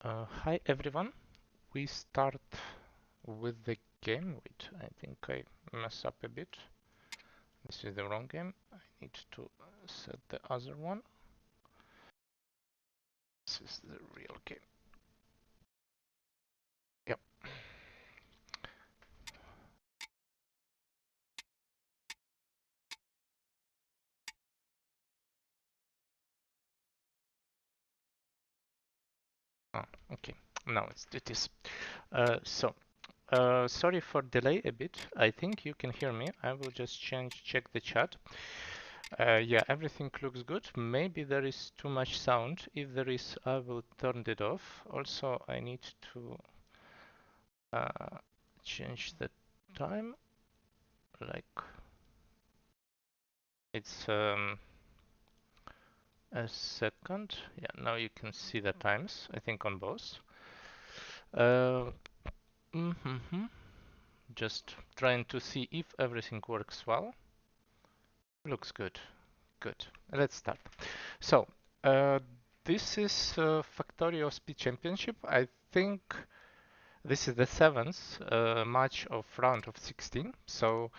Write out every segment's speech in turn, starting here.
Hi everyone. We start with the game. Wait, I think I mess up a bit. This is the wrong game. I need to set the other one. This is the real game. Yep. Oh, okay. Now it is. Sorry for delay a bit. I think you can hear me. I will just check the chat. Yeah, everything looks good. Maybe there is too much sound. If there is, I will turn it off. Also, I need to change the time. Like it's a second. Yeah, now you can see the times, I think, on both. Uh, Just trying to see if everything works well. Looks good. Good. Let's start. So, uh, this is Factorio Speed Championship. I think this is the seventh match of round of 16. So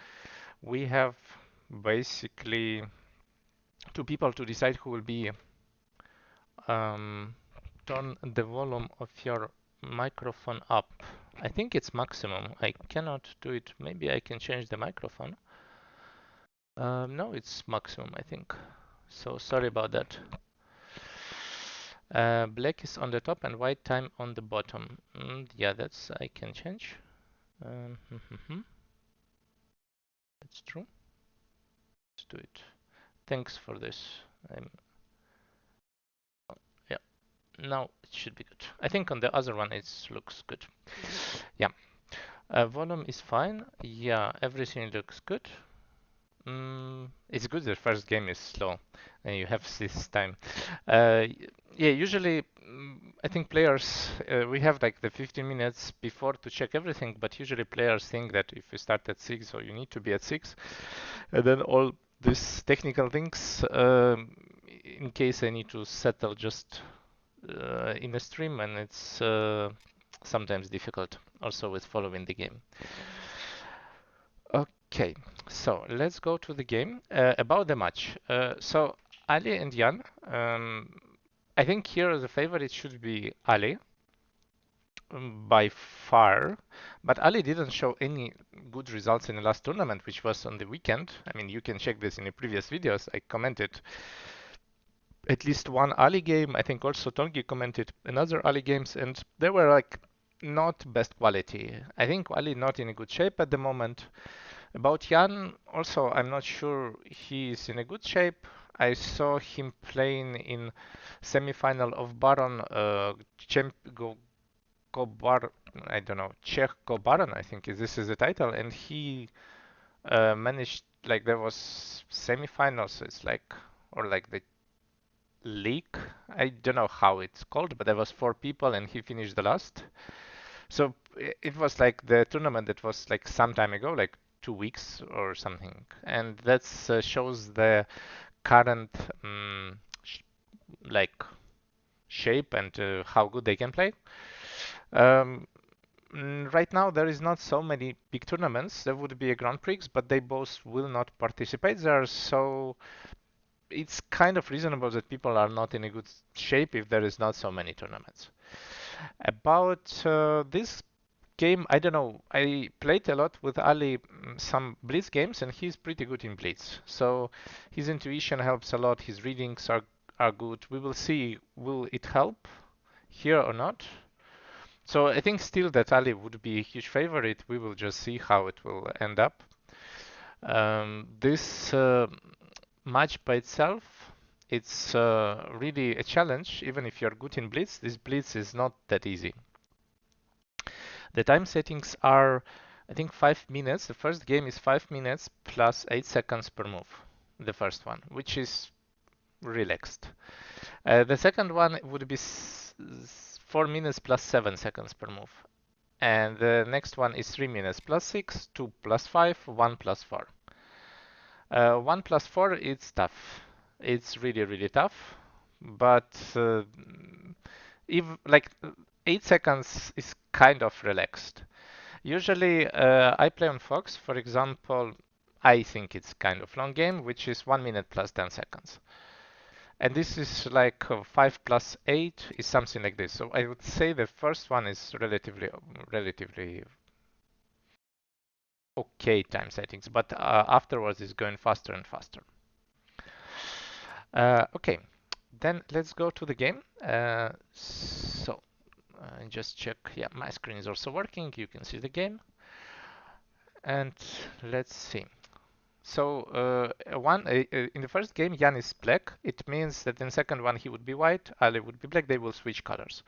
we have basically two people to decide who will be turn the volume of your microphone up. I think it's maximum. I cannot do it. Maybe I can change the microphone. No, it's maximum, I think. So sorry about that. Black is on the top and white time on the bottom. Yeah, that's I can change. That's true. Let's do it. Thanks for this. Yeah, now it should be good. I think on the other one it looks good. Yeah. Volume is fine. Yeah, everything looks good. It's good the first game is slow and you have this time. Yeah, usually I think players, we have like the 15 minutes before to check everything, but usually players think that if you start at 6 or you need to be at 6, and then all these technical things, in case I need to settle just in a stream, and it's sometimes difficult also with following the game. Okay, so let's go to the game. About the match. So Ali and Jan, I think here the favorite should be Ali by far, but Ali didn't show any good results in the last tournament, which was on the weekend. I mean, you can check this in the previous videos. I commented at least one Ali game. I think also Tanguy commented another Ali games, and they were like not best quality. I think Ali not in a good shape at the moment. About Jan, also, I'm not sure he is in a good shape. I saw him playing in semi-final of Baron Gobar, I don't know, Czech Gobaran, I think this is the title, and he managed, like there was semi-finals, it's like, or like the league, I don't know how it's called, but there was four people and he finished the last. So it was like the tournament that was like some time ago, like 2 weeks or something, and that shows the current sh like shape and how good they can play. Um, right now there is not so many big tournaments. There would be a Grand Prix, but they both will not participate there, so it's kind of reasonable that people are not in a good shape if there is not so many tournaments. About this game, I don't know. I played a lot with Ali some Blitz games, and he's pretty good in Blitz. So his intuition helps a lot. His readings are good. We will see, will it help here or not? So I think still that Ali would be a huge favorite. We will just see how it will end up. This match by itself, it's really a challenge. Even if you're good in Blitz, this Blitz is not that easy. The time settings are, I think, 5 minutes. The first game is 5 minutes plus 8 seconds per move. The first one, which is relaxed. The second one would be 4 minutes plus 7 seconds per move. And the next one is 3 minutes plus 6, 2 plus 5, 1 plus 4. 1 plus 4 is tough. It's really, really tough. But if like 8 seconds is kind of relaxed. Usually I play on Fox, for example, I think it's kind of long game, which is 1 minute plus 10 seconds. And this is like 5 plus 8 is something like this. So I would say the first one is relatively okay time settings, but afterwards it's going faster and faster. Okay, then let's go to the game. Just check. Yeah, my screen is also working. You can see the game. And let's see. So in the first game, Jan is black. It means that in the second one he would be white, Ali would be black. They will switch colors.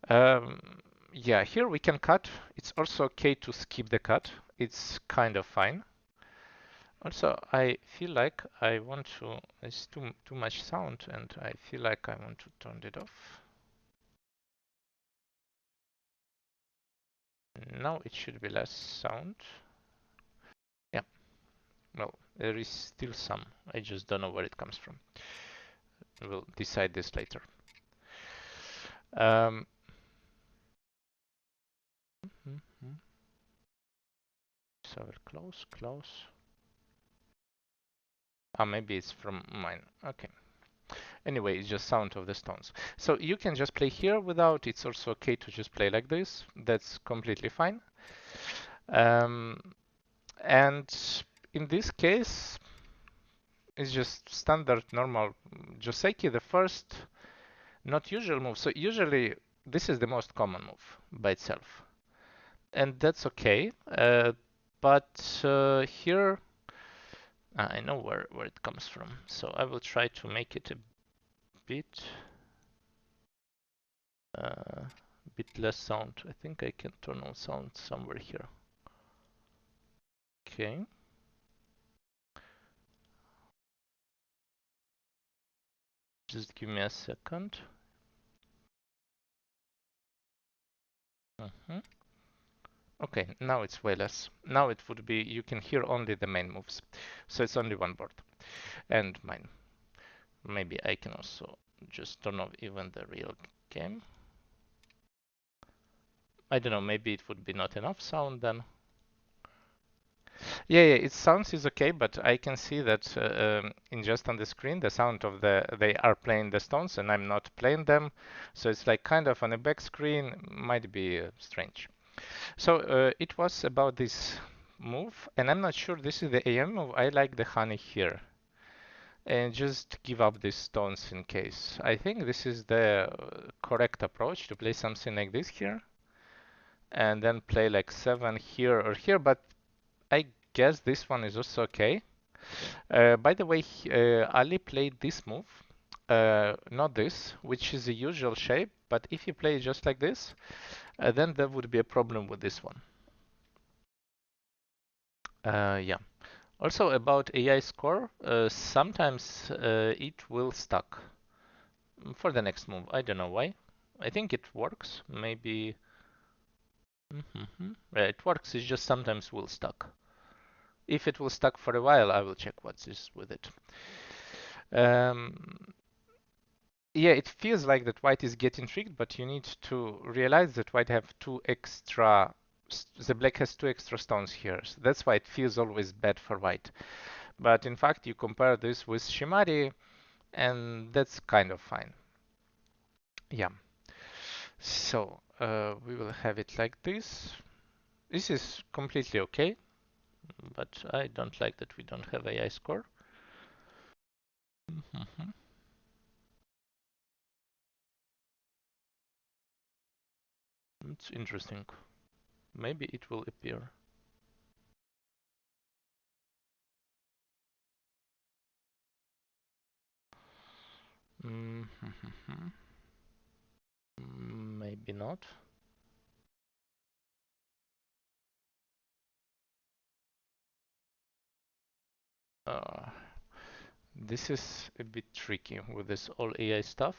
Yeah, here we can cut. It's also okay to skip the cut. It's kind of fine. Also, I feel like I want to. It's too much sound, and I feel like I want to turn it off. Now it should be less sound. Yeah. Well, there is still some. I just don't know where it comes from. We'll decide this later. So close. Ah, maybe it's from mine. Okay. Anyway, it's just sound of the stones. So you can just play here without. It's also okay to just play like this. That's completely fine. And in this case, it's just standard normal Joseki, the first not usual move. So usually this is the most common move by itself. And that's okay. But here I know where it comes from. So I will try to make it a bit less sound. I think I can turn on sound somewhere here. Okay. Just give me a second. Okay, now it's way less. Now it would be, you can hear only the main moves. So it's only one board. And mine. Maybe I can also just turn off even the real game. I don't know, maybe it would be not enough sound then. Yeah, it sounds is okay, but I can see that in just on the screen, the sound of they are playing the stones and I'm not playing them. So it's like kind of on a back screen, might be strange. So it was about this move, and I'm not sure this is the AM move. I like the honey here. And just give up these stones in case. I think this is the correct approach to play something like this here. And then play like 7 here or here, but I guess this one is also okay. By the way, Ali played this move, not this, which is the usual shape, but if you play just like this, then there would be a problem with this one. Yeah. Also about AI score, sometimes it will stuck for the next move. I don't know why. I think it works. Maybe yeah, it works. It's just sometimes will stuck. If it will stuck for a while, I will check what is with it. Yeah, it feels like that white is getting tricked, but you need to realize that white have the black has 2 extra stones here. So that's why it feels always bad for white. But in fact, you compare this with Shimari, and that's kind of fine. Yeah. So we will have it like this. This is completely okay, but I don't like that we don't have AI score. It's interesting. Maybe it will appear. Maybe not. This is a bit tricky with this all AI stuff.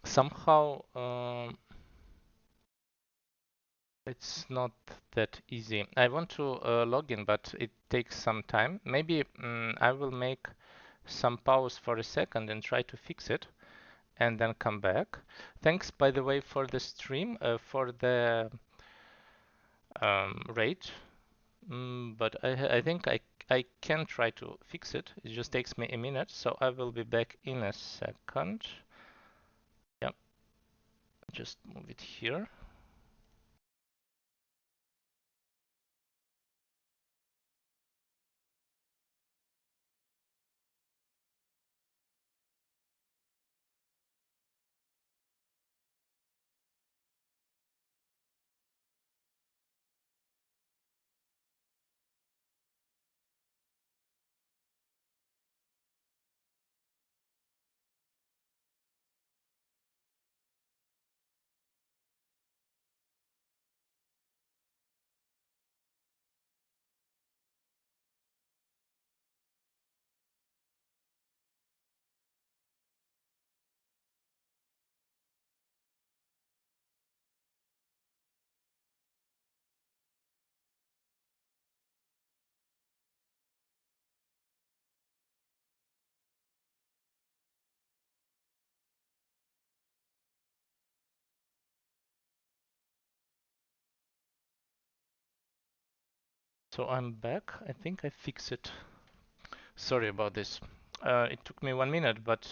Somehow it's not that easy. I want to log in, but it takes some time. Maybe I will make some pause for a second and try to fix it and then come back. Thanks, by the way, for the stream, for the rate. But I think I can try to fix it. It just takes me a minute, so I will be back in a second. Yep, just move it here. So I'm back. I think I fixed it. Sorry about this. It took me 1 minute, but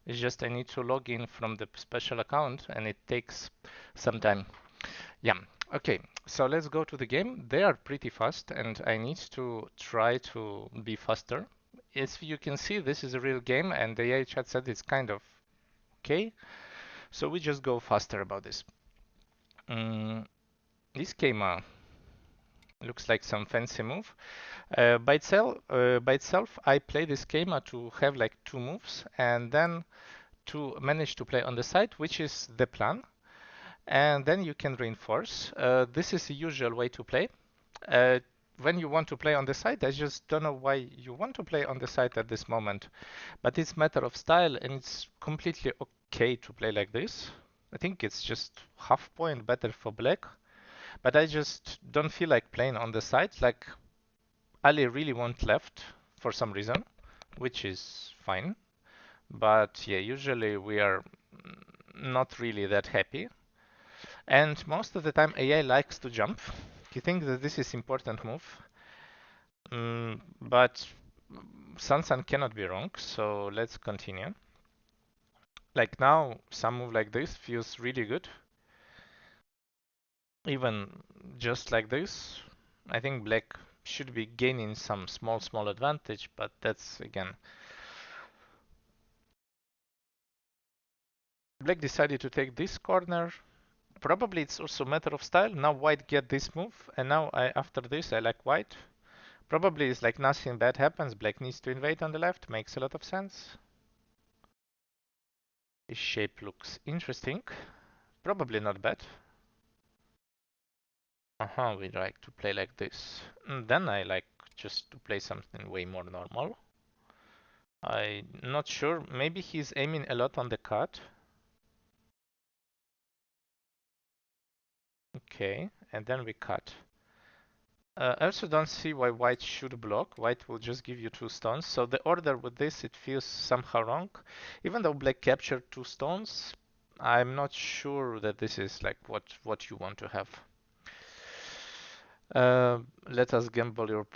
it's just I need to log in from the special account and it takes some time. Yeah, okay, so let's go to the game. They are pretty fast and I need to try to be faster. As you can see, this is a real game and the AI chat said it's kind of okay. So we just go faster about this. This game looks like some fancy move. By itself, I play this schema to have like two moves and then to manage to play on the side, which is the plan. And then you can reinforce. This is the usual way to play. Uh, when you want to play on the side, I just don't know why you want to play on the side at this moment. But it's matter of style and it's completely okay to play like this. I think it's just half point better for black. But I just don't feel like playing on the side. Like Ali really want left for some reason, which is fine. But yeah, usually we are not really that happy. And most of the time AI likes to jump. You think that this is important move. But Sansan cannot be wrong, so let's continue. Like now, some move like this feels really good. Even just like this, I think black should be gaining some small advantage, but that's again. Black decided to take this corner. Probably it's also a matter of style. Now white get this move, and now after this I like white. Probably it's like nothing bad happens. Black needs to invade on the left. Makes a lot of sense. This shape looks interesting. Probably not bad. We like to play like this. And then I like just to play something way more normal. I'm not sure. Maybe he's aiming a lot on the cut. Okay, and then we cut. I also don't see why white should block. White will just give you two stones. So the order with this, it feels somehow wrong. Even though black captured two stones, I'm not sure that this is like what you want to have. Let us gamble your...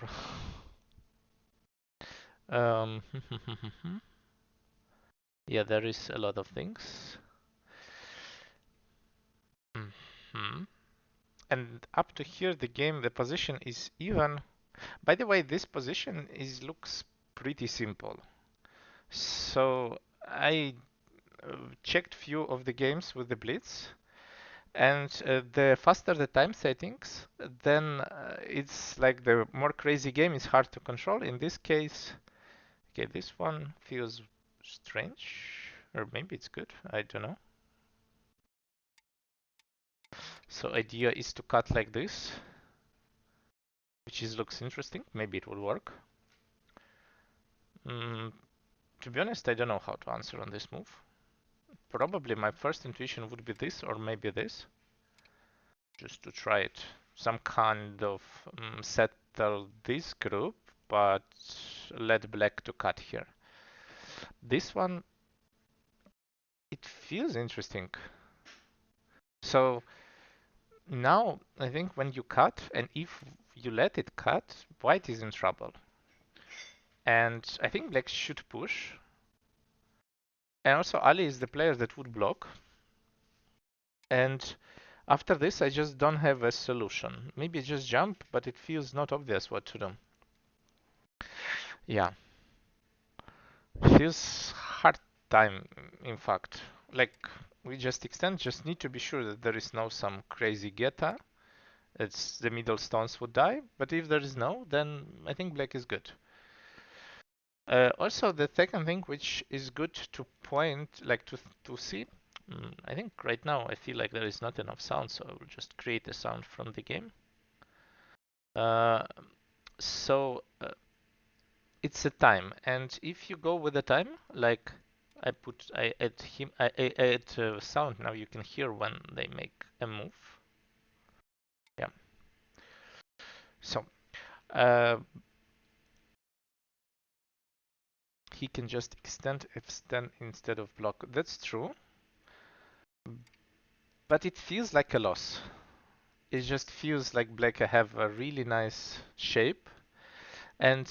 yeah, there is a lot of things. And up to here, the position is even. By the way, this position looks pretty simple. So I checked few of the games with the Blitz, and the faster the time settings, then it's like the more crazy game is hard to control. In this case, okay, this one feels strange, or maybe it's good, I don't know. So idea is to cut like this, which looks interesting. Maybe it will work. To be honest, I don't know how to answer on this move. Probably my first intuition would be this or maybe this. Just to try it. Some kind of settle this group, but let black to cut here. this one, it feels interesting. So now I think when you cut, and if you let it cut, white is in trouble. And I think black should push. And also Ali is the player that would block. And after this, I just don't have a solution. Maybe just jump, but it feels not obvious what to do. Yeah. Feels hard time, in fact. Like, we just extend, just need to be sure that there is no some crazy geta. It's the middle stones would die, but if there is no, then I think black is good. Also, the second thing which is good to point, like to see, I think right now I feel like there is not enough sound, so I will just create a sound from the game. So it's a time, and if you go with the time, like I add sound. Now you can hear when they make a move. Yeah. So he can just extend instead of block. That's true, but it feels like a loss. It just feels like black have a really nice shape, and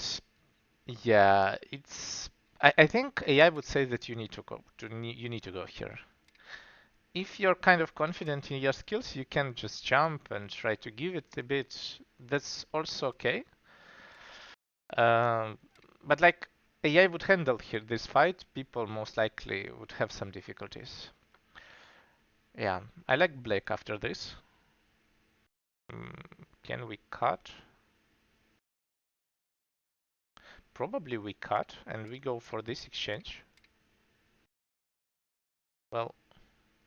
yeah, it's. I think AI would say that you need to go you need to go here. If you're kind of confident in your skills, you can just jump and try to give it a bit. That's also okay. But like AI would handle here this fight, people most likely would have some difficulties. Yeah, I like black after this. Can we cut? Probably we cut and we go for this exchange. Well,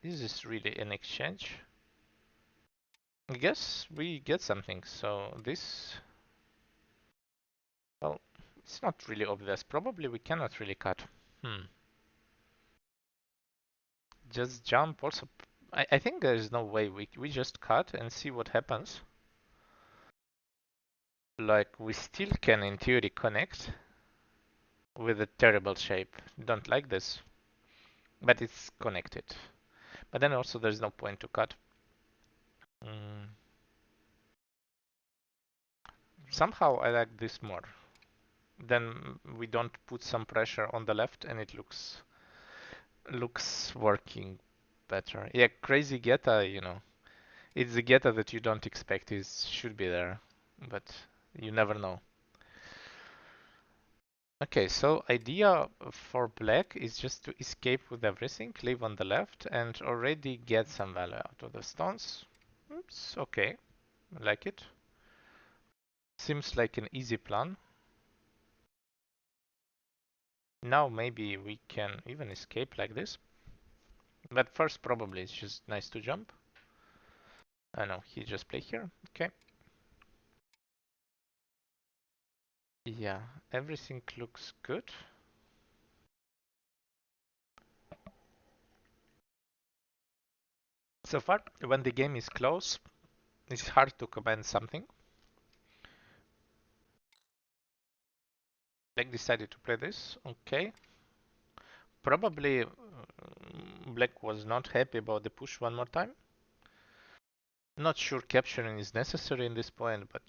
is this really an exchange? I guess we get something, so this... Well, it's not really obvious. Probably we cannot really cut. Just jump also. I think there is no way we just cut and see what happens. Like, we still can in theory connect with a terrible shape. Don't like this. But it's connected. But then also there's no point to cut. Somehow I like this more. Then we don't put some pressure on the left and it looks working better. Yeah, crazy Geta, you know. It's the Geta that you don't expect should be there. But you never know. Okay, so idea for black is just to escape with everything, leave on the left, and already get some value out of the stones. It's okay, I like it. Seems like an easy plan. Now maybe we can even escape like this. But first probably it's just nice to jump. I know, he just play here, okay. Yeah, everything looks good. So far, when the game is close, it's hard to comment something. Black decided to play this, okay. Probably Black was not happy about the push one more time. Not sure capturing is necessary in this point, but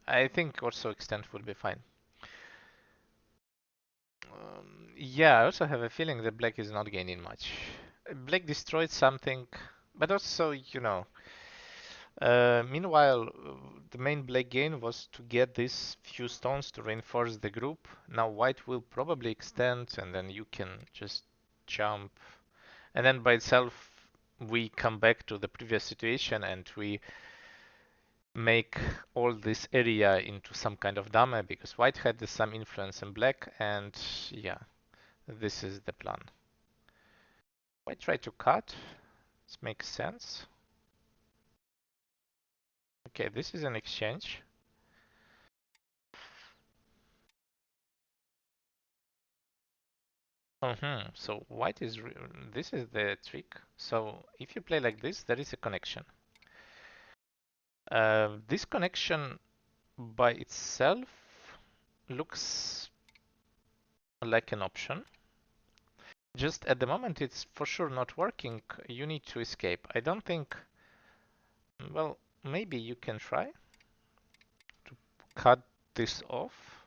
I think also extend will be fine. Yeah, I also have a feeling that Black is not gaining much. Black destroyed something, but also, you know, meanwhile, the main Black gain was to get these few stones to reinforce the group. Now White will probably extend, and then you can just jump. And then by itself, we come back to the previous situation and we make all this area into some kind of dame because White had some influence in Black, and yeah, this is the plan. White try to cut. This makes sense. Okay, this is an exchange. So White is this is the trick. So if you play like this, there is a connection. This connection by itself looks like an option. just at the moment it's for sure not working. You need to escape. I don't think, well, maybe you can try to cut this off.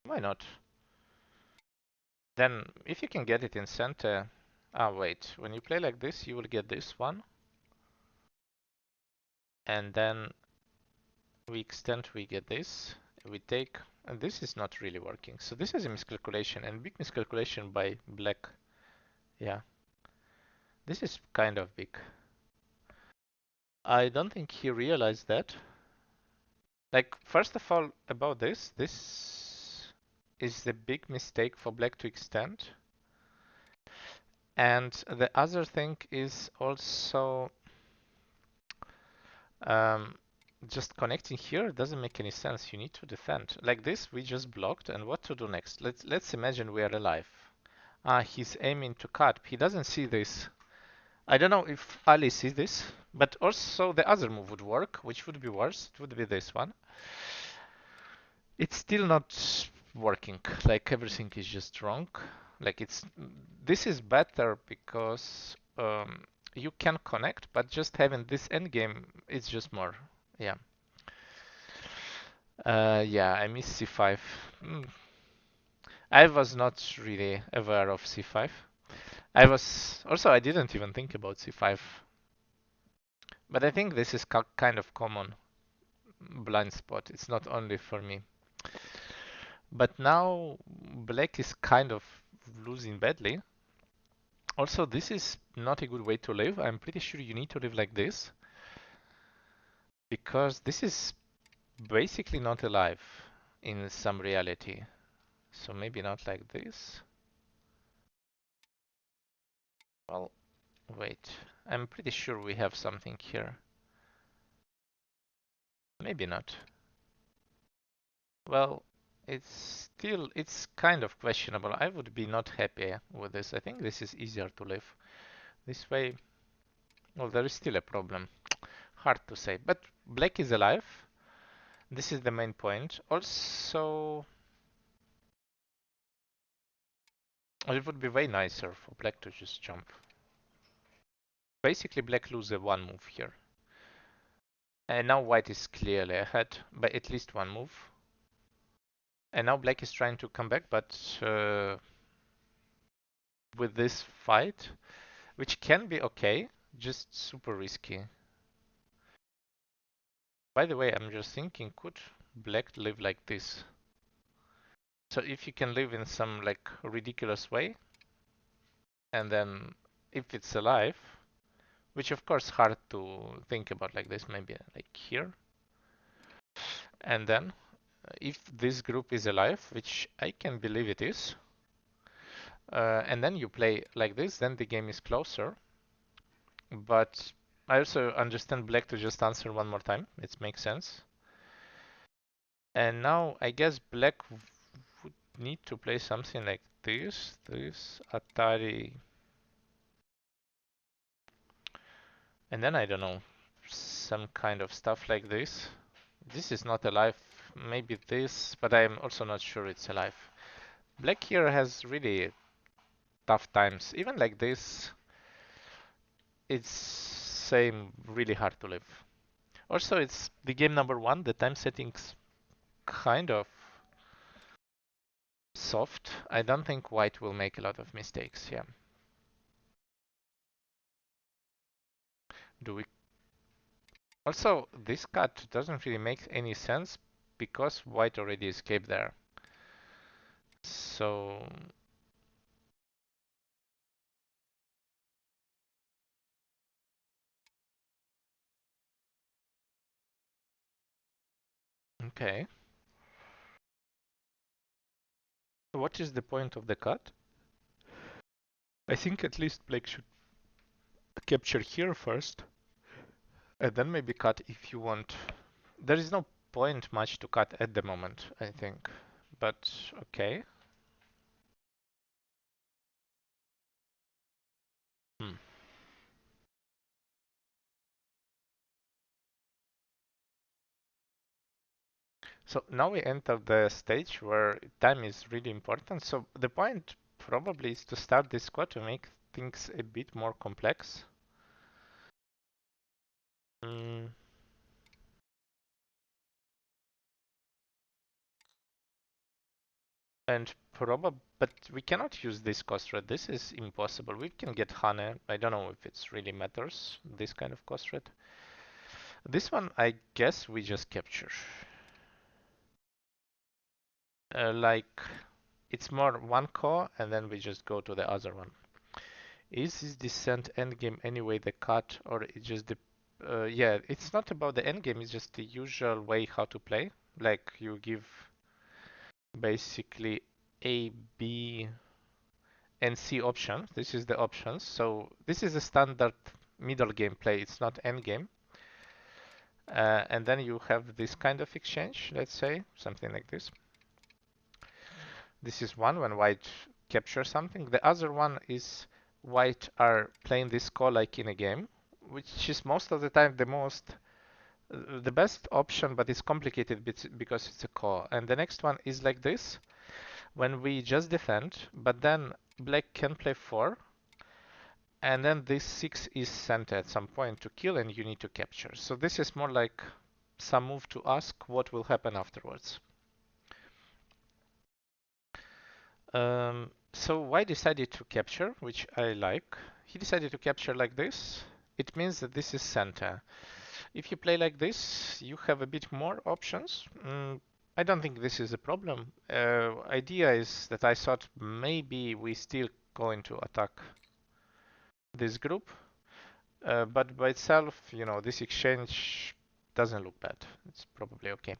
Why not? Then if you can get it in center, wait, when you play like this, you will get this one. And then we extend, we get this, we take, and this is not really working. So this is a miscalculation, and big miscalculation by black. Yeah, this is kind of big. I don't think he realized that. Like, first of all, about this is the big mistake for black to extend. And the other thing is also just connecting here doesn't make any sense. You need to defend. Like this, we just blocked, and what to do next? Let's imagine we are alive. He's aiming to cut. He doesn't see this. I don't know if Ali sees this, but also the other move would work, which would be worse. It would be this one. It's still not working. Like everything is just wrong. Like this is better because you can connect, but just having this endgame is just more. Yeah. Yeah, I miss c5. I was not really aware of c5. I didn't even think about c5. But I think this is kind of common blind spot. It's not only for me. But now black is kind of losing badly. Also, this is not a good way to live. I'm pretty sure you need to live like this, because this is basically not alive in some reality. So maybe not like this. Well, wait. I'm pretty sure we have something here. Maybe not. Well, it's kind of questionable. I would be not happy with this. I think this is easier to live. This way, well, there is still a problem. Hard to say. But black is alive. This is the main point. Also, it would be way nicer for black to just jump. Basically, black loses one move here. And now white is clearly ahead by at least one move. And now black is trying to come back, but with this fight, which can be okay, just super risky. By the way, I'm just thinking, could black live like this? So if you can live in some like ridiculous way, and then if it's alive, which of course hard to think about like this, maybe like here, and then if this group is alive, which I can believe it is, and then you play like this, then the game is closer. But I also understand black to just answer one more time. It makes sense. And now I guess black would need to play something like this. This Atari. And then I don't know, some kind of stuff like this. This is not alive. Maybe this, but I'm also not sure it's alive. Black here has really tough times. Even like this, it's same really hard to live. Also, it's the game number one. The time settings kind of soft. I don't think white will make a lot of mistakes. Yeah. Do we? Also, this cut doesn't really make any sense because white already escaped there. So okay. What is the point of the cut? I think at least black should capture here first, and then maybe cut if you want. There is no point much to cut at the moment, I think. But okay. Hmm. So now we enter the stage where time is really important. So the point probably is to start this squad to make things a bit more complex. Mm. And probably, but we cannot use this cost rate. This is impossible. We can get Hane. I don't know if it's really matters, this kind of cost rate. This one, I guess we just capture. Like, it's more one core, and then we just go to the other one. Is this descent endgame anyway the cut, or it just the... yeah, it's not about the endgame, it's just the usual way how to play. Like, you give basically A, B, and C options. This is the options. So this is a standard middle game play. It's not end game. And then you have this kind of exchange, let's say, something like this. This is one when white captures something. The other one is white are playing this call like in a game, which is most of the time the best option, but it's complicated because it's a call. And the next one is like this, when we just defend, but then black can play 4, and then this 6 is sent at some point to kill, and you need to capture. So this is more like some move to ask what will happen afterwards. So white decided to capture, which I like. He decided to capture like this. It means that this is center. If you play like this, you have a bit more options. I don't think this is a problem. Idea is that I thought maybe we still going to attack this group, but by itself, you know, this exchange doesn't look bad. It's probably okay.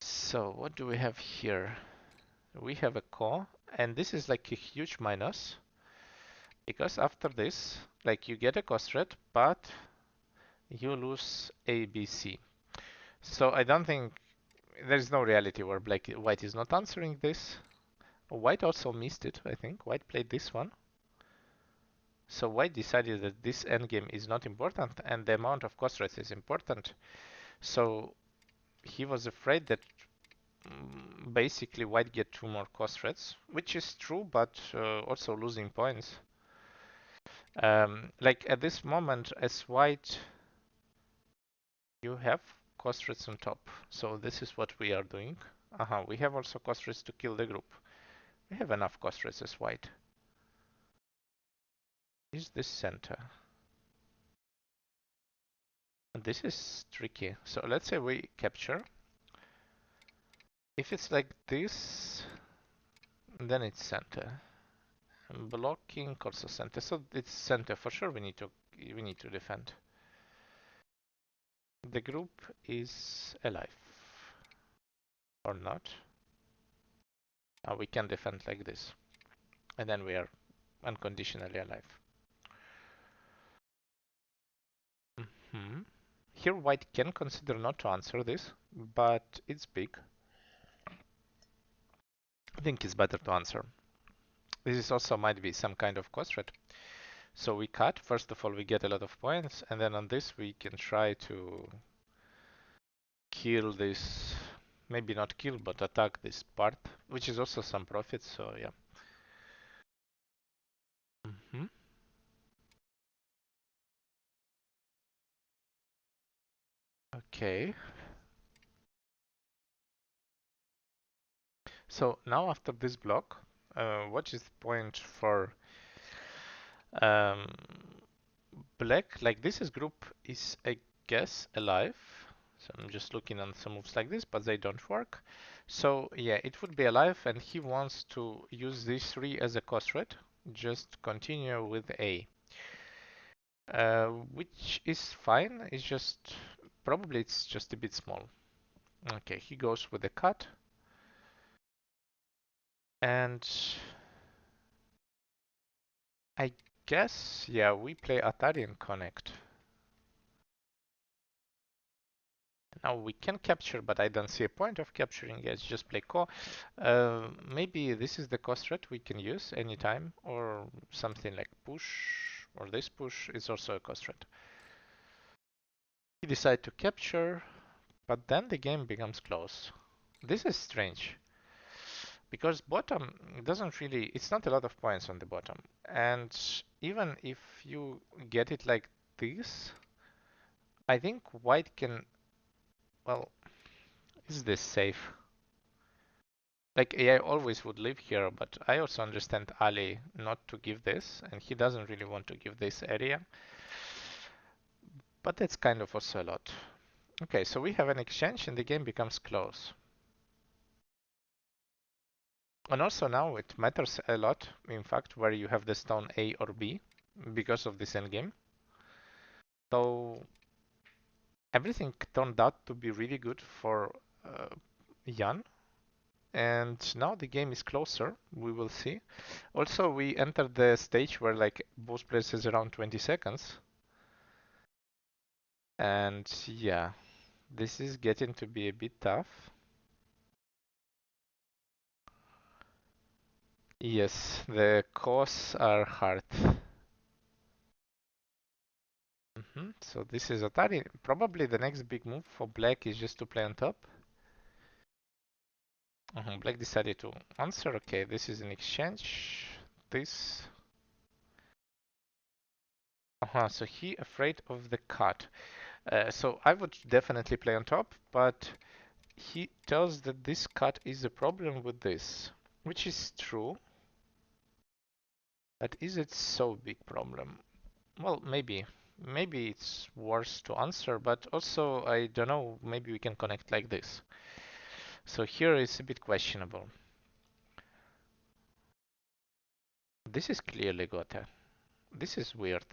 So what do we have here? We have a core, and this is like a huge minus, because after this, like you get a cost rate, but you lose A, B, C. So I don't think there's no reality where white is not answering this. White also missed it, I think. White played this one. So white decided that this endgame is not important and the amount of cost rates is important. So he was afraid that basically white get 2 more cost rates, which is true, but also losing points. Like at this moment, as white, you have cost rates on top. So this is what we are doing. We have also cost rates to kill the group. We have enough cost rates as white. Is this center? This is tricky. So let's say we capture. If it's like this, then it's center. Blocking also center. So it's center for sure. We need to defend. The group is alive or not. We can defend like this, and then we are unconditionally alive. Here white can consider not to answer this, but it's big. I think it's better to answer. This is also might be some kind of cost rate. So we cut. First of all, we get a lot of points, and then on this we can try to kill this, maybe not kill, but attack this part, which is also some profit, so yeah. Okay. So now after this block, what is the point for black? Like this is group is, I guess, alive. So I'm just looking on some moves like this, but they don't work. So yeah, it would be alive, and he wants to use these 3 as a cost rate. Just continue with A. Which is fine. It's just probably it's just a bit small. Okay, he goes with the cut, and I guess yeah we play Atari and connect. Now we can capture, but I don't see a point of capturing. Let's just play core. Maybe this is the cost rate we can use anytime, or something like push, or this push is also a cost rate. He decides to capture, but then the game becomes close. This is strange. because bottom doesn't really, it's not a lot of points on the bottom. And even if you get it like this, I think white can, well, is this safe? Like AI always would live here, but I also understand Ali not to give this, and he doesn't really want to give this area. But that's kind of also a lot. Okay, so we have an exchange and the game becomes close. And also now it matters a lot, in fact, where you have the stone A or B because of this endgame. So everything turned out to be really good for Jan. And now the game is closer, we will see. Also, we entered the stage where like both players is around 20 seconds. And yeah, this is getting to be a bit tough. Yes, the calls are hard. So this is Atari. Probably the next big move for black is just to play on top. Black decided to answer. Okay, this is an exchange. This. So he afraid of the cut. So I would definitely play on top, but he tells that this cut is a problem with this, which is true. But is it so big problem? Well, maybe. Maybe it's worse to answer, but also, I don't know, maybe we can connect like this. So here is a bit questionable. This is clearly Gotha. This is weird.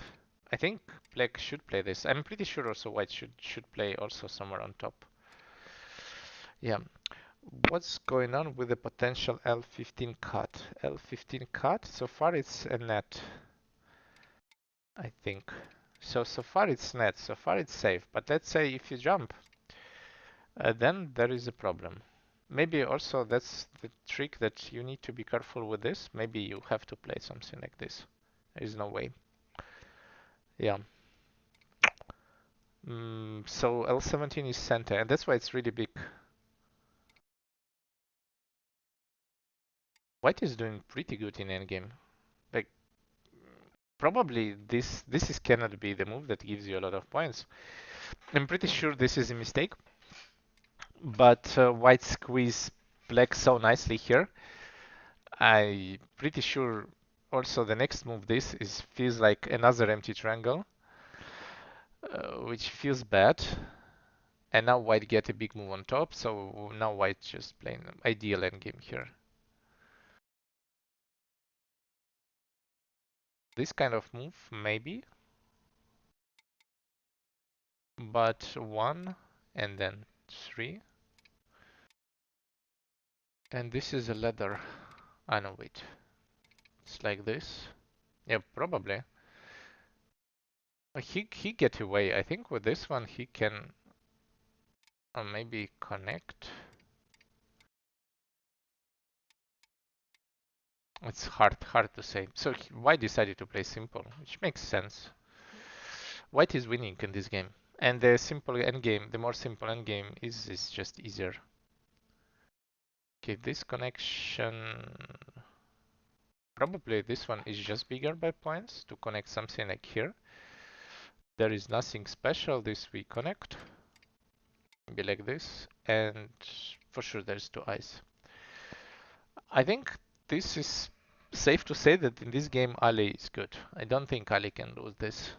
I think black should play this. I'm pretty sure also white should play also somewhere on top. Yeah. What's going on with the potential L15 cut? L15 cut, so far it's a net, I think. So far it's net, so far it's safe. But let's say if you jump, then there is a problem. Maybe also that's the trick that you need to be careful with this. Maybe you have to play something like this. There is no way. Yeah. So L17 is center, and that's why it's really big. White is doing pretty good in endgame. Like, probably this cannot be the move that gives you a lot of points. I'm pretty sure this is a mistake, but white squeeze black so nicely here. I'm pretty sure also the next move this feels like another empty triangle, which feels bad. And now white get a big move on top, so now white just playing ideal endgame here. This kind of move, maybe. But 1 and then 3. And this is a ladder. I know, wait. It's like this. Yeah, probably. He get away. I think with this one he can maybe connect. It's hard to say. So white decided to play simple, which makes sense. White is winning in this game. And the simple endgame, the more simple endgame is just easier. Okay, this connection, probably this one is just bigger by points to connect something like here. There is nothing special. This we connect, be like this, and for sure there's 2 eyes. I think this is safe to say that in this game Ali is good. I don't think Ali can lose this.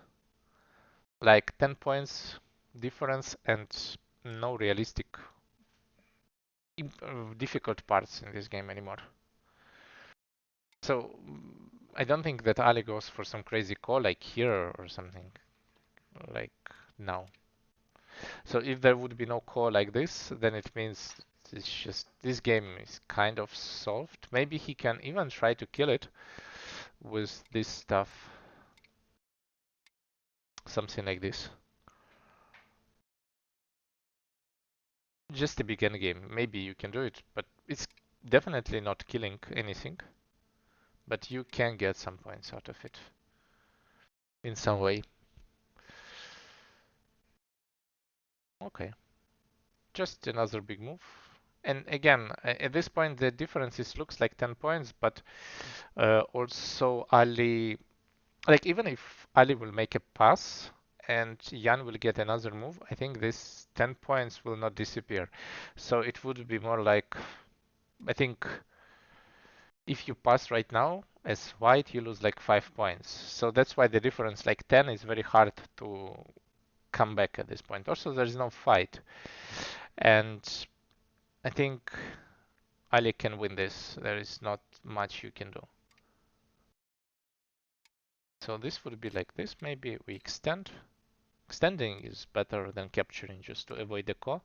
Like 10 points difference and no realistic difficult parts in this game anymore. So I don't think that Ali goes for some crazy call like here or something like now. So if there would be no call like this, then it means it's just this game is kind of solved. Maybe he can even try to kill it with this stuff. Something like this. Just a big end game. Maybe you can do it, but it's definitely not killing anything. But you can get some points out of it in some way. Okay. Just another big move. And again, at this point, the difference looks like 10 points, but also Ali, like even if Ali will make a pass and Jan will get another move, I think this 10 points will not disappear. So it would be more like, I think if you pass right now as white, you lose like 5 points. So that's why the difference, like 10, is very hard to come back at this point. Also, there's no fight. And I think Ali can win this. There is not much you can do. So this would be like this. Maybe we extend. Extending is better than capturing just to avoid the core.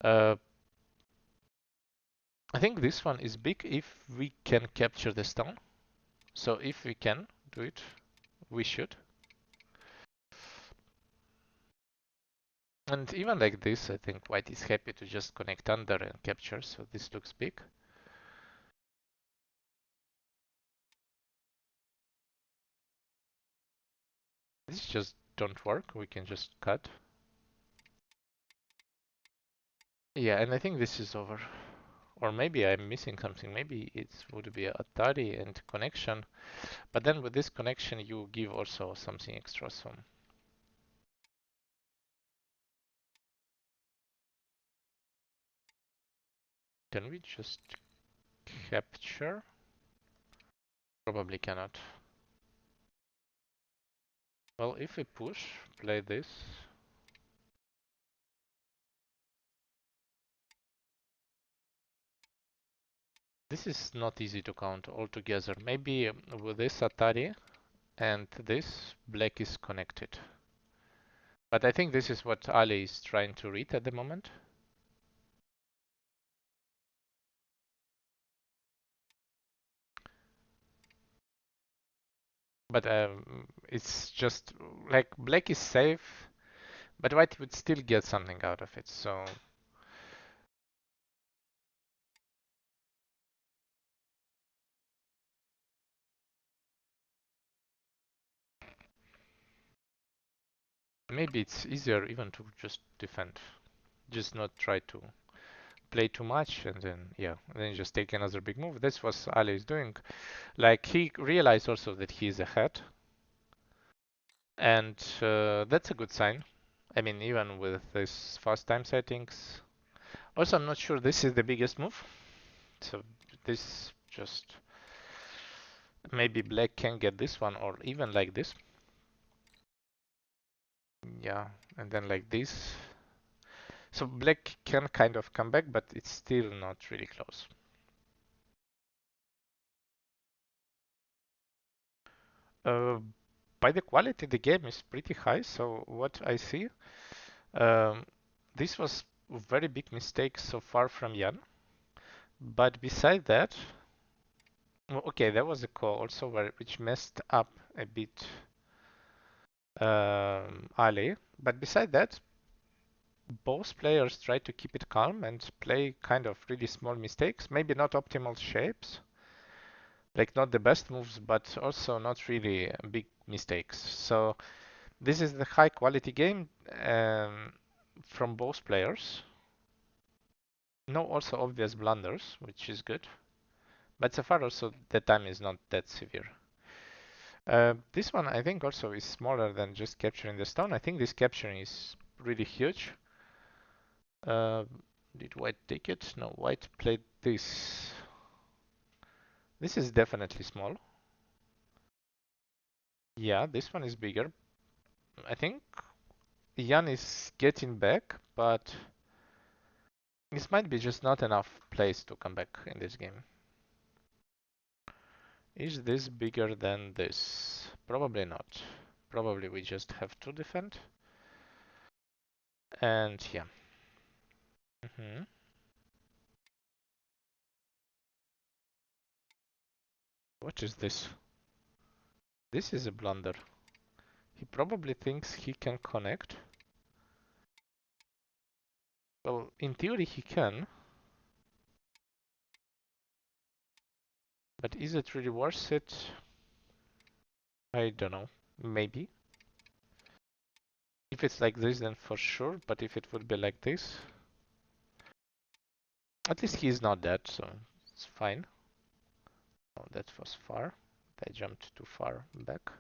I think this one is big if we can capture the stone. So if we can do it, we should. And even like this, I think white is happy to just connect under and capture, so this looks big. This just don't work, we can just cut. Yeah, and I think this is over. Or maybe I'm missing something. Maybe it would be Atari and connection. But then with this connection, you give also something extra. So can we just capture? Probably cannot. Well, if we push, play this. This is not easy to count altogether. Maybe with this Atari and this, black is connected. But I think this is what Ali is trying to read at the moment. But it's just like black is safe, but white would still get something out of it. So maybe it's easier even to just defend, just not try to play too much and then yeah, then just take another big move. That's what Ali is doing. Like he realized also that he is ahead, and that's a good sign. I mean, even with this fast time settings. Also, I'm not sure this is the biggest move. So this just maybe black can get this one or even like this. Yeah, and then like this. So black can kind of come back, but it's still not really close. Uh, by the quality, the game is pretty high. So what I see, um, this was a very big mistake so far from Jan. But beside that, well, okay, there was a call also which messed up a bit Ali. But beside that, both players try to keep it calm and play kind of really small mistakes, maybe not optimal shapes, like not the best moves, but also not really big mistakes. So this is the high quality game from both players. No also obvious blunders, which is good. But so far also the time is not that severe. This one I think also is smaller than just capturing the stone. I think this capturing is really huge. Uh, did white take it? No, white played this. This is definitely small. Yeah, this one is bigger. I think Jan is getting back, but this might be just not enough place to come back in this game. Is this bigger than this? Probably not. Probably we just have to defend. And yeah. What is this? This is a blunder. He probably thinks he can connect. Well, in theory he can. But is it really worth it? I don't know. Maybe. If it's like this, then for sure. But if it would be like this, At least he's not dead, so it's fine. Oh, that was far. I jumped too far back.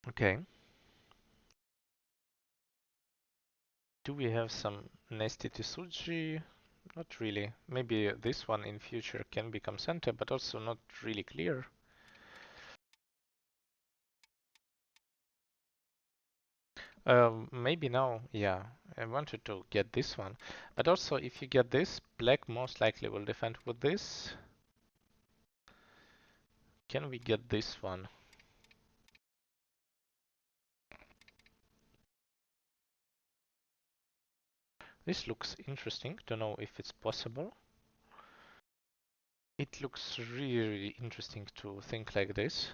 Okay. Do we have some nasty Tsuji? Not really. Maybe this one in future can become center, but also not really clear. Maybe now, yeah. I wanted to get this one. But also, if you get this, black most likely will defend with this. Can we get this one? This looks interesting to know if it's possible. It looks really, really interesting to think like this.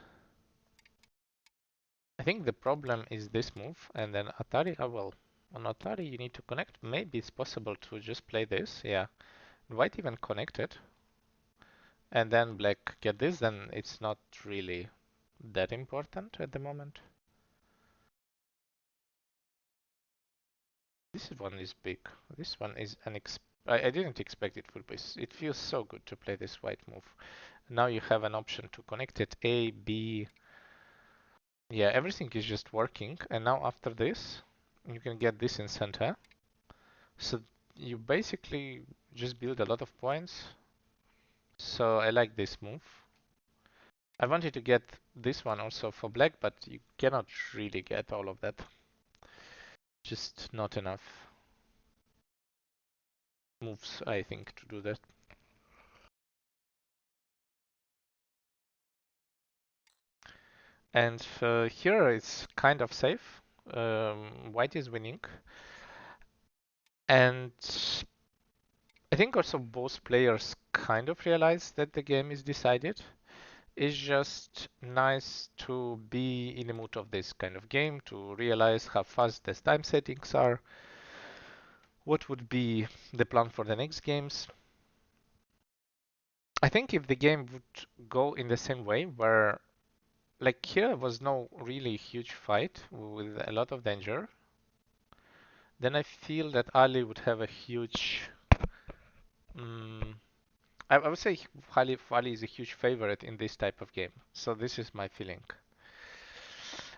I think the problem is this move, and then Atari, oh well, on Atari you need to connect. Maybe it's possible to just play this, yeah. White even connect it, and then black get this, then it's not really that important at the moment. This one is big. This one is I didn't expect it would be. It feels so good to play this white move. Now you have an option to connect it A, B. Yeah, everything is just working. And now after this, you can get this in center. So you basically just build a lot of points. So I like this move. I wanted to get this one also for black, but you cannot really get all of that. Just not enough moves, I think, to do that. And here it's kind of safe. White is winning. And I think also both players kind of realize that the game is decided. It's just nice to be in the mood of this kind of game, to realize how fast the time settings are, what would be the plan for the next games. I think if the game would go in the same way, where like here was no really huge fight with a lot of danger, then I feel that Ali would have a huge. Mm, I would say Ali is a huge favorite in this type of game. So this is my feeling.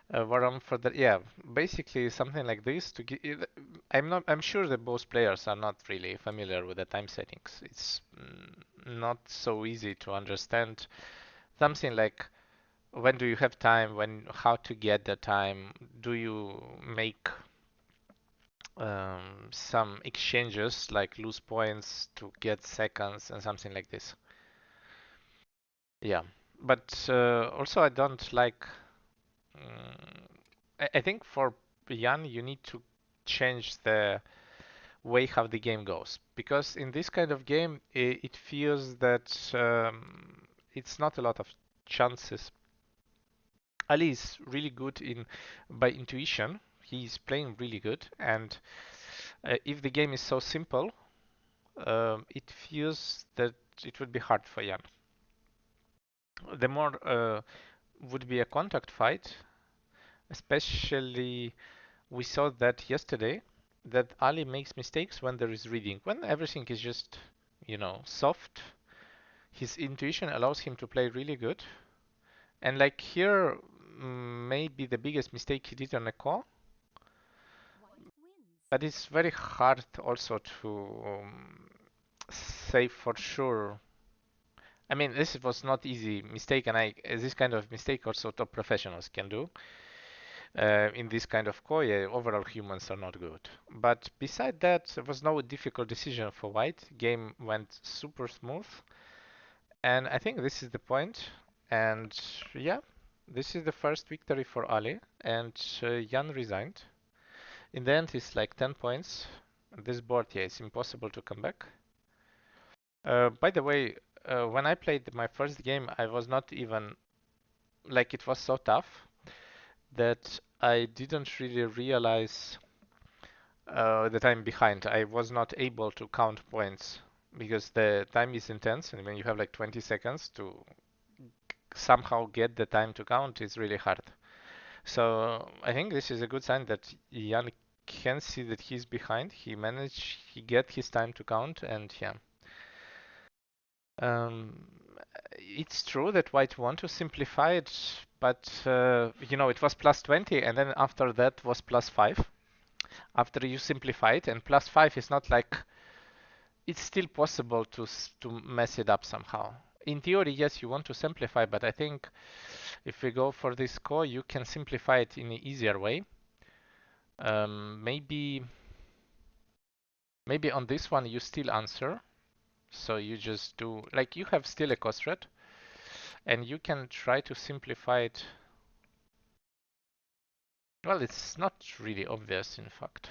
Where I'm for the yeah, basically something like this to get. I'm sure that both players are not really familiar with the time settings. It's not so easy to understand something like when do you have time, when how to get the time, do you make some exchanges like lose points to get seconds and something like this. Yeah, but also I don't like. I think for Jan you need to change the way how the game goes because in this kind of game it feels that it's not a lot of chances. Ali is really good in by intuition. He's playing really good, and if the game is so simple, it feels that it would be hard for Jan. The more would be a contact fight, especially we saw that yesterday that Ali makes mistakes when there is reading. When everything is just, soft, his intuition allows him to play really good. And like here, maybe the biggest mistake he did on a call, but it's very hard also to say for sure. I mean, this was not easy mistake, and this kind of mistake also top professionals can do. In this kind of core, yeah, overall humans are not good. But beside that, there was no difficult decision for White. Game went super smooth, and I think this is the point. And yeah, this is the first victory for Ali, and Jan resigned. In the end, it's like 10 points. This board, yeah, it's impossible to come back. By the way, when I played my first game, I was not even like it was so tough that I didn't really realize the time behind. I was not able to count points because the time is intense, and when you have like 20 seconds to somehow get the time to count, it's really hard. So I think this is a good sign that Jan can see that he's behind. He get his time to count, and yeah. Um, it's true that White want to simplify it, but it was plus 20, and then after that was plus 5. After you simplify it, and plus 5 is not like it's still possible to mess it up somehow. In theory, yes, you want to simplify, but I think if we go for this score, you can simplify it in an easier way. Maybe on this one you still answer, so you just do like you have still a cost rate, and you can try to simplify it. Well, it's not really obvious, in fact.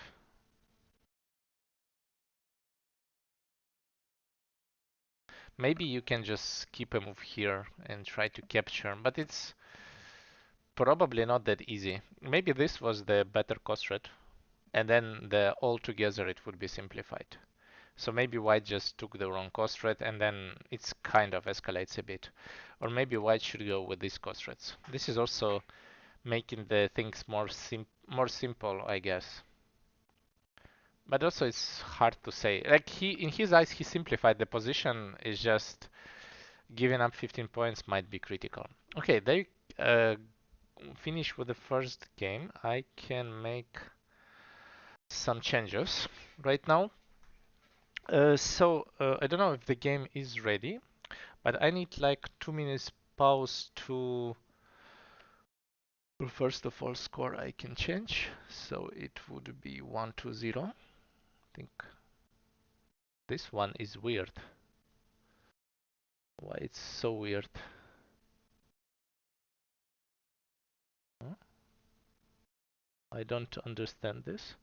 Maybe you can just keep a move here and try to capture, but it's probably not that easy. Maybe this was the better cost rate, and then altogether it would be simplified. So maybe White just took the wrong cost rate, and then it's kind of escalates a bit. Or maybe White should go with these cost rates. This is also making the things more simple, I guess. But also it's hard to say. Like in his eyes, he simplified the position. Is just giving up 15 points might be critical. Okay, they finish with the first game. I can make some changes right now. I don't know if the game is ready, but I need like 2 minutes pause to first of all score I can change. So it would be 1-0. I think this one is weird. Why it's so weird? Huh? I don't understand this.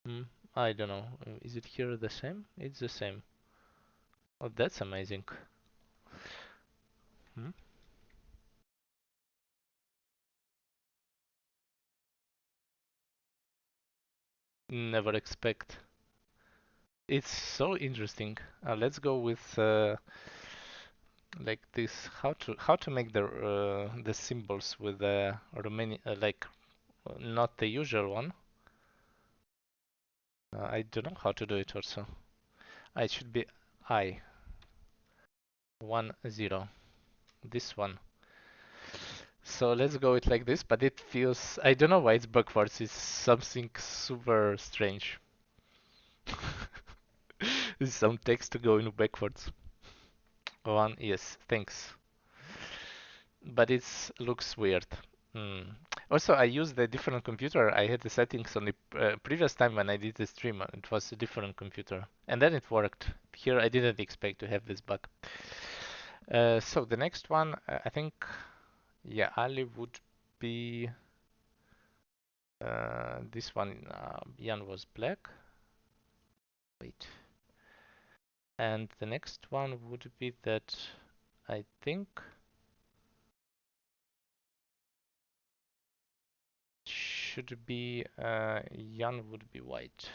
Hmm, I don't know. Is it here the same? It's the same. Oh, that's amazing. Hmm? Never expect. It's so interesting. Let's go with like this. How to make the symbols with the Romanian like not the usual one. I don't know how to do it also. It should be I 1-0. This one. So let's go it like this, but it feels I don't know why it's backwards. It's something super strange. There's some text going backwards. One, yes, thanks. But it looks weird. Hmm. Also, I used a different computer. I had the settings on the previous time when I did the stream. It was a different computer, and then it worked. Here, I didn't expect to have this bug. So the next one, I think, yeah, Ali would be this one. Jan was black. Wait, and the next one would be that I think should be Jan would be white.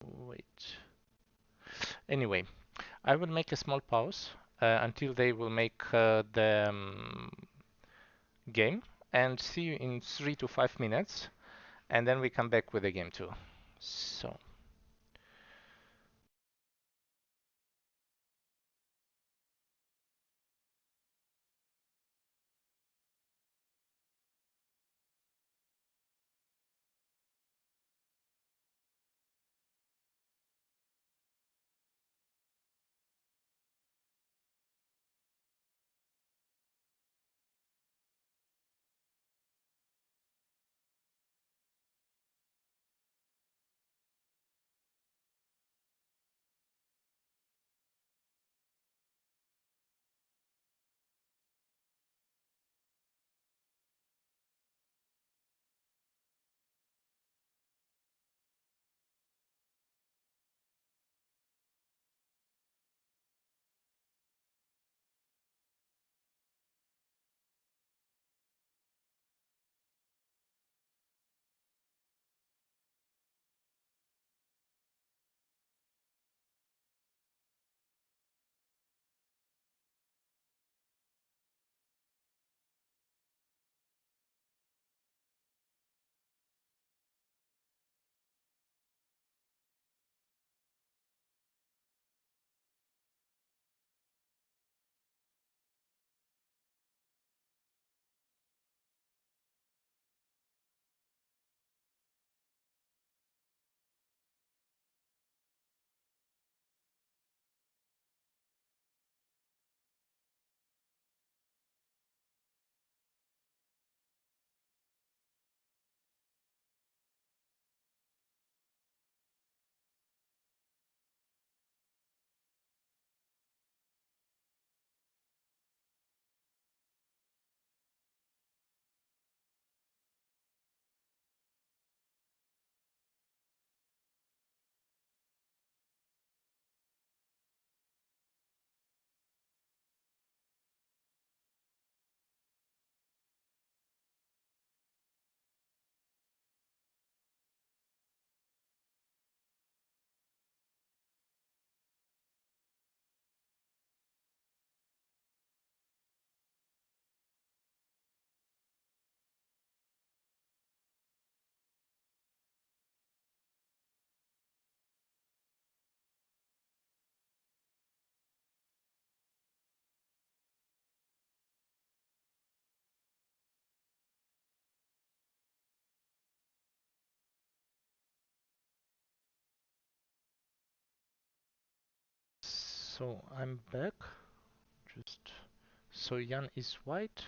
Wait. Anyway, I will make a small pause until they will make the game and see you in 3 to 5 minutes, and then we come back with the game too. So. So I'm back. So Jan is white.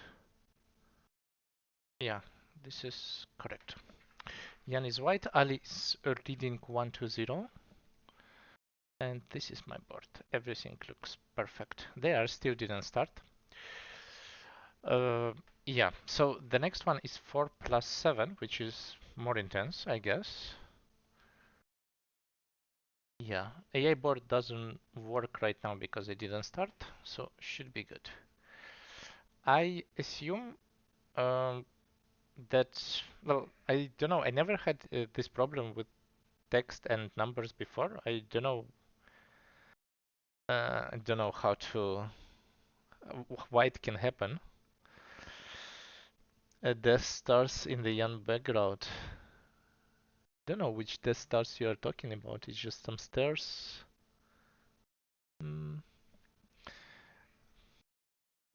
Yeah, this is correct. Jan is white. Ali is leading 1-0. And this is my board. Everything looks perfect. They still didn't start. Yeah, so the next one is 4+7, which is more intense, I guess. Yeah, AI board doesn't work right now because it didn't start, so should be good. I assume that, well, I don't know, I never had this problem with text and numbers before. I don't know how to, why it can happen. Death stars in the young background. Don't know which Death Stars you are talking about. It's just some stairs. I'm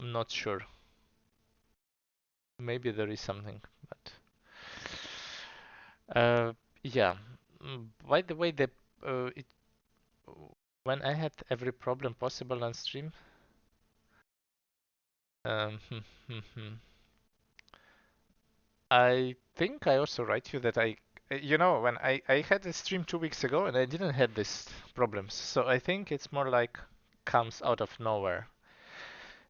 not sure. Maybe there is something, but yeah. By the way, when I had every problem possible on stream, um, I think I also write you that when I had a stream 2 weeks ago and I didn't have these problems. So I think it's more like comes out of nowhere.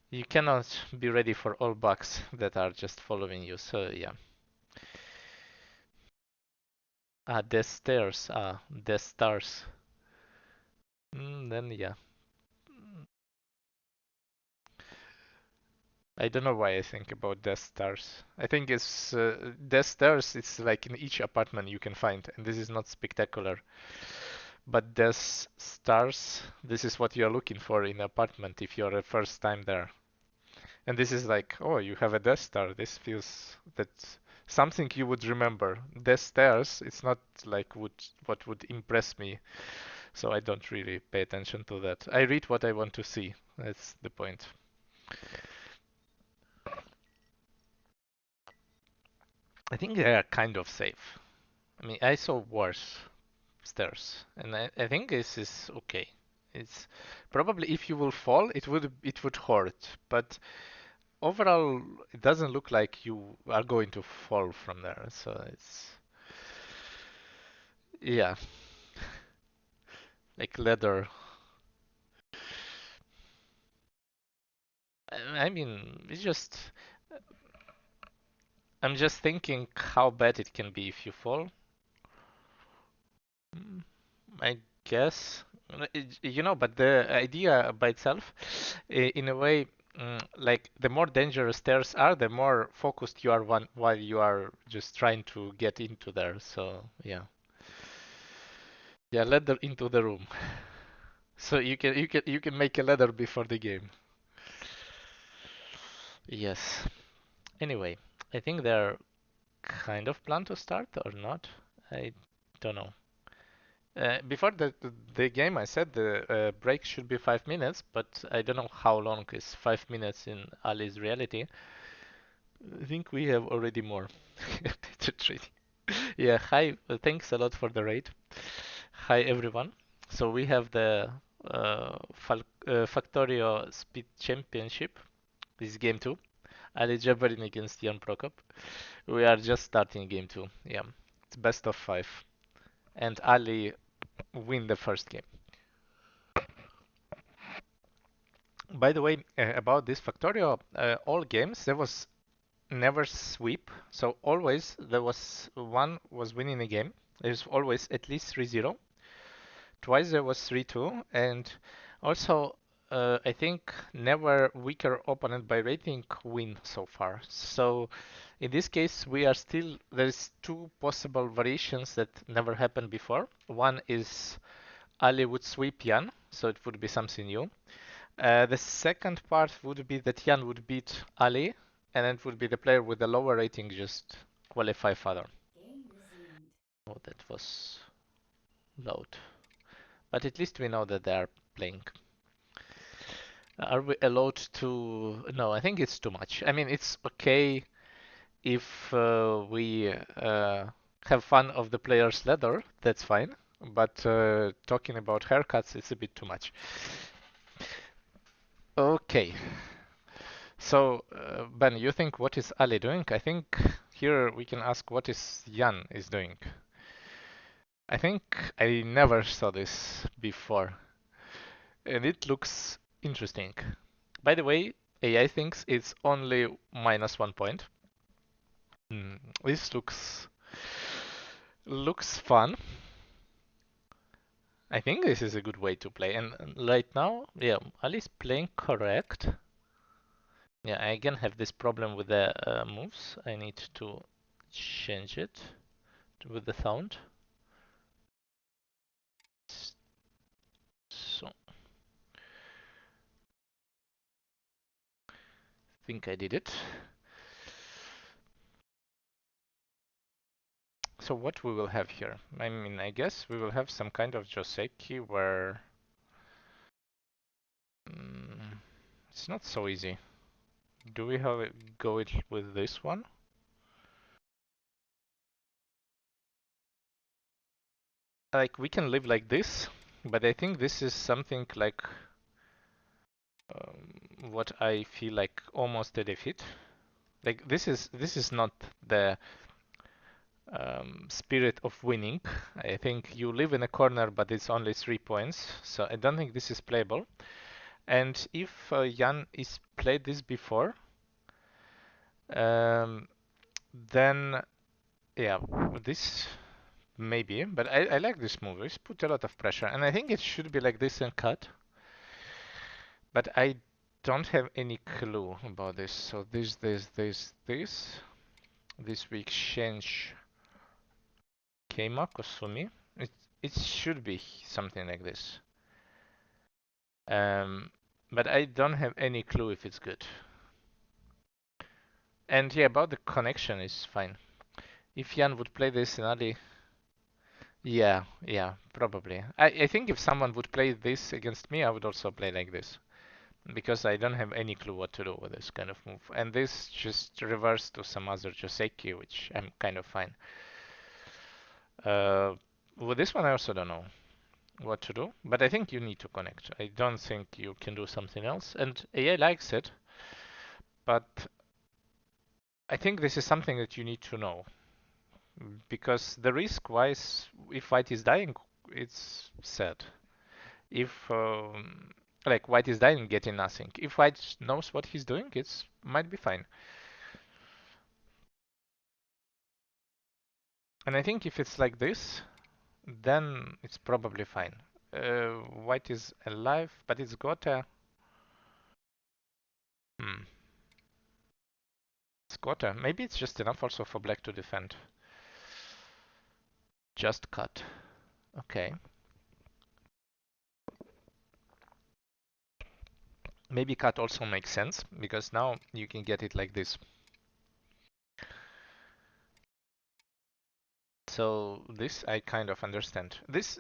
You cannot be ready for all bugs that are just following you. So yeah. The stairs. The stars. Then yeah. I don't know why I think about Death Stars. I think it's Death Stars. It's like in each apartment you can find, and this is not spectacular. But Death Stars, this is what you're looking for in an apartment if you're a first time there. And this is like, oh, you have a Death Star. This feels that something you would remember. Death Stairs, it's not like what would impress me, so I don't really pay attention to that. I read what I want to see. That's the point. I think they are kind of safe. I mean, I saw worse stairs, and I think this is okay. It's probably if you will fall, it would hurt, but overall, it doesn't look like you are going to fall from there. So it's yeah, like leather. I mean, I'm just thinking how bad it can be if you fall. Mm, I guess, but the idea by itself, in a way, like the more dangerous stairs are, the more focused you are while you are just trying to get into there. So yeah, ladder into the room. So you can make a ladder before the game. Yes. Anyway, I think they're kind of plan to start or not. I don't know. Before the game, I said the break should be 5 minutes, but I don't know how long is 5 minutes in Ali's reality. I think we have already more. Yeah, hi. Thanks a lot for the raid. Hi everyone. So we have the Factorio Speed Championship. This is game two. Ali Jabarin against Jan Prokop. We are just starting game two. Yeah, it's best of five, and Ali win the first game. By the way, about this Factorio, all games there was never sweep, so always there was one was winning a game. There's always at least 3-0. Twice there was 3-2, and also I think never weaker opponent by rating win so far. So in this case, we are still there's two possible variations that never happened before. One is Ali would sweep Jan, so it would be something new. The second part would be that Jan would beat Ali, and it would be the player with the lower rating just qualify further. Oh, that was loud. But at least we know that they are playing. Are we allowed to? No, I think it's too much. I mean, it's okay if we have fun of the player's leather, that's fine. But talking about haircuts, it's a bit too much. Okay. So, Ben, you think what is Ali doing? I think here we can ask what is Jan is doing. I think I never saw this before, and it looks interesting. By the way, AI thinks it's only -1 point. This looks fun. I think this is a good way to play. And right now, yeah, Ali's playing correct. Yeah, I again have this problem with the moves. I need to change it with the sound. So, I think I did it. So what we will have here? I mean, I guess we will have some kind of Joseki where it's not so easy. Do we have it go it with this one? Like we can live like this, but I think this is something like what I feel like almost a defeat. Like this is not the spirit of winning. I think you live in a corner, but it's only 3 points, so I don't think this is playable. And if Jan is played this before, um, then yeah, this maybe. But I like this move. It's put a lot of pressure, and I think it should be like this and cut. But I don't have any clue about this. So this we exchange Keima Kosumi. It should be something like this. But I don't have any clue if it's good. And yeah, about the connection is fine. If Jan would play this in Ali, yeah, probably. I think if someone would play this against me, I would also play like this. Because I don't have any clue what to do with this kind of move. And this just reverts to some other Joseki, which I'm kind of fine. With this one, I also don't know what to do, but I think you need to connect. I don't think you can do something else. And AI likes it, but I think this is something that you need to know. Because the risk-wise, if white is dying, it's sad. If like white is dying, getting nothing. If white knows what he's doing, it's might be fine. And I think if it's like this, then it's probably fine. White is alive, but it's got a hmm. It's got a maybe it's just enough also for black to defend. Just cut. Okay. Maybe cut also makes sense because now you can get it like this. So this I kind of understand. This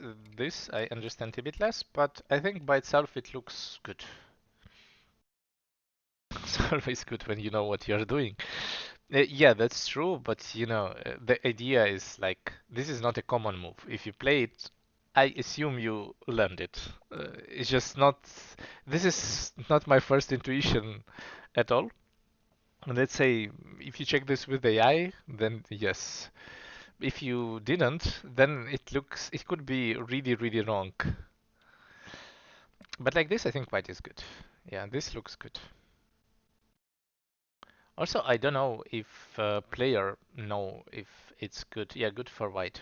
I understand a bit less, but I think by itself it looks good. It's always good when you know what you're doing. Yeah, that's true, but you know, the idea is like this is not a common move. If you play it, I assume you learned it. It's just not. This is not my first intuition at all. Let's say if you check this with AI, then yes. If you didn't, then it could be really, really wrong. But like this, I think white is good. Yeah, this looks good. Also, I don't know if player know if it's good. Yeah, good for white.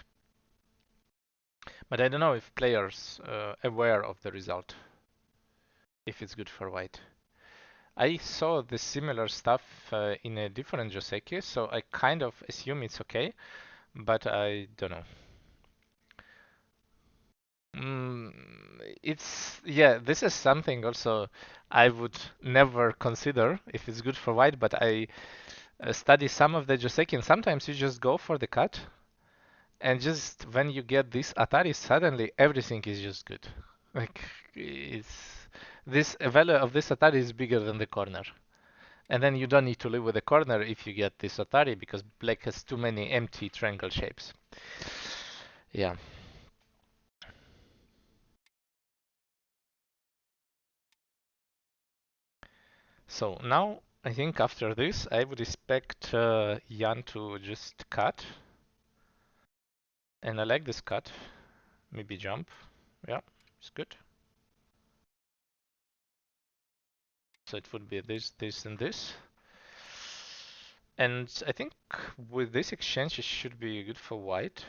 But I don't know if players aware of the result. If it's good for white. I saw the similar stuff in a different Joseki, so I kind of assume it's okay, but I don't know. It's yeah, this is something also I would never consider if it's good for white, but I study some of the Joseki, and sometimes you just go for the cut, and just when you get this Atari, suddenly everything is just good. Like it's this value of this Atari is bigger than the corner. And then you don't need to live with a corner if you get this Atari because black has too many empty triangle shapes. Yeah. So now I think after this I would expect Jan to just cut. And I like this cut. Maybe jump. Yeah, it's good. So it would be this, this, and this. And I think with this exchange it should be good for white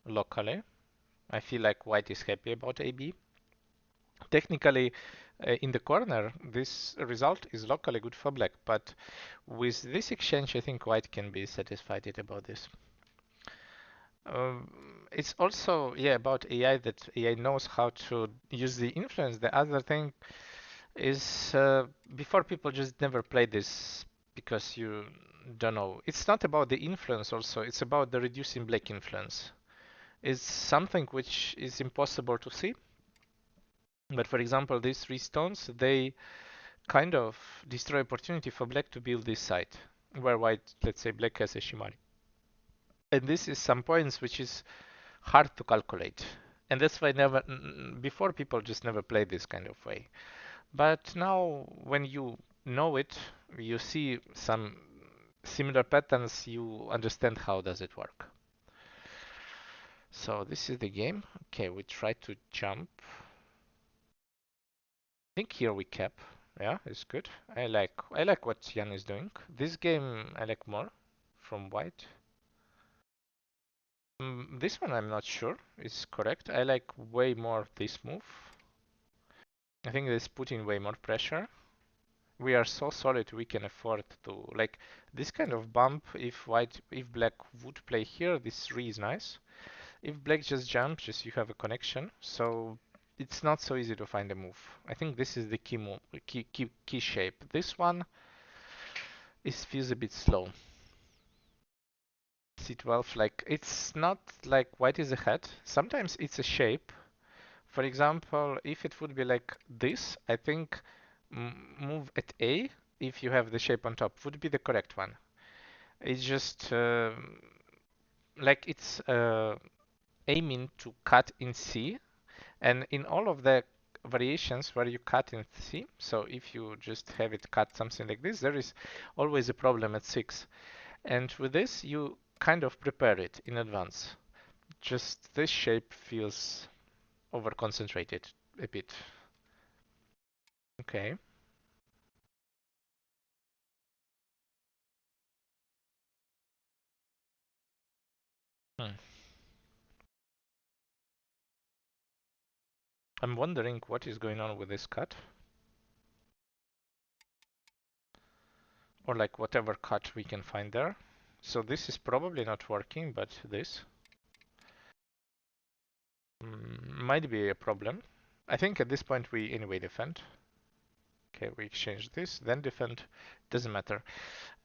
locally. I feel like white is happy about AB. Technically, in the corner, this result is locally good for black, but with this exchange, I think white can be satisfied about this. It's also, yeah, about AI, that AI knows how to use the influence. The other thing is before people just never play this because you don't know. It's not about the influence also, it's about the reducing black influence. It's something which is impossible to see. But for example, these three stones, they kind of destroy opportunity for black to build this site, where white, let's say black has a Shimari. And this is some points which is hard to calculate. And that's why never before people just never played this kind of way. But now when you know it, you see some similar patterns, you understand how does it work. So this is the game. Okay, we try to jump. I think here we cap. Yeah, it's good. I like what Jan is doing. This game I like more from white. This one I'm not sure is correct. I like way more this move. I think this putting way more pressure. We are so solid we can afford to like this kind of bump. If black would play here, this 3 is nice. If black just jumps, just you have a connection. So it's not so easy to find a move. I think this is the key move, key shape. This one feels a bit slow. C12, like it's not like white is ahead. Sometimes it's a shape. For example, if it would be like this, I think move at A, if you have the shape on top, would be the correct one. It's just like it's aiming to cut in C, and in all of the variations where you cut in C, so if you just have it cut something like this, there is always a problem at 6. And with this, you kind of prepare it in advance. Just this shape feels over concentrated a bit. Okay. Hmm. I'm wondering what is going on with this cut. Or like whatever cut we can find there. So this is probably not working, but this might be a problem. I think at this point we anyway defend. Okay, we exchange this, then defend, doesn't matter.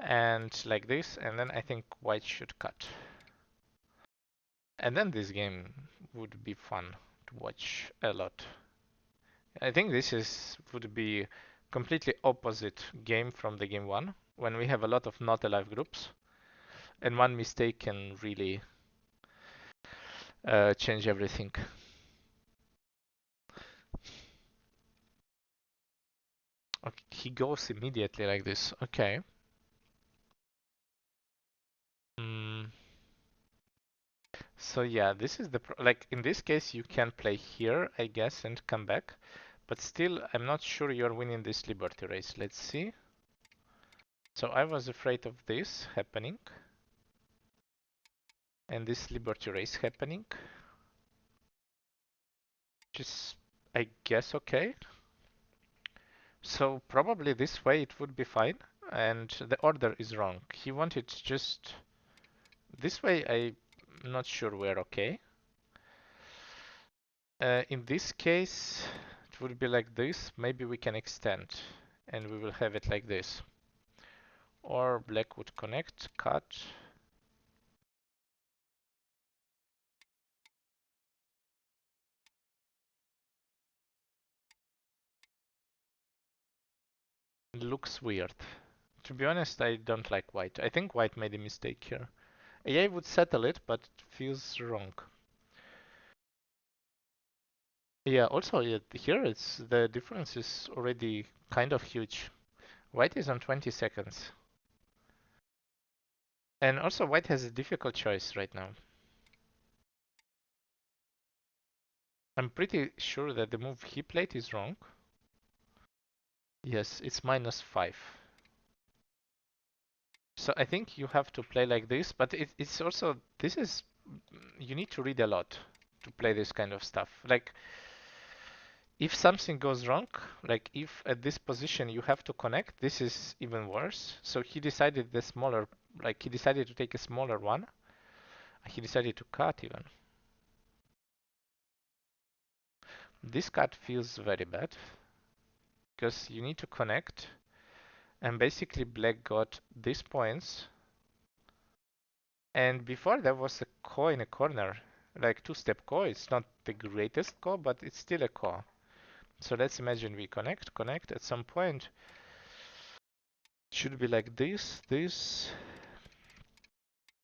And like this, and then I think white should cut. And then this game would be fun to watch a lot. I think this would be completely opposite game from the game one, when we have a lot of not alive groups, and one mistake can really change everything. Okay, he goes immediately like this. Okay. So yeah, this is the like in this case you can play here, I guess, and come back, but still I'm not sure you're winning this liberty race. Let's see. So I was afraid of this happening, and this liberty race happening, which is, I guess, okay. So probably this way it would be fine, and the order is wrong. He wanted just this way. I'm not sure we're okay. In this case, it would be like this. Maybe we can extend, and we will have it like this. Or black would connect, cut. It looks weird. To be honest, I don't like white. I think white made a mistake here. AI would settle it, but it feels wrong. Yeah, also yeah, here it's the difference is already kind of huge. White is on 20 seconds. And also white has a difficult choice right now. I'm pretty sure that the move he played is wrong. Yes, it's -5. So I think you have to play like this, but it's also, this is, you need to read a lot to play this kind of stuff. Like, if something goes wrong, like if at this position you have to connect, this is even worse. So he decided the smaller, like he decided to take a smaller one. He decided to cut even. This cut feels very bad because you need to connect, and basically black got these points. And before there was a ko in a corner, like two-step ko. It's not the greatest ko, but it's still a ko. So let's imagine we connect at some point. It should be like this,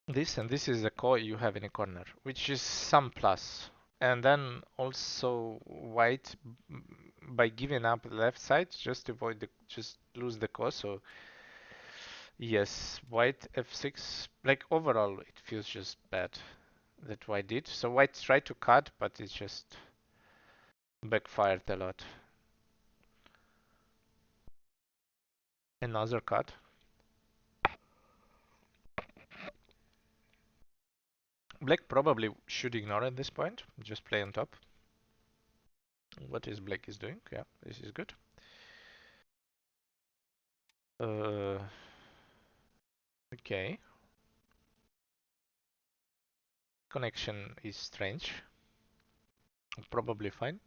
and this is the ko you have in a corner, which is some plus. And then also white, by giving up the left side, just avoid the, just lose the ko. So yes, white f6, like overall it feels just bad that white did. So white tried to cut, but it just backfired a lot. Another cut. Black probably should ignore at this point, just play on top. What is black is doing? Yeah, this is good. Okay. Connection is strange. Probably fine.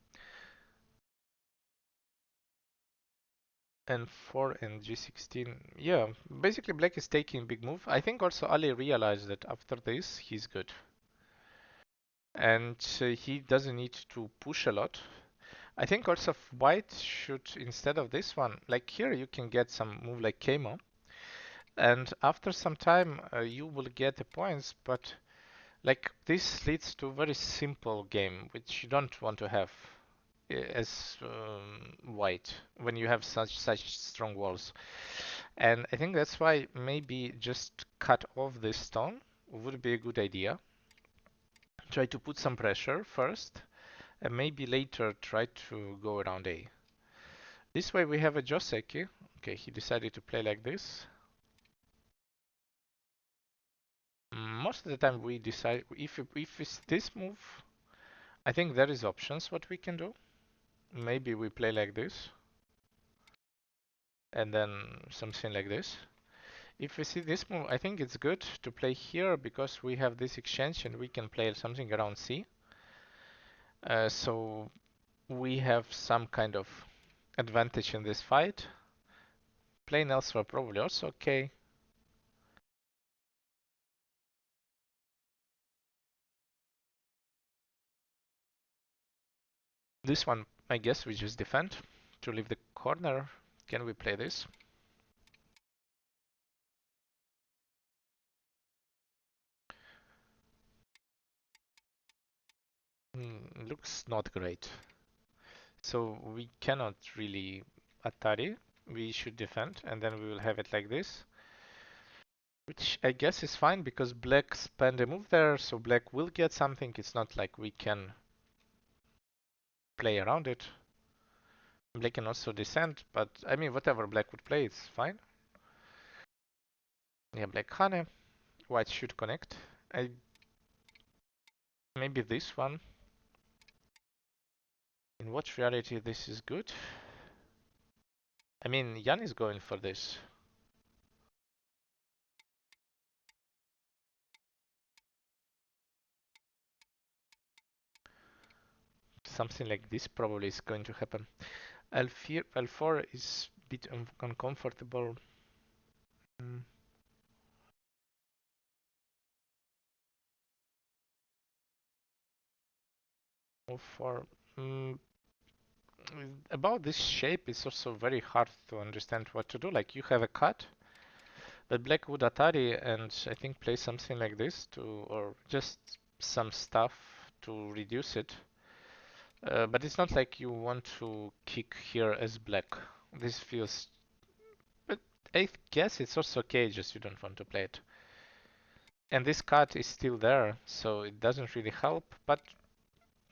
N4 and G16. Yeah, basically black is taking big move. I think also Ali realized that after this he's good. And he doesn't need to push a lot. I think also white should, instead of this one, like here you can get some move like Kemo. And after some time you will get the points, but like this leads to a very simple game, which you don't want to have as white when you have such strong walls. And I think that's why maybe just cut off this stone would be a good idea. Try to put some pressure first, and maybe later try to go around A. This way we have a Joseki. Okay, he decided to play like this. Most of the time we decide, if it's this move, I think there is options what we can do. Maybe we play like this, and then something like this. If we see this move, I think it's good to play here because we have this exchange and we can play something around C. So we have some kind of advantage in this fight. Playing elsewhere probably also okay. This one, I guess we just defend to leave the corner. Can we play this? Looks not great. So we cannot really Atari. We should defend, and then we will have it like this. Which I guess is fine because black spend a move there, so black will get something. It's not like we can play around it. Black can also descend, but I mean, whatever black would play, it's fine. Yeah, black Hane. White should connect. Maybe this one. In what reality this is good? I mean, Jan is going for this. Something like this probably is going to happen. L4 is a bit uncomfortable. Mm. L4. About this shape, it's also very hard to understand what to do. Like you have a cut, but black would Atari and I think play something like this to, or just some stuff to reduce it. But it's not like you want to kick here as black. This feels, but I guess it's also okay, just you don't want to play it. And this card is still there, so it doesn't really help, but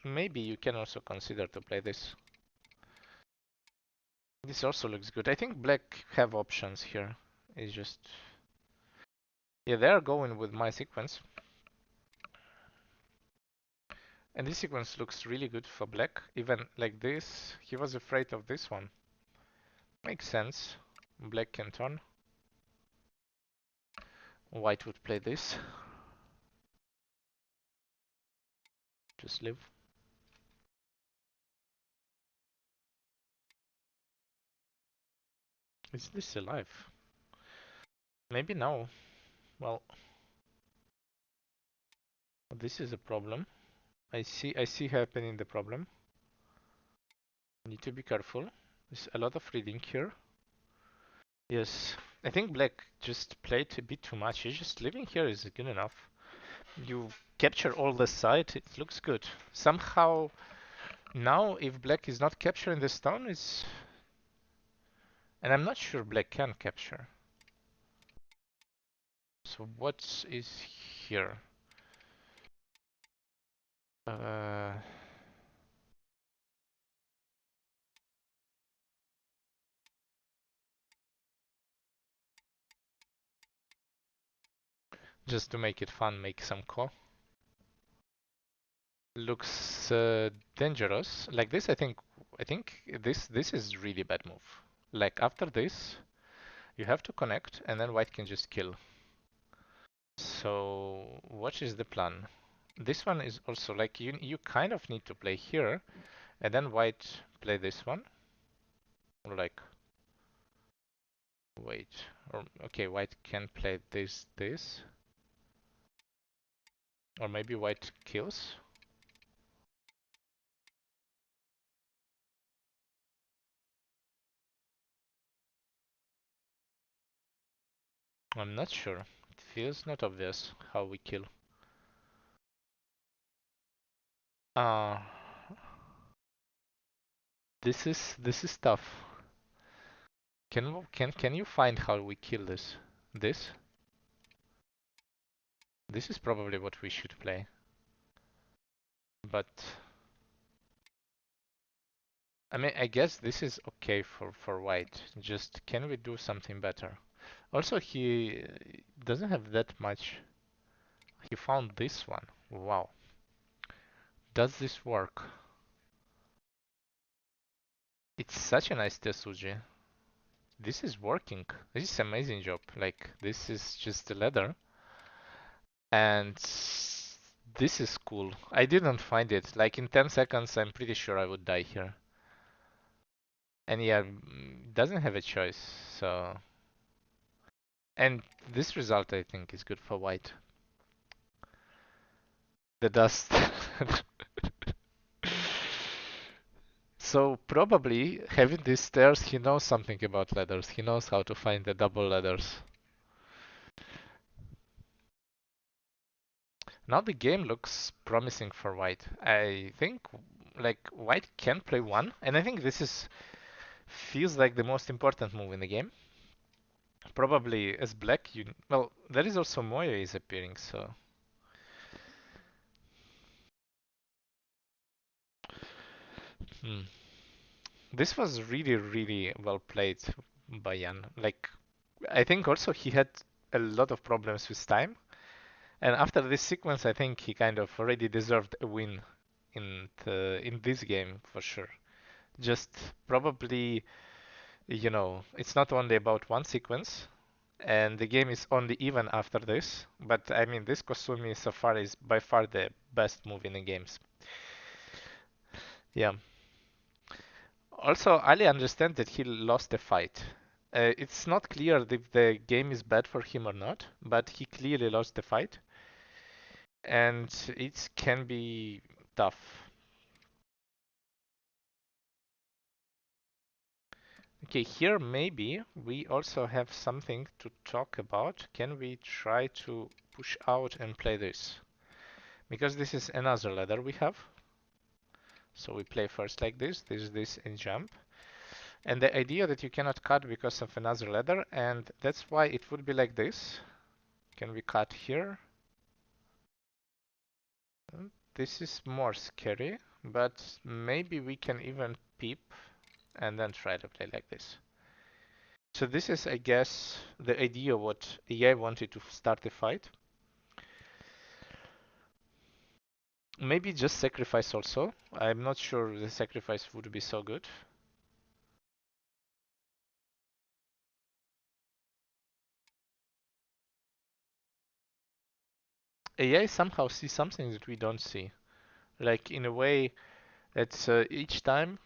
maybe you can also consider to play this. This also looks good. I think black have options here. It's just... Yeah, they are going with my sequence. And this sequence looks really good for black. Even like this, he was afraid of this one. Makes sense. Black can turn. White would play this. Just live. Is this alive? Maybe now. Well, this is a problem. I see happening the problem. Need to be careful. There's a lot of reading here. Yes, I think black just played a bit too much. He's just living here is good enough. You capture all the side, it looks good. Somehow now if black is not capturing the stone is... And I'm not sure black can capture. So what is here? Just to make it fun, make some ko. Looks dangerous. Like this, I think this is really bad move. Like after this, you have to connect, and then white can just kill. So what is the plan? This one is also like you kind of need to play here, and then white play this one. Or like wait, or okay, white can play this, or maybe white kills. I'm not sure. It feels not obvious how we kill. Uh this is tough. Can you find how we kill this? This? This is probably what we should play. But I mean, I guess this is okay for white. Just can we do something better? Also, he doesn't have that much. He found this one. Wow. Does this work? It's such a nice Tesuji. This is working. This is amazing job. Like, this is just a leather. And this is cool. I didn't find it. Like, in 10 seconds, I'm pretty sure I would die here. And yeah, doesn't have a choice, so... And this result, I think, is good for white. The dust. So probably having these stairs, he knows something about ladders. He knows how to find the double ladders. Now the game looks promising for white. I think like white can play one, and I think this is feels like the most important move in the game. Probably as black, well, there is also Moya is appearing, so this was really, really well played by Jan. Like, I think also he had a lot of problems with time, and after this sequence, I think he kind of already deserved a win in this game for sure. Just probably, it's not only about one sequence, and the game is only even after this. But I mean, this Kosumi so far is by far the best move in the games. Yeah. Also, Ali understands that he lost the fight. It's not clear if the game is bad for him or not, but he clearly lost the fight, and it can be tough. Okay, here maybe we also have something to talk about. Can we try to push out and play this? Because this is another ladder we have. So we play first like this, and jump. And the idea that you cannot cut because of another ladder, and that's why it would be like this. Can we cut here? This is more scary, but maybe we can even peep and then try to play like this. So this is, I guess, the idea what AI wanted to start the fight. Maybe just sacrifice also. I'm not sure the sacrifice would be so good. AI somehow sees something that we don't see. Like in a way that each time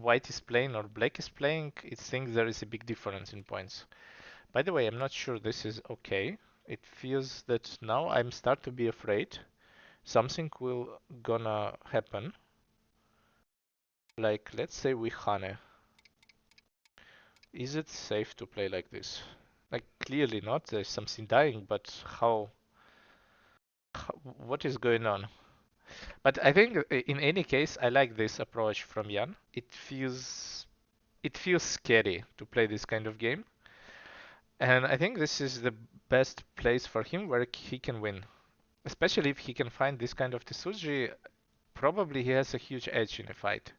white is playing or black is playing, it thinks there is a big difference in points. By the way, I'm not sure this is okay. It feels that now I'm start to be afraid something will gonna happen. Like let's say we Hane. Is it safe to play like this? Like clearly not. There's something dying, but what is going on? But I think in any case, I like this approach from Jan. It feels scary to play this kind of game, and I think this is the best place for him where he can win. Especially if he can find this kind of Tsuji, probably he has a huge edge in a fight.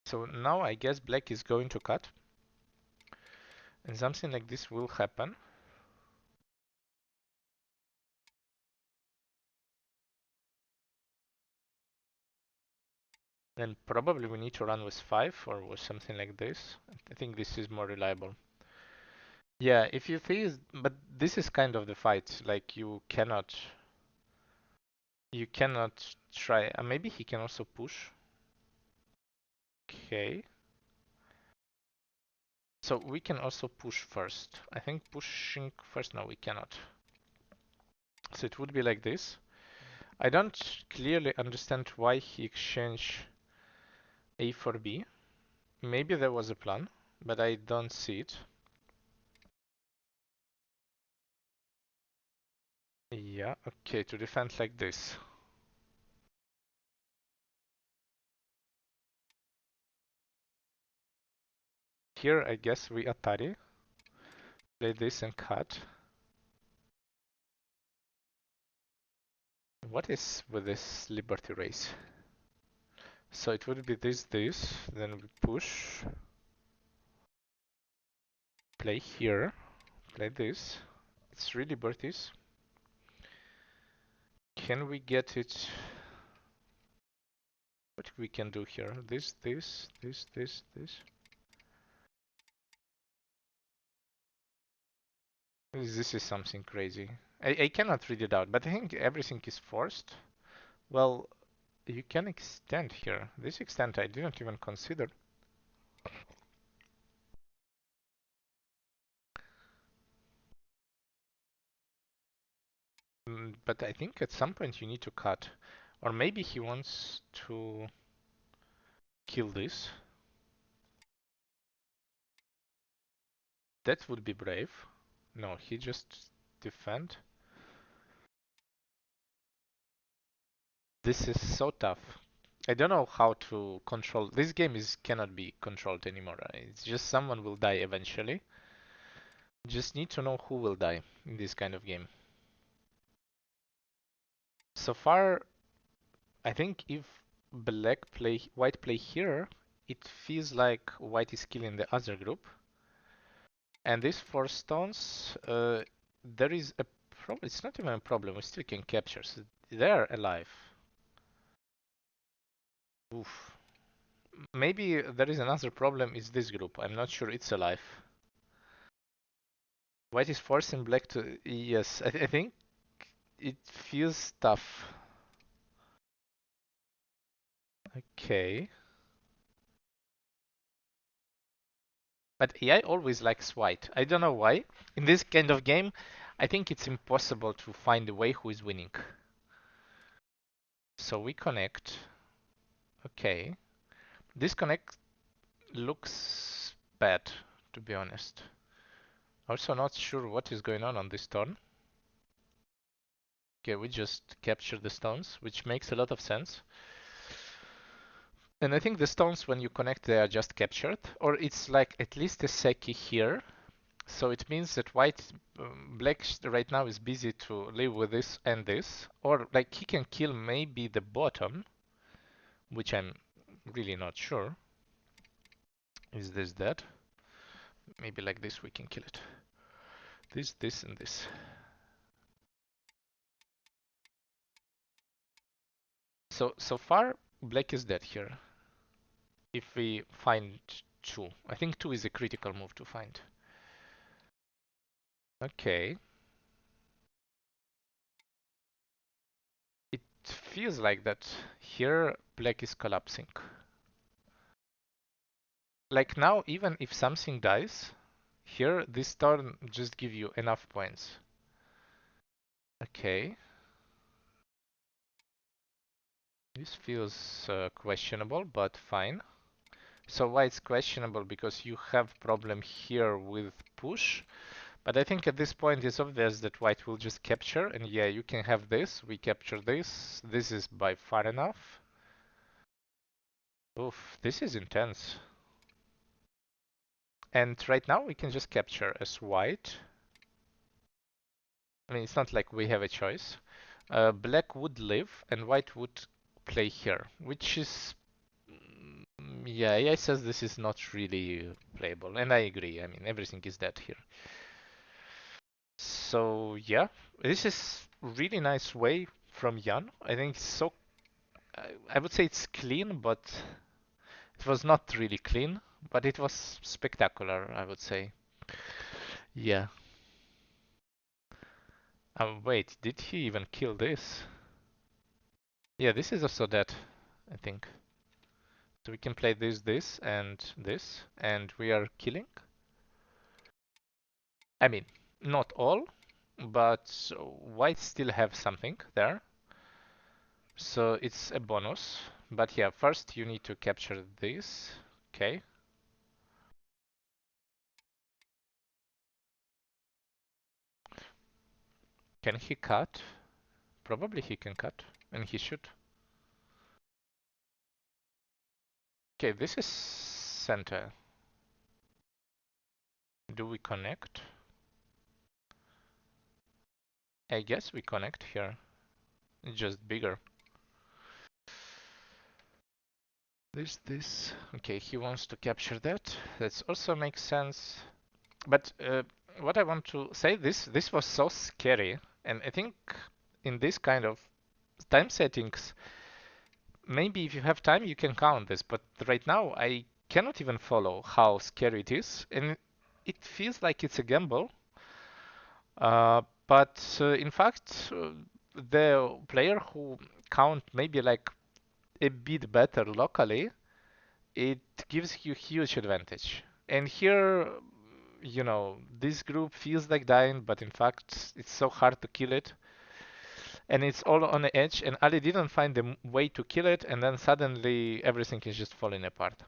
So now I guess black is going to cut, and something like this will happen. Then probably we need to run with 5 or with something like this. I think this is more reliable. Yeah, if you think, but this is kind of the fight. Like you cannot try. Maybe he can also push. Okay. So we can also push first. I think pushing first. No, we cannot. So it would be like this. I don't clearly understand why he exchanged A for B. Maybe there was a plan, but I don't see it. Yeah, okay, to defend like this. Here, I guess we Atari. Play this and cut. What is with this Liberty Race? So it would be this, then we push. Play here. Play this. It's 3 liberties. Can we get it? What we can do here? This. This is something crazy. I cannot read it out, but I think everything is forced. Well, you can extend here. This extent I didn't even consider. But I think at some point you need to cut. Or maybe he wants to kill this. That would be brave. No, he just defend. This is so tough. I don't know how to control. This game cannot be controlled anymore. It's just someone will die eventually. Just need to know who will die in this kind of game. So far, I think if white play here, it feels like white is killing the other group. And these 4 stones, there is a problem. It's not even a problem. We still can capture. So they're alive. Oof. Maybe there is another problem. Is this group? I'm not sure it's alive. White is forcing black to. Yes, I think it feels tough. Okay. But AI always likes white. I don't know why. In this kind of game, I think it's impossible to find a way who is winning. So we connect. Okay. This connect looks bad, to be honest. Also not sure what is going on this turn. Okay, we just capture the stones, which makes a lot of sense. And I think the stones, when you connect, they are just captured, or it's like at least a Seki here. So it means that black right now is busy to live with this and this, or like he can kill maybe the bottom, which I'm really not sure. Is this dead? Maybe like this we can kill it. This, and this. So far, black is dead here. If we find 2. I think 2 is a critical move to find. Okay. It feels like that here black is collapsing. Like now, even if something dies, here this turn just give you enough points. Okay. This feels questionable, but fine. So why it's questionable? Because you have problem here with push. But I think at this point it's obvious that white will just capture, and yeah, you can have this, we capture this. This is by far enough. Oof, this is intense. And right now we can just capture as white. I mean, it's not like we have a choice. Black would live, and white would play here, which is... Yeah, AI says this is not really playable, and I agree. I mean, everything is dead here. So yeah, this is really nice way from Jan. I think so. I would say it's clean, but it was not really clean. But it was spectacular, I would say. Yeah. Wait, did he even kill this? Yeah, this is also dead, I think. So we can play this, and we are killing. I mean, not all, but white still have something there. So it's a bonus. But yeah, first you need to capture this. Okay. Can he cut? Probably he can cut, and he should. Okay, this is center. Do we connect? I guess we connect here. It's just bigger. This. Okay, he wants to capture that. That also makes sense. But what I want to say, this was so scary, and I think in this kind of time settings, maybe if you have time, you can count this. But right now, I cannot even follow how scary it is, and it feels like it's a gamble. But in fact, the player who count maybe like a bit better locally, it gives you huge advantage. And here, you know, this group feels like dying, but in fact, it's so hard to kill it. And it's all on the edge, and Ali didn't find the way to kill it, and then suddenly everything is just falling apart.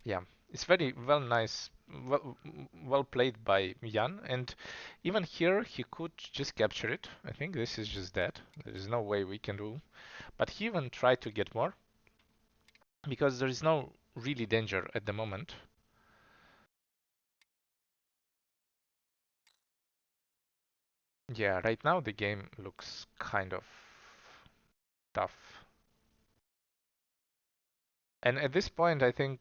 Yeah, it's very well played by Jan, and even here he could just capture it. I think this is just dead. There is no way we can do, but he even tried to get more because there is no really danger at the moment. Yeah, right now the game looks kind of tough. And at this point, I think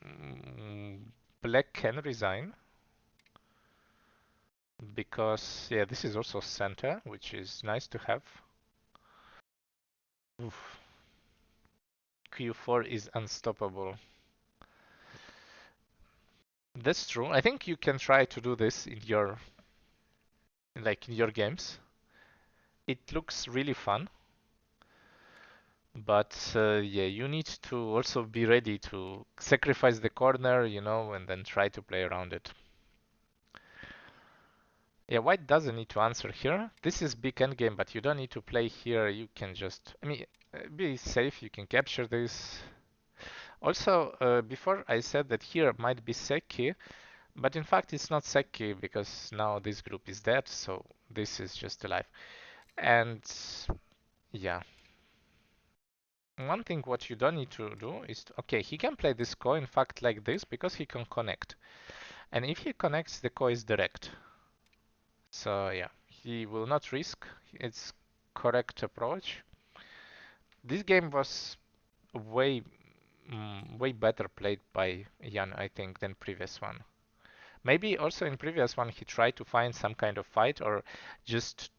mm, Black can resign because, yeah, this is also center, which is nice to have. Oof. Q4 is unstoppable. That's true. I think you can try to do this in your, like in your games. It looks really fun, but yeah, you need to also be ready to sacrifice the corner, you know, and then try to play around it. Yeah, white doesn't need to answer here. This is big endgame, but you don't need to play here. You can just, I mean, be safe. You can capture this. Also, before I said that here might be Seki, but in fact it's not Seki because now this group is dead. So this is just alive. And yeah. One thing what you don't need to do is, okay, he can play this ko in fact like this because he can connect. And if he connects, the ko is direct. So yeah, he will not risk. It's correct approach. This game was way way better played by Jan, I think, than previous one. Maybe also in previous one he tried to find some kind of fight or just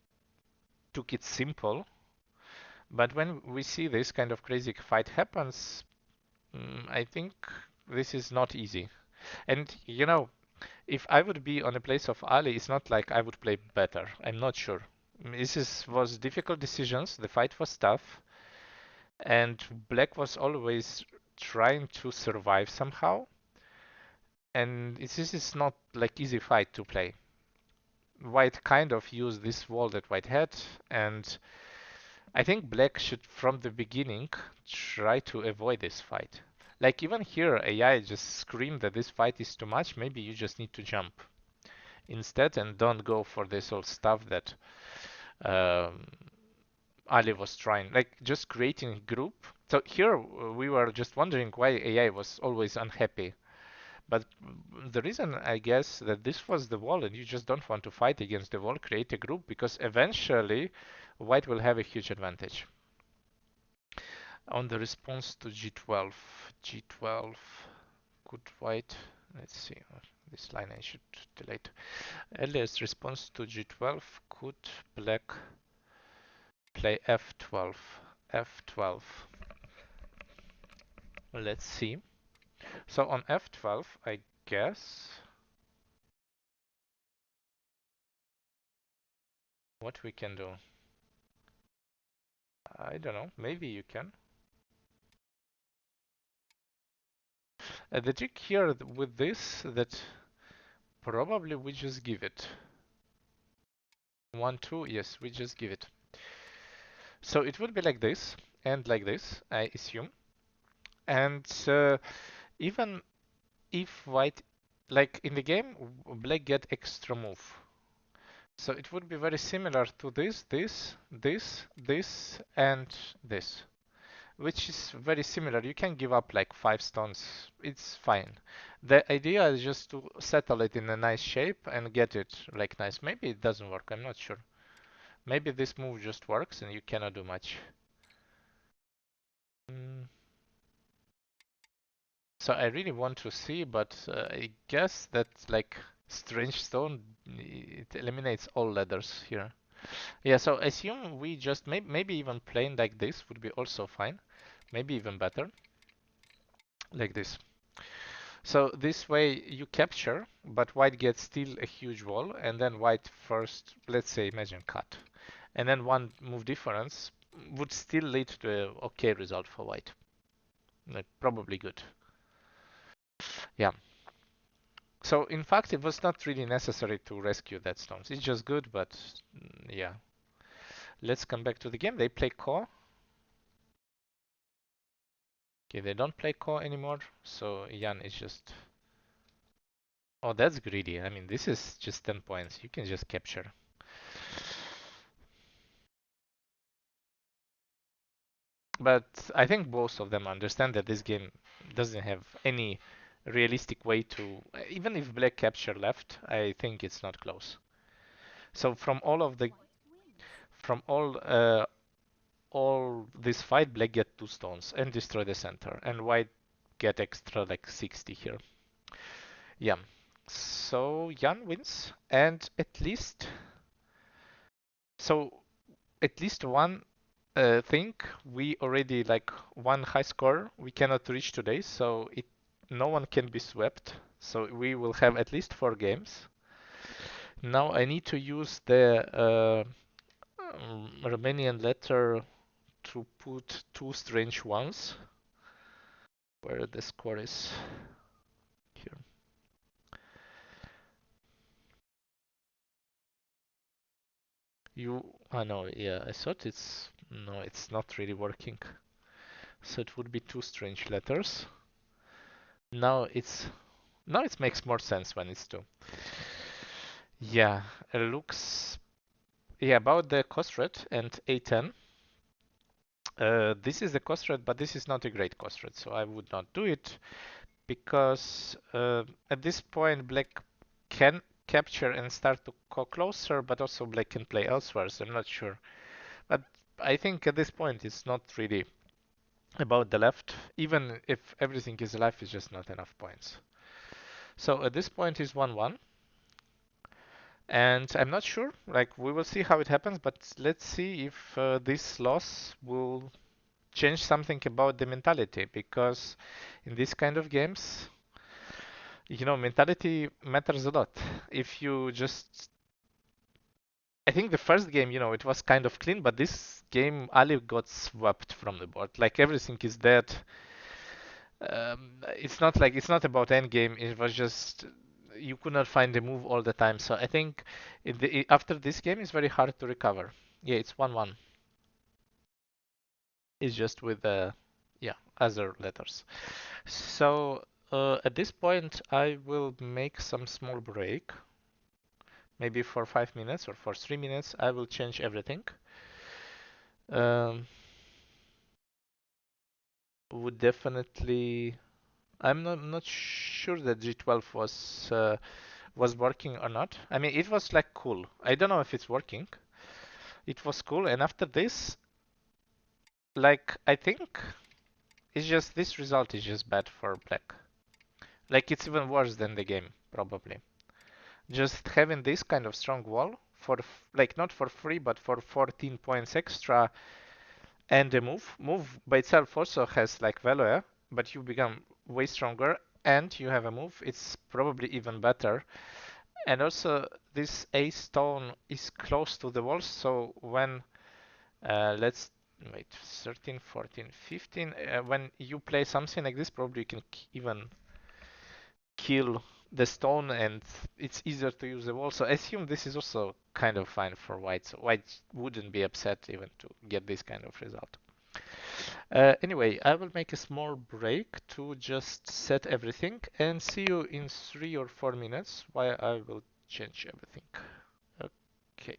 took it simple. But when we see this kind of crazy fight happens, I think this is not easy. And you know, if I would be on the place of Ali, it's not like I would play better. I'm not sure. Was difficult decisions. The fight was tough, and Black was always trying to survive somehow. And this is not like easy fight to play. White kind of used this wall that White had, and I think Black should from the beginning try to avoid this fight. Like even here, AI just screamed that this fight is too much. Maybe you just need to jump instead and don't go for this old stuff that um, Ali was trying, like just creating a group. So here we were just wondering why AI was always unhappy. But the reason, I guess, that this was the wall and you just don't want to fight against the wall, create a group, because eventually White will have a huge advantage. On the response to G12, G12, could White, let's see, this line I should delete. Earliest response to G12, could Black play F12, F12. Let's see. So on F12, I guess what we can do. I don't know, maybe you can. The trick here with this, that probably we just give it. 1, 2, yes, we just give it. So it would be like this, and like this, I assume. And even if White, like in the game, Black get extra move. So it would be very similar to this, and this, which is very similar. You can give up like 5 stones. It's fine. The idea is just to settle it in a nice shape and get it like nice. Maybe it doesn't work. I'm not sure. Maybe this move just works and you cannot do much. So I really want to see, but I guess that like strange stone, it eliminates all ladders here. Yeah, so assume we just maybe even playing like this would be also fine. Maybe even better. Like this. So this way you capture, but White gets still a huge wall, and then White first, let's say, imagine cut. And then one move difference would still lead to a okay result for White. Like, probably good. Yeah. So in fact, it was not really necessary to rescue that stones. It's just good, but yeah. Let's come back to the game. They play core. Okay, they don't play core anymore, so Jan is just... Oh, that's greedy. I mean, this is just 10 points. You can just capture. But I think both of them understand that this game doesn't have any realistic way to... Even if Black capture left, I think it's not close. So from all of the... From all this fight, Black get 2 stones and destroy the center, and White get extra like 60 here. Yeah. So Jan wins, and at least one thing we already like one high score we cannot reach today, so no one can be swept. So we will have at least 4 games. Now I need to use the Romanian letter to put 2 strange ones. Where the score is here. I know, yeah, I thought no, it's not really working. So it would be 2 strange letters. Now it makes more sense when it's 2. Yeah, it looks yeah, about the cost rate and A10. This is the cost rate, but this is not a great cost rate, so I would not do it because at this point black can capture and start to go closer, but also black can play elsewhere, so I'm not sure. But I think at this point it's not really about the left. Even if everything is alive, it's just not enough points. So at this point is 1-1. And I'm not sure, like we will see how it happens, but let's see if this loss will change something about the mentality, because in this kind of games, mentality matters a lot. If you just, I think the first game, it was kind of clean, but this game, Ali got swept from the board. Like everything is dead. It's not about endgame. It was just you could not find the move all the time. So I think after this game, it's very hard to recover. Yeah, it's 1-1. It's just with yeah, other letters. So at this point, I will make some small break, maybe for 5 minutes or for 3 minutes. I will change everything. Um, would definitely. I'm not sure that G12 was working or not. I mean, it was like cool. I don't know if it's working. It was cool, and after this, like I think it's just this result is just bad for black. Like it's even worse than the game probably. Just having this kind of strong wall for like not for free but for 14 points extra and the move by itself also has like value, but you become way stronger and you have a move. It's probably even better. And also this A stone is close to the walls, so when let's wait 13, 14, 15, when you play something like this, probably you can even kill the stone and it's easier to use the wall. So I assume this is also kind of fine for white. So white wouldn't be upset even to get this kind of result. Anyway, I will make a small break to just set everything and see you in 3 or 4 minutes while I will change everything. Okay.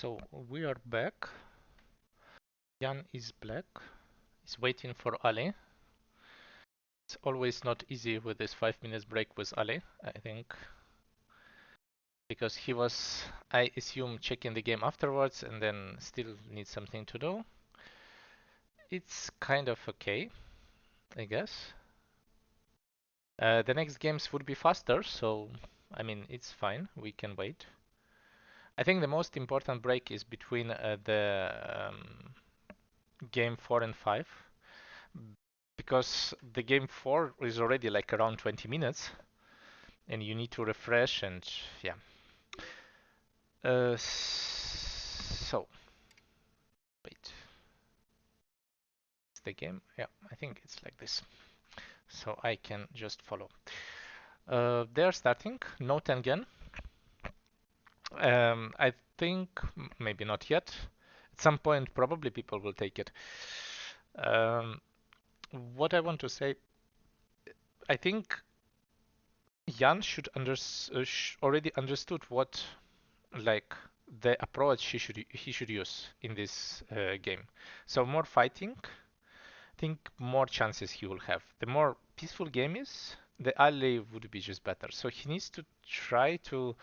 So we are back. Jan is black. He's waiting for Ali. It's always not easy with this 5 minutes break with Ali, I think. Because he was, I assume, checking the game afterwards and then still needs something to do. It's kind of okay, I guess. The next games would be faster, so I mean, it's fine. We can wait. I think the most important break is between the game 4 and 5, because the game 4 is already like around 20 minutes and you need to refresh and yeah. So wait, it's the game. Yeah, I think it's like this. So I can just follow. They're starting, no Tengen. I think maybe not yet. At some point, probably people will take it. What I want to say, I think Jan should already understood what like the approach he should use in this game. So more fighting, I think more chances he will have. The more peaceful game is, the ally would be just better. So he needs to try to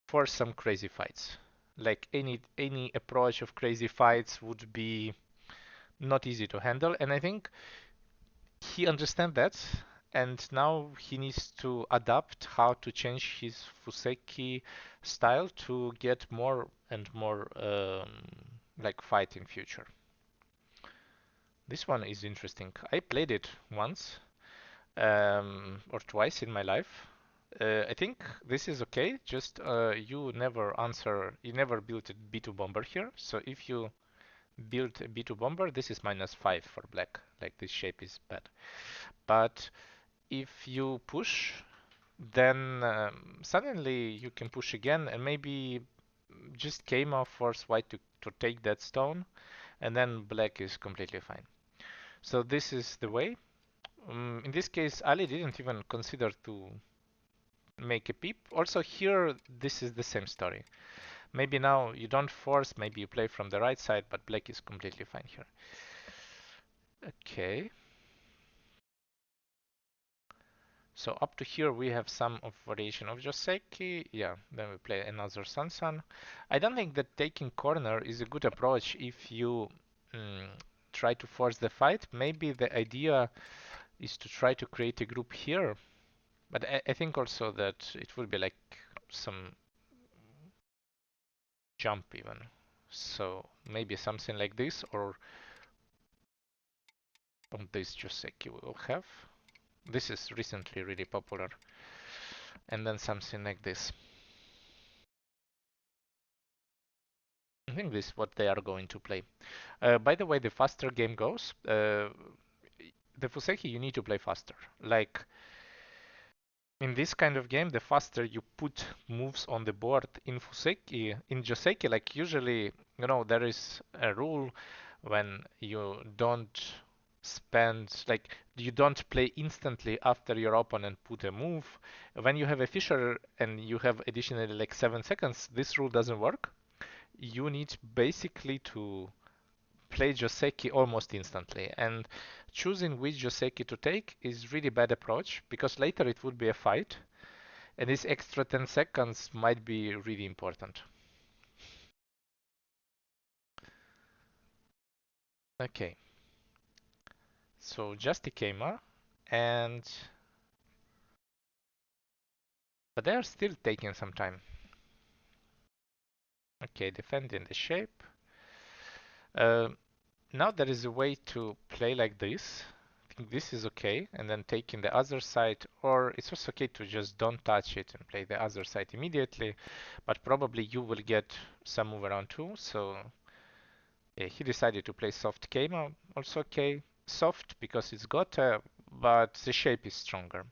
force some crazy fights. Like any approach of crazy fights would be not easy to handle, and I think he understands that, and now he needs to adapt how to change his Fuseki style to get more and more like fight in future. This one is interesting. I played it once or twice in my life. I think this is okay. Just you never built a B2 bomber here. So if you build a B2 bomber, this is -5 for black. Like this shape is bad. But if you push, then suddenly you can push again and maybe just Keima force white to take that stone, and then black is completely fine. So this is the way. In this case, Ali didn't even consider to make a peep. Also here, this is the same story. Maybe now you don't force, maybe you play from the right side, but black is completely fine here. Okay. So up to here we have some of variation of Joseki. Yeah, then we play another Sansan. I don't think that taking corner is a good approach if you try to force the fight. Maybe the idea is to try to create a group here. But I think also that it would be like some jump even. So maybe something like this, or on this Joseki we will have. This is recently really popular. And then something like this. I think this is what they are going to play. By the way, the faster game goes, the Fuseki you need to play faster. Like in this kind of game, the faster you put moves on the board in Fuseki, in Joseki, like usually, you know, there is a rule when you don't spend, like you don't play instantly after your opponent put a move. When you have a Fisher and you have additionally like 7 seconds, this rule doesn't work. You need basically to play Joseki almost instantly, and choosing which Joseki to take is really bad approach because later it would be a fight, and this extra 10 seconds might be really important. Okay, so just Ikema, and but they are still taking some time. Okay, defending the shape. Uh, Now there is a way to play like this. I think this is okay, and then taking the other side, or it's also okay to just don't touch it and play the other side immediately, but probably you will get some move around too, so yeah, he decided to play soft Keima, also okay. Soft because it's got but the shape is stronger.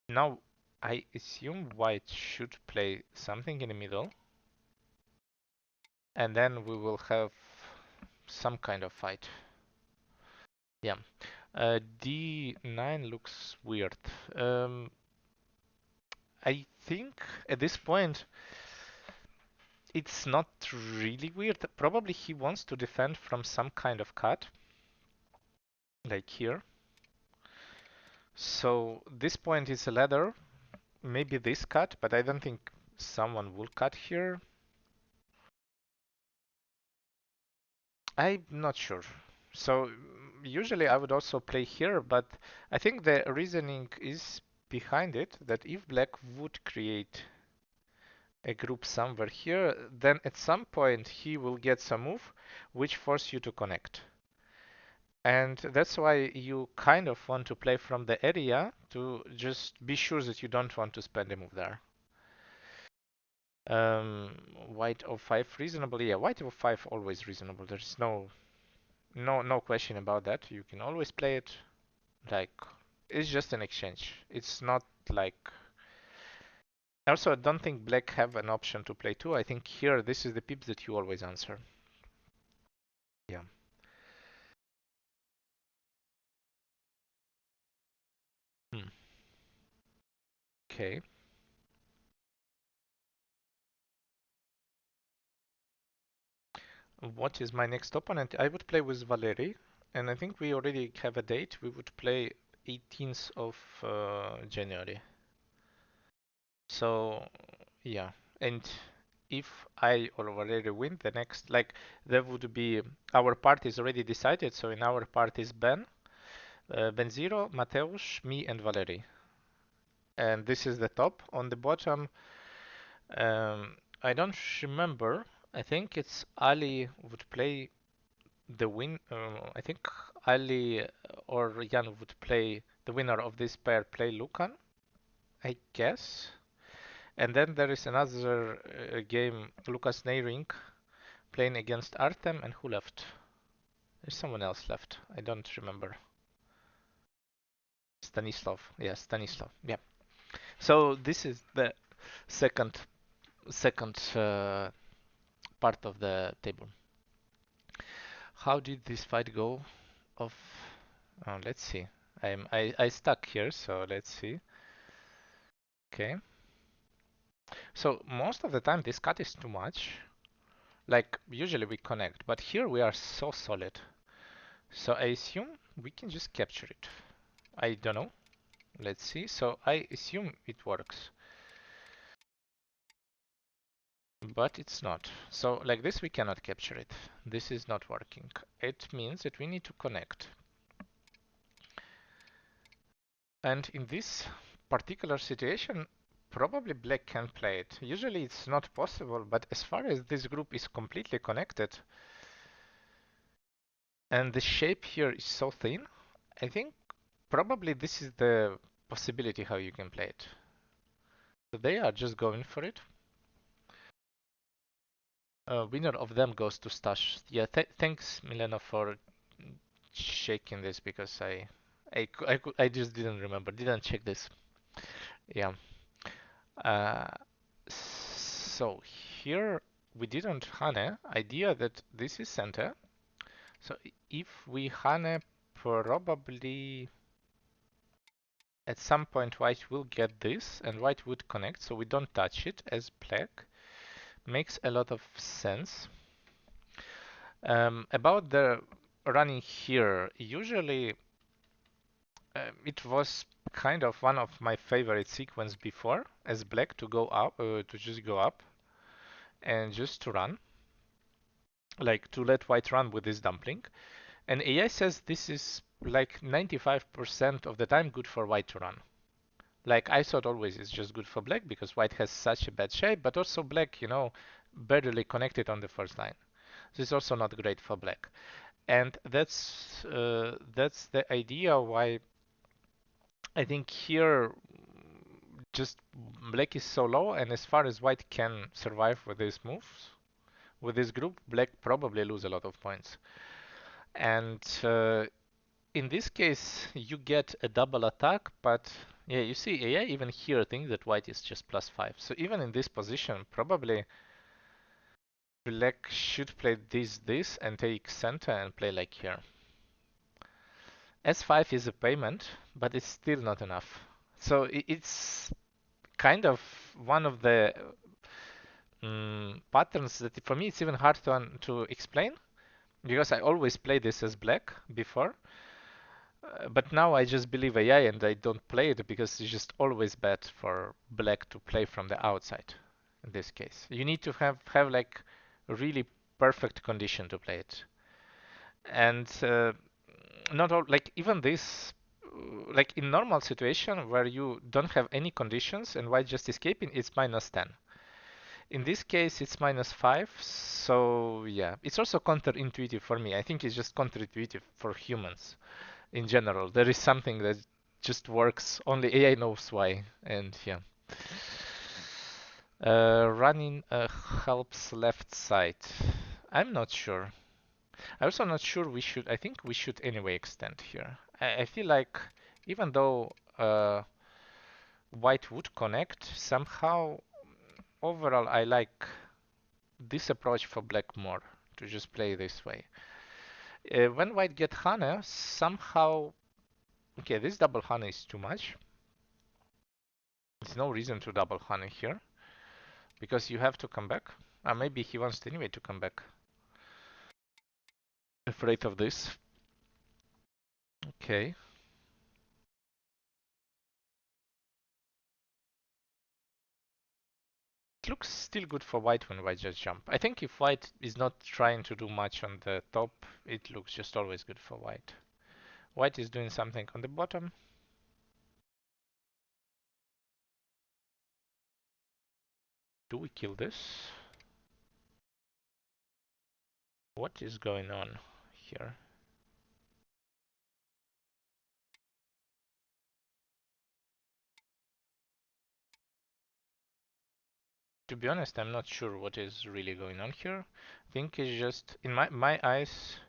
Now I assume white should play something in the middle, and then we will have some kind of fight. Yeah. D9 looks weird. I think at this point it's not really weird. Probably he wants to defend from some kind of cut, like here. So this point is a ladder, maybe this cut, but I don't think someone will cut here. I'm not sure. So usually I would also play here, but I think the reasoning is behind it that if black would create a group somewhere here, then at some point he will get some move which force you to connect. And that's why you kind of want to play from the area to just be sure that you don't want to spend a move there. White o5 reasonable, yeah, white o5 always reasonable. There's no question about that. You can always play it like it's just an exchange. It's not like. Also, I don't think black have an option to play two. I think here this is the pips that you always answer. Yeah. Hmm. Okay. What is my next opponent? I would play with Valerii, and I think we already have a date. We would play 18th of January. So yeah, and if I or Valerii win the next, like there would be our party is already decided. So in our party is Ben Zero, Mateusz, me, and Valerii. And this is the top. On the bottom, I don't remember. I think it's Ali would play the win. I think Ali or Jan would play the winner of this pair. Play Lukan, I guess. And then there is another game, Lukas Neirynck playing against Artem, and who left? There's someone else left. I don't remember. Stanislav. Yeah, Stanislav. Yeah. So this is the second part of the table. How did this fight go? Of let's see. I stuck here, so let's see. Okay. So most of the time this cut is too much. Like usually we connect, but here we are so solid. So I assume we can just capture it. I don't know. Let's see. So I assume it works. But it's not. So like this we cannot capture it. This is not working. It means that we need to connect. And in this particular situation, probably black can play it. Usually it's not possible, but as far as this group is completely connected, and the shape here is so thin, I think probably this is the possibility how you can play it. So they are just going for it. Winner of them goes to Stash. Yeah, thanks Milena for shaking this because I just didn't remember, didn't check this. Yeah. Uh, so here we didn't Hane. Idea that this is center. So if we Hane, probably at some point white will get this and white would connect, so we don't touch it as black. Makes a lot of sense. About the running here, usually it was kind of one of my favorite sequence before as black to go up, to just go up and just to run, like to let white run with this dumpling. And AI says this is like 95% of the time good for white to run. Like I thought always it's just good for black because white has such a bad shape, but also black, barely connected on the first line. This is also not great for black. And that's the idea why I think here just black is so low, and as far as white can survive with these moves, with this group, black probably lose a lot of points. And in this case, you get a double attack, but yeah, you see AI even here thinks that white is just +5. So even in this position, probably black should play this, and take center and play like here. S5 is a payment, but it's still not enough. So it's kind of one of the patterns that for me it's even hard to explain because I always play this as black before. But now I just believe AI and I don't play it because it's just always bad for black to play from the outside in this case. You need to have like a really perfect condition to play it. And not all, like even this, like in normal situation where you don't have any conditions and white just escaping, it's -10. In this case, it's -5. So yeah, it's also counterintuitive for me. I think it's just counterintuitive for humans in general. There is something that just works. Only AI knows why. And yeah. Running helps left side. I'm not sure. I'm also not sure we should. I think we should anyway extend here. I feel like even though white would connect, somehow overall I like this approach for black more, to just play this way. When white get Hane, somehow, okay, this double Hane is too much. There's no reason to double Hane here, because you have to come back. Maybe he wants anyway to come back. Afraid of this. Okay. It looks still good for white when white just jump. I think if white is not trying to do much on the top, it looks just always good for white. White is doing something on the bottom. Do we kill this? What is going on here? To be honest, I'm not sure what is really going on here. I think it's just, in my eyes,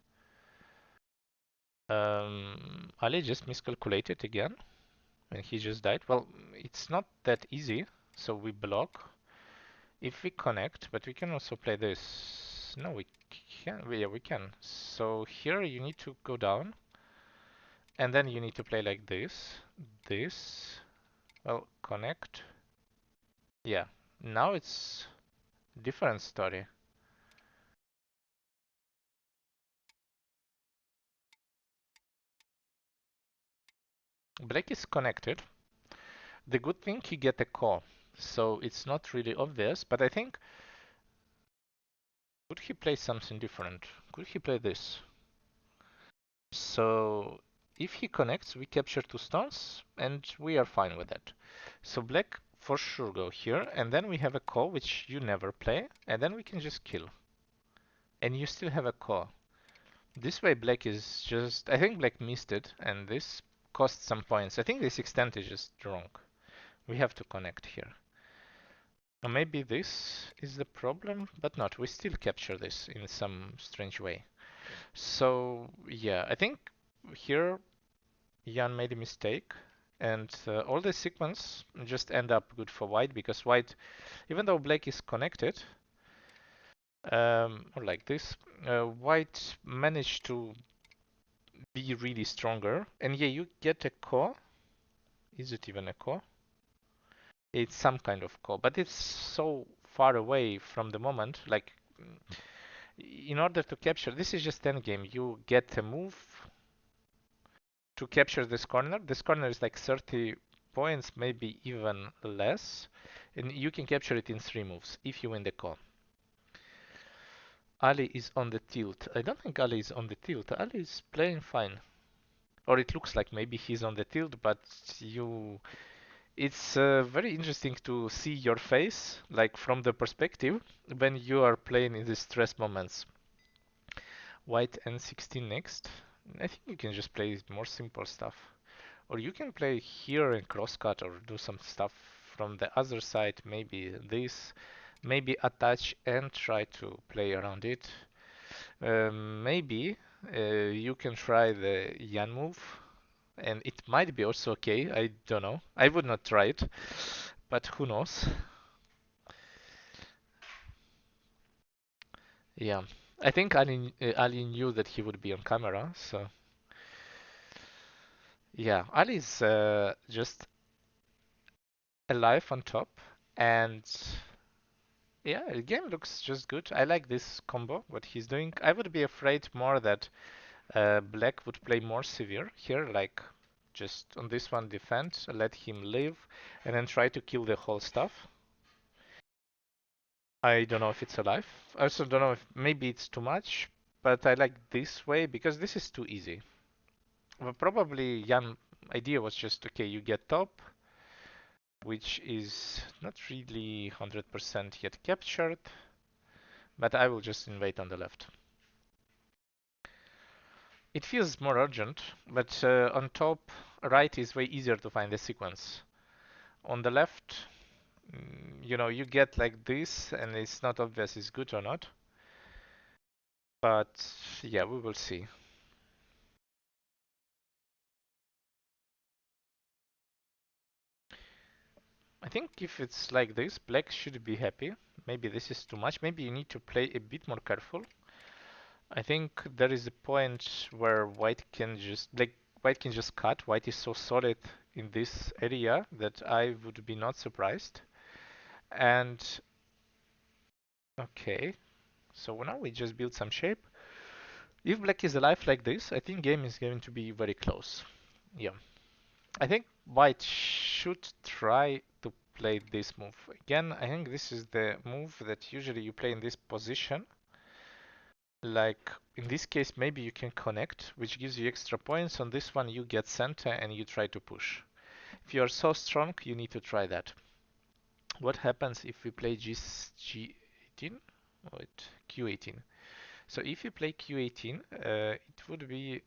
Ali just miscalculated again, and he just died. Well, it's not that easy, so we block. If we connect, but we can also play this. No, we can. Yeah, we can. So here you need to go down, and then you need to play like this. This. Well, connect. Yeah. Now it's different story. Black is connected. The good thing, you get a call, so it's not really obvious, but I think, could he play something different? Could he play this? So if he connects, we capture 2 stones, and we are fine with that. So black for sure go here, and then we have a call, which you never play, and then we can just kill. And you still have a call. This way black is just, I think black missed it, and this cost some points. I think this extent is just wrong. We have to connect here. Or maybe this is the problem, but not. We still capture this in some strange way. So yeah, I think here Jan made a mistake, and all the sequence just end up good for white, because white, even though black is connected, or like this, white managed to be really stronger. And yeah, you get a core. Is it even a core? It's some kind of core, but it's so far away from the moment. Like, in order to capture, this is just endgame. You get a move to capture this corner. This corner is like 30 points, maybe even less. And you can capture it in 3 moves if you win the call. Ali is on the tilt. I don't think Ali is on the tilt. Ali is playing fine. Or it looks like maybe he's on the tilt, but it's very interesting to see your face, like from the perspective, when you are playing in these stress moments. White N16 next. I think you can just play more simple stuff. Or you can play here and crosscut or do some stuff from the other side, maybe this, maybe attach and try to play around it. Maybe you can try the Yan move, and it might be also okay. I don't know. I would not try it, but who knows? Yeah, I think Ali knew that he would be on camera, so yeah, Ali's just alive on top, and yeah, the game looks just good. I like this combo, what he's doing. I would be afraid more that Black would play more severe here, like just on this one defend, let him live, and then try to kill the whole stuff. I don't know if it's alive. I also don't know if maybe it's too much, but I like this way because this is too easy. Well, probably Jan idea was just okay, you get top, which is not really 100% yet captured, but I will just invade on the left. It feels more urgent, but on top right is way easier to find the sequence. On the left, you know, you get like this and it's not obvious it's good or not. But yeah, we will see. I think if it's like this, black should be happy. Maybe this is too much. Maybe you need to play a bit more careful. I think there is a point where white can just cut. White is so solid in this area that I would be not surprised. And okay, so now we just build some shape. If black is alive like this, I think game is going to be very close. Yeah. I think white should try to play this move. Again, I think this is the move that usually you play in this position. Like in this case, maybe you can connect, which gives you extra points. On this one, you get center and you try to push. If you are so strong, you need to try that. What happens if we play G18? Wait, Q18. So if you play Q18, it would be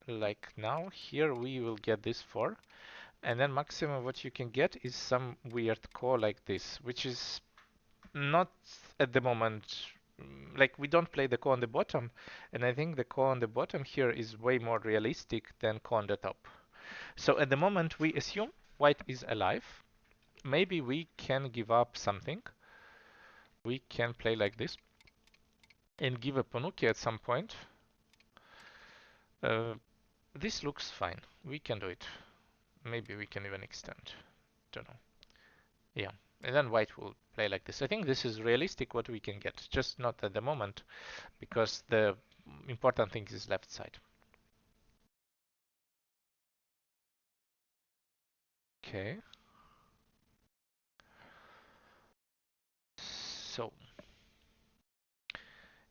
like now. Here we will get this 4. And then maximum what you can get is some weird core like this, which is not at the moment, like we don't play the core on the bottom, and I think the core on the bottom here is way more realistic than core on the top. So at the moment we assume white is alive. Maybe we can give up something. We can play like this and give a Panuki at some point. Uh, this looks fine. We can do it. Maybe we can even extend. Don't know. Yeah, and then white will play like this. I think this is realistic what we can get, just not at the moment, because the important thing is left side. Okay. So,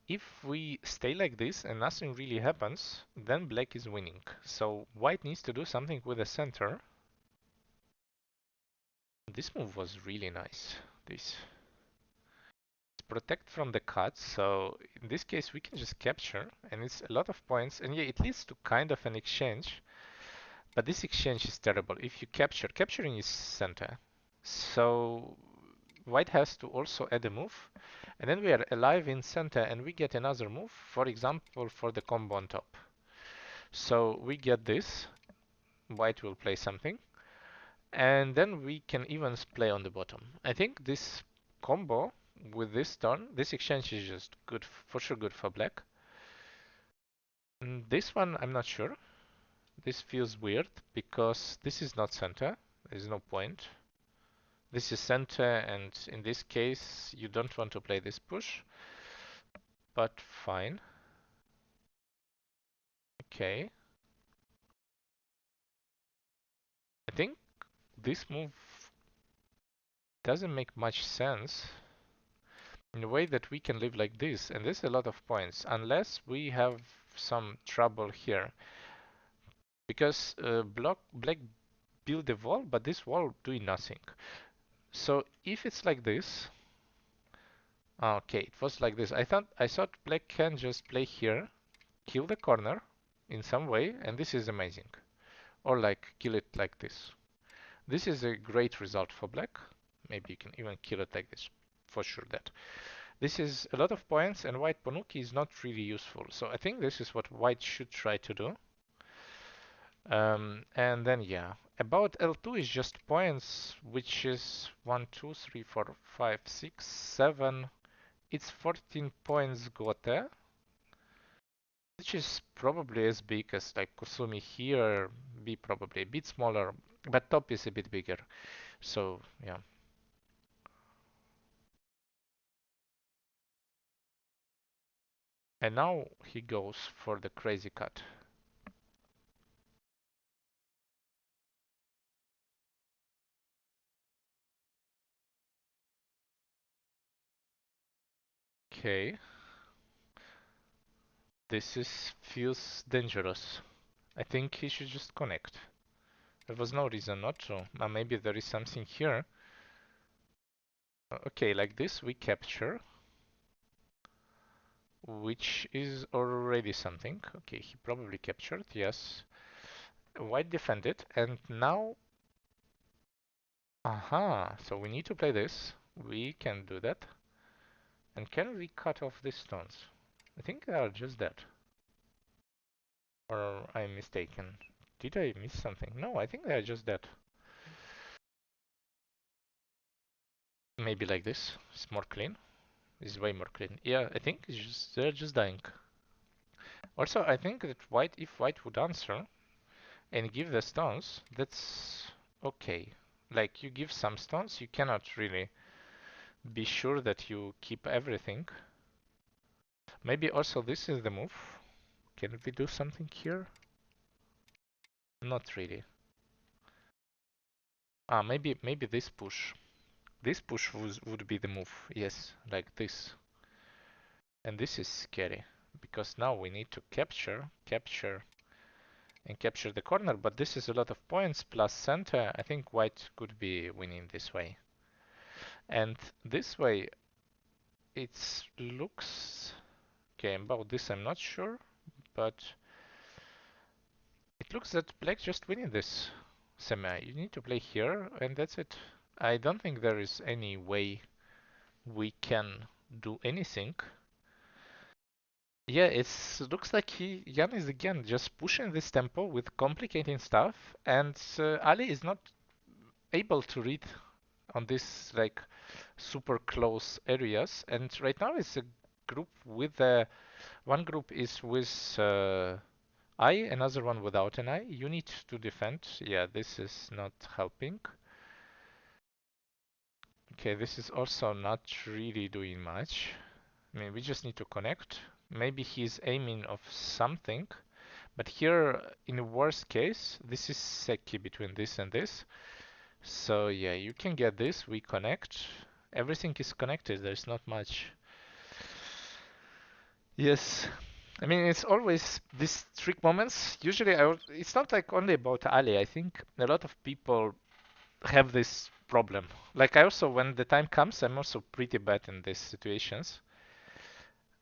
if we stay like this and nothing really happens, then black is winning. So white needs to do something with the center. This move was really nice. This. Protect from the cuts, so in this case we can just capture, and it's a lot of points, and yeah, it leads to kind of an exchange. But this exchange is terrible. If you capturing is center. So white has to also add a move. And then we are alive in center and we get another move, for example, for the combo on top. So we get this. White will play something. And then we can even play on the bottom. I think this combo with this turn, this exchange is just good, for sure good for black. This one, I'm not sure. This feels weird because this is not center. There's no point. This is center, and in this case, you don't want to play this push, but fine. Okay. I think this move doesn't make much sense in a way that we can live like this, and there's a lot of points, unless we have some trouble here. Because black build a wall, but this wall doing nothing. So if it's like this, okay, it was like this. I thought black can just play here, kill the corner in some way, and this is amazing. Or like kill it like this. This is a great result for black. Maybe you can even kill it like this. For sure that. This is a lot of points, and white Panuki is not really useful. So I think this is what white should try to do. And then yeah, about L2 is just points, which is 1, 2, 3, 4, 5, 6, 7. It's 14 points Gote, which is probably as big as like Kusumi here, be probably a bit smaller, but top is a bit bigger. So yeah. And now he goes for the crazy cut. Okay. This is feels dangerous. I think he should just connect. There was no reason not to. Maybe there is something here. Okay, like this we capture, which is already something. Okay, he probably captured, yes. White defended, and now... Aha, so we need to play this. We can do that. And can we cut off these stones? I think they are just dead. Or I'm mistaken. Did I miss something? No, I think they are just dead. Maybe like this. It's more clean. It's way more clean. Yeah, I think it's just, they're just dying. Also, I think that white, if white would answer and give the stones, that's okay. Like, you give some stones, you cannot really be sure that you keep everything. Maybe also this is the move. Can we do something here? Not really. Maybe this push. This push would be the move. Yes, like this. And this is scary because now we need to capture, and capture the corner, but this is a lot of points plus center. I think white could be winning this way. And this way, it looks... Okay, about this I'm not sure, but it looks that black just winning this semi. You need to play here, and that's it. I don't think there is any way we can do anything. Yeah, it looks like Jan is again just pushing this tempo with complicating stuff, and Ali is not able to read on this like super close areas. And right now it's a group with one group is with I, another one without an I. You need to defend. Yeah, this is not helping. Okay, this is also not really doing much. I mean, we just need to connect. Maybe he's aiming of something, but here, in the worst case, this is Seki between this and this. So yeah, you can get this, we connect. Everything is connected, there's not much. Yes. I mean, it's always these trick moments. Usually, it's not like only about Ali. I think a lot of people have this problem. Like I also, when the time comes, I'm also pretty bad in these situations.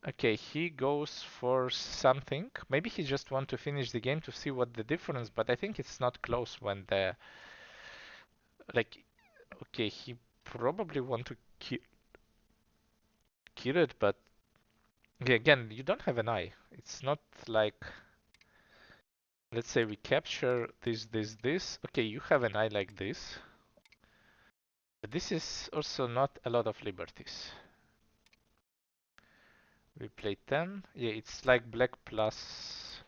Okay, he goes for something. Maybe he just want to finish the game to see what the difference, but I think it's not close when the... Like, okay, he probably want to kill it, but yeah, again, you don't have an eye. It's not like... Let's say we capture this. Okay, you have an eye like this. But this is also not a lot of liberties. We play 10. Yeah, it's like black plus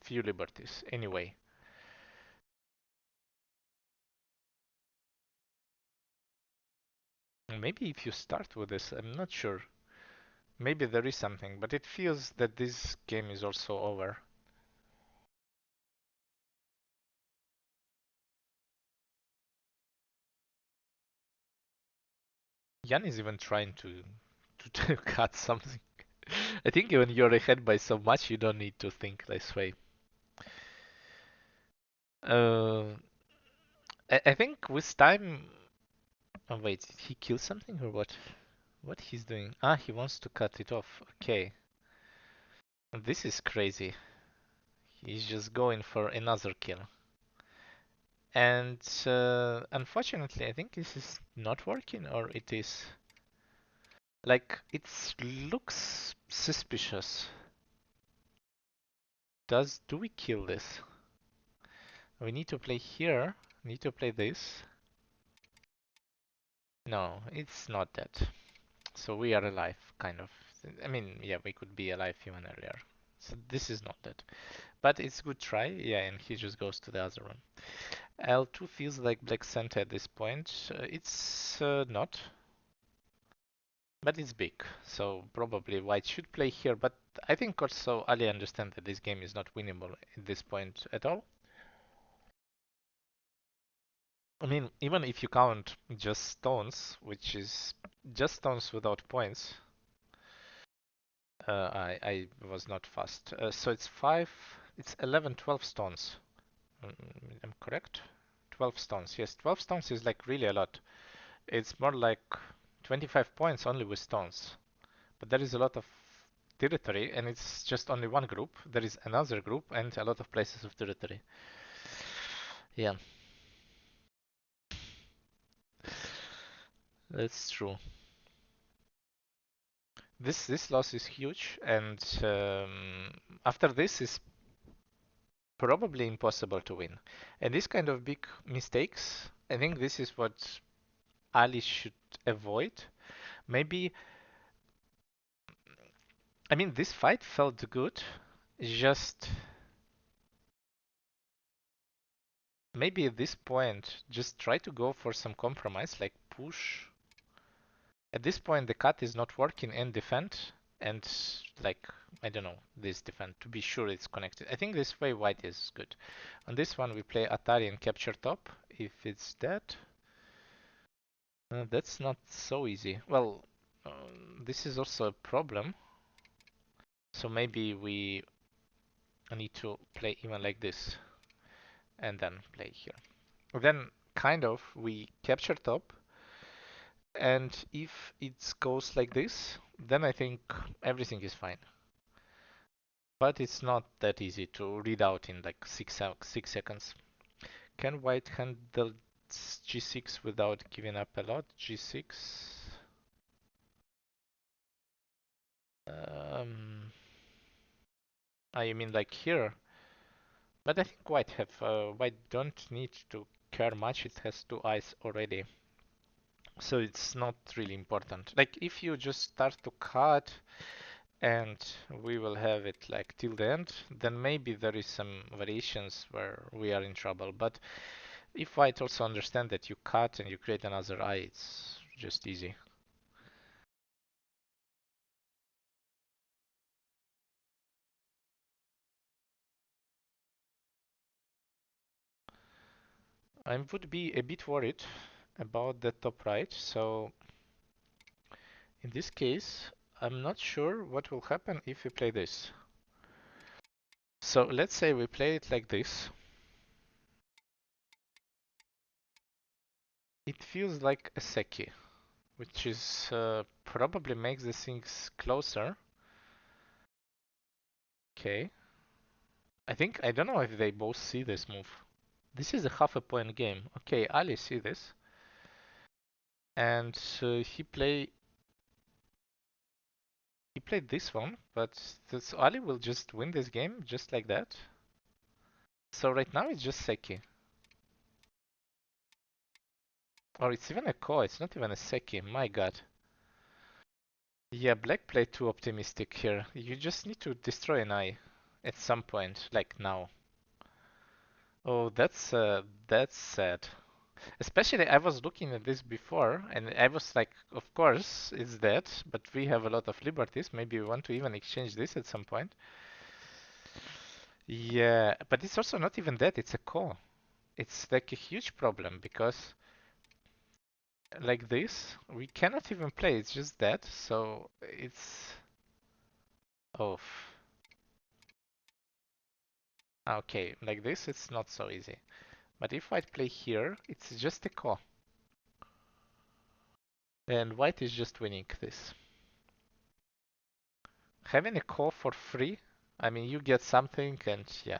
few liberties. Anyway. Maybe if you start with this, I'm not sure. Maybe there is something, but it feels that this game is also over. Jan is even trying to cut something. I think when you're ahead by so much, you don't need to think this way. Uh, I think with time... Oh wait, did he kill something or what? What he's doing? Ah, he wants to cut it off. Okay. This is crazy. He's just going for another kill. And unfortunately, I think this is not working, or it is. Like, it looks suspicious. Do we kill this? We need to play here. Need to play this. No, it's not that. So we are alive, kind of. I mean, yeah, we could be alive even earlier. So this is not that. But it's good try, yeah, and he just goes to the other one. L2 feels like black center at this point. It's not, but it's big, so probably white should play here. But I think also Ali understands that this game is not winnable at this point at all. I mean, even if you count just stones, which is just stones without points, I was not fast. So it's 5, it's 11, 12 stones. I'm correct? 12 stones. Yes, 12 stones is like really a lot. It's more like 25 points only with stones. But there is a lot of territory, and it's just only one group. There is another group and a lot of places of territory. Yeah, that's true. This loss is huge, and after this is probably impossible to win. And this kind of big mistakes, I think this is what Ali should avoid. Maybe, I mean, this fight felt good, just maybe at this point, just try to go for some compromise, like push. At this point, the cut is not working and defend, and like, I don't know, this defend, to be sure it's connected. I think this way white is good. On this one, we play Atari and capture top. If it's that, that's not so easy. Well, this is also a problem. So maybe we need to play even like this and then play here. Then kind of we capture top, and if it goes like this, then I think everything is fine. But it's not that easy to read out in like 6 seconds. Can white handle g6 without giving up a lot? G6. Um, I mean like here. But I think white don't need to care much. It has two eyes already. So it's not really important. Like if you just start to cut and we will have it like till the end, then maybe there is some variations where we are in trouble. But if white also understand that you cut and you create another eye, it's just easy. I would be a bit worried about the top right. So in this case, I'm not sure what will happen if we play this. So let's say we play it like this. It feels like a seki, which is probably makes the things closer. Okay. I don't know if they both see this move. This is a half a point game. Okay, Ali see this. And he played this one, but this Ali will just win this game just like that. So right now it's just seki. Or it's even a ko, it's not even a seki, my god. Yeah, black played too optimistic here. You just need to destroy an eye at some point, like now. Oh, that's sad. Especially I was looking at this before and I was like, of course it's that, but we have a lot of liberties. Maybe we want to even exchange this at some point. Yeah, but it's also not even that, it's a call. It's like a huge problem because like this, we cannot even play, it's just that, so it's... Oh. Okay, like this it's not so easy. But if white play here, it's just a call. And white is just winning this. Having a call for free, I mean, you get something and yeah.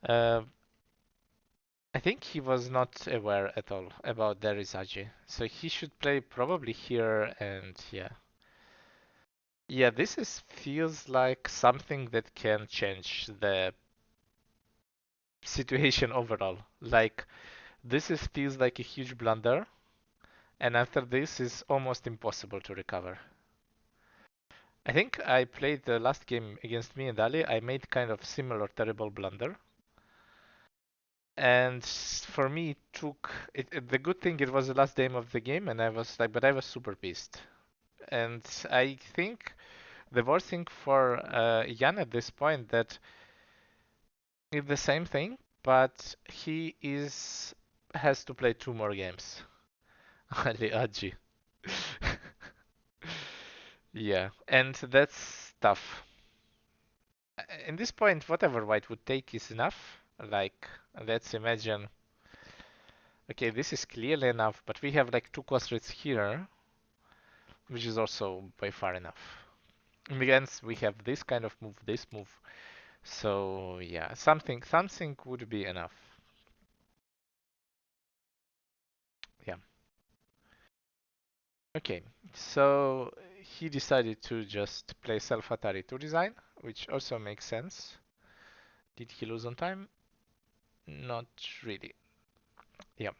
Uh, I think he was not aware at all about the Rizaji. So he should play probably here and yeah. Yeah, feels like something that can change the situation overall. Like feels like a huge blunder, and after this is almost impossible to recover. I think I played the last game against me and Ali. I made kind of similar terrible blunder. And for me, the good thing it was the last game of the game, and I was like, but I was super pissed. And I think the worst thing for Jan at this point that it's the same thing, but he is has to play two more games. Ali Aji. Yeah, and that's tough. In this point, whatever white would take is enough. Like, let's imagine, okay, this is clearly enough, but we have like two quadrats here, which is also by far enough. Against, we have this kind of move, this move. So yeah, something would be enough. Yeah. Okay, so he decided to just play self-Atari to design, which also makes sense. Did he lose on time? Not really. Yeah.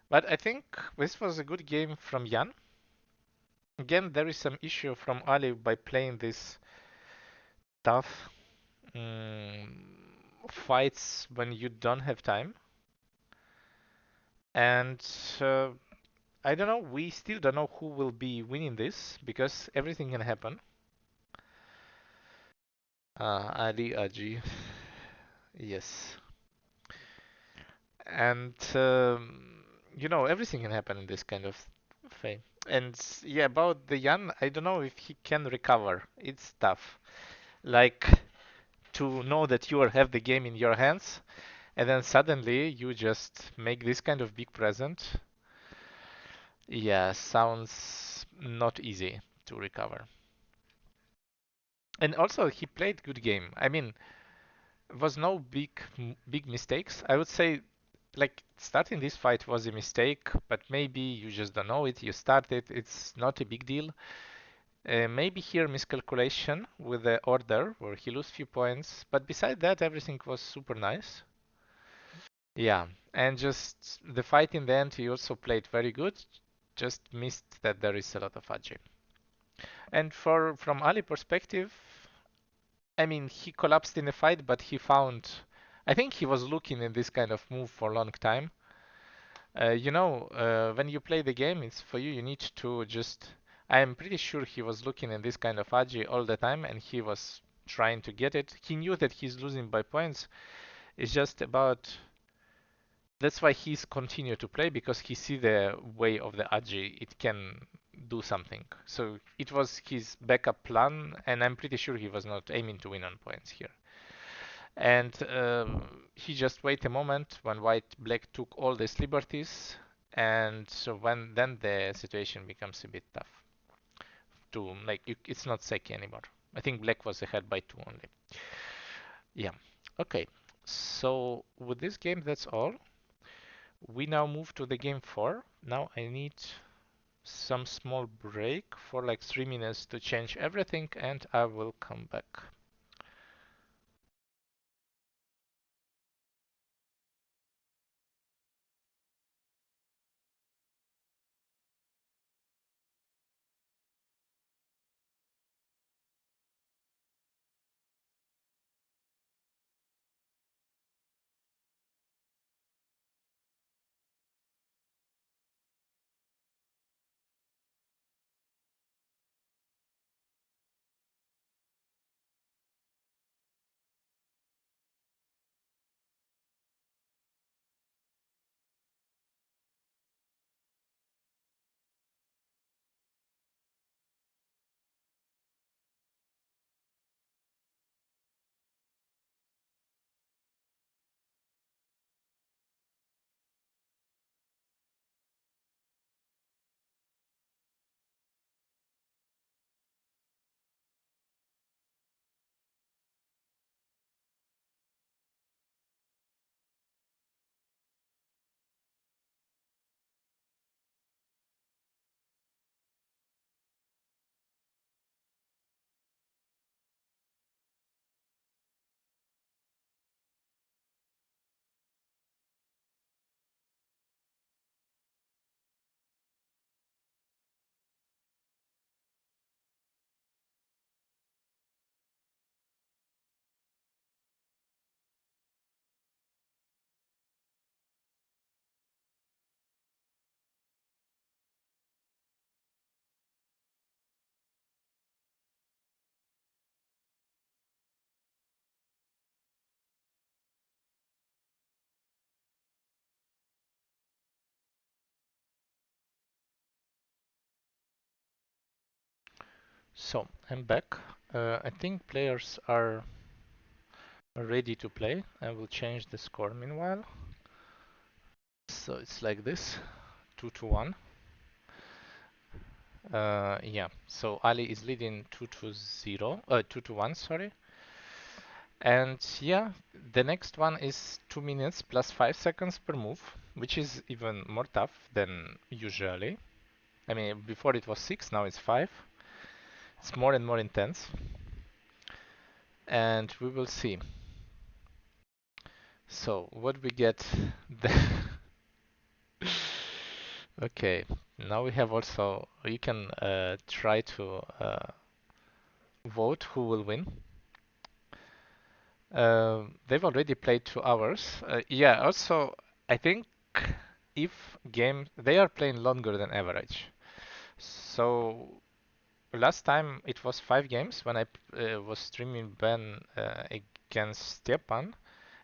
But I think this was a good game from Jan. Again, there is some issue from Ali by playing this tough fights when you don't have time. And I don't know, we still don't know who will be winning this because everything can happen. Ali Aji, yes. And everything can happen in this kind of thing. And yeah, about the Jan, I don't know if he can recover. It's tough. Like to know that you have the game in your hands, and then suddenly you just make this kind of big present. Yeah, sounds not easy to recover. And also, he played good game. I mean, was no big mistakes. I would say, like starting this fight was a mistake, but maybe you just don't know it. You started. It's not a big deal. Maybe here miscalculation with the order where he lose few points, but beside that, everything was super nice. Yeah, and just the fight in the end, he also played very good. Just missed that there is a lot of Ajay. And from Ali perspective, I mean, he collapsed in the fight, but he found. I think he was looking in this kind of move for a long time. When you play the game, it's for you. You need to just. I am pretty sure he was looking in this kind of Aji all the time, and he was trying to get it. He knew that he's losing by points. It's just about. That's why he's continue to play because he see the way of the Aji. It can do something. So it was his backup plan, and I'm pretty sure he was not aiming to win on points here. And he just wait a moment when white black took all these liberties, and so when then the situation becomes a bit tough to like it's not Seki anymore. I think black was ahead by two only. Yeah. Okay. So with this game, that's all. We now move to the game four. Now I need some small break for like 3 minutes to change everything, and I will come back. So I'm back. I think players are ready to play. I will change the score meanwhile. So it's like this, 2-1. Yeah, so Ali is leading 2-1, sorry. And yeah, the next one is 2 minutes plus 5 seconds per move, which is even more tough than usually. I mean, before it was 6, now it's 5. It's more and more intense. And we will see. So, what we get Okay, now we have also, you can try to vote who will win. They've already played 2 hours. Yeah, also, I think if they are playing longer than average. So last time it was 5 games when I was streaming Ben against Stjepan.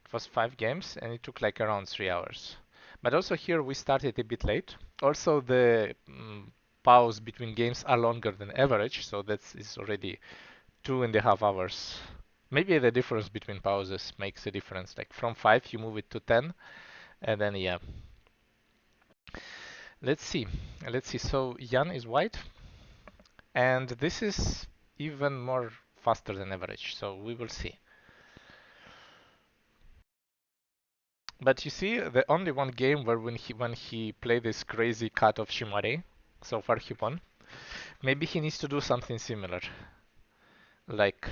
It was 5 games and it took like around 3 hours. But also here we started a bit late. Also the pause between games are longer than average, so that is already 2.5 hours. Maybe the difference between pauses makes a difference. Like from 5 you move it to 10, and then yeah. Let's see. Let's see. So Jan is white, and this is even more faster than average. So we will see. But you see, the only one game where when he played this crazy cut of Shimare, so far he won. Maybe he needs to do something similar. Like,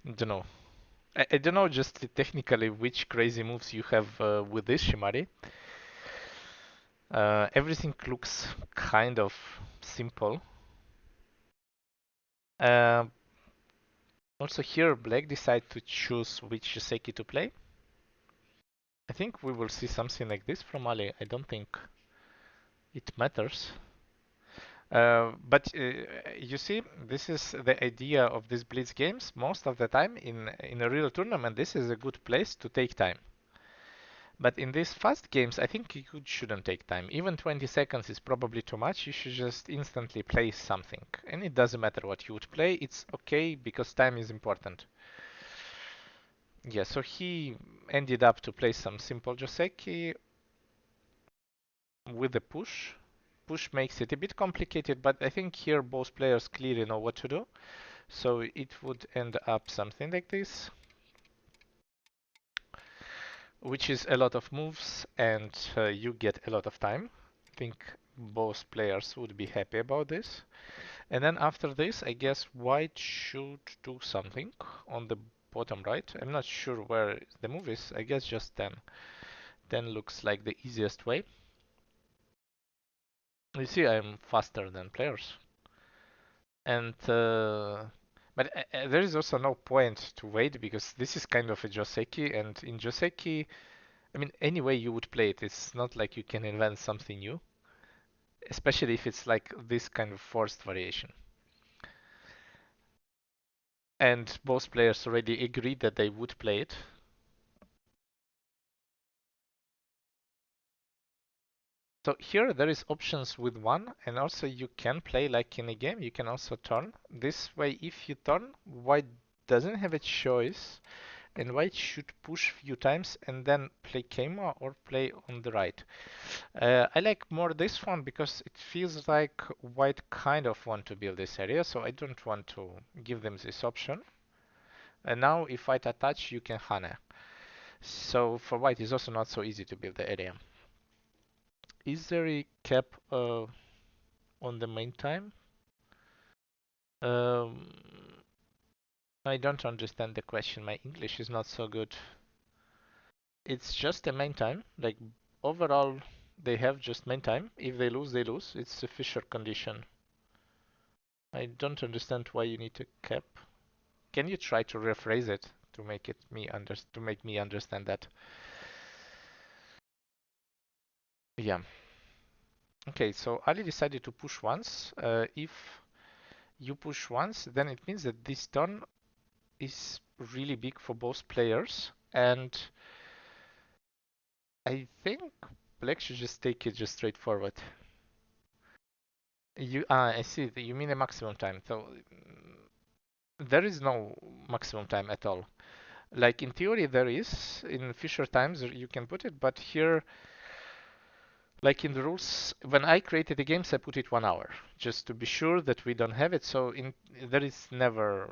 I don't know. I don't know just technically which crazy moves you have with this Shimari. Everything looks kind of simple. Uh, Also here, Black decide to choose which Yoseki to play. I think we will see something like this from Ali. I don't think it matters. But you see, this is the idea of these Blitz games. Most of the time in a real tournament, this is a good place to take time. But in these fast games, I think you shouldn't take time. Even 20 seconds is probably too much. You should just instantly play something. And it doesn't matter what you would play. It's okay because time is important. Yeah, so he ended up to play some simple Joseki with the push. Push makes it a bit complicated, but I think here both players clearly know what to do. So it would end up something like this, which is a lot of moves and you get a lot of time. I think both players would be happy about this. And then after this, I guess white should do something on the bottom right. I'm not sure where the move is. I guess just 10. 10 looks like the easiest way. You see, I'm faster than players. And but there is also no point to wait because this is kind of a Joseki, and in Joseki, I mean, any way you would play it, it's not like you can invent something new, especially if it's like this kind of forced variation. And both players already agreed that they would play it. So here there is options with one, and also you can play like in a game, you can also turn. This way, if you turn, white doesn't have a choice, and white should push few times and then play Keima or play on the right. I like more this one because it feels like white kind of want to build this area, so I don't want to give them this option. And now if white attach, you can Hane. So for white, it's also not so easy to build the area. Is there a cap on the main time? Um, I don't understand the question. My English is not so good. It's just a main time. Like overall, they have just main time. If they lose, they lose. It's a Fisher condition. I don't understand why you need to cap. Can you try to rephrase it to make me understand that? Yeah. Okay, so Ali decided to push once. If you push once, then it means that this turn is really big for both players, and I think Black should just take it just straightforward. I see. You mean a maximum time. So there is no maximum time at all. Like in theory there is, in Fisher times you can put it, but here, like in the rules, when I created the games I put it 1 hour, just to be sure that we don't have it. So there is never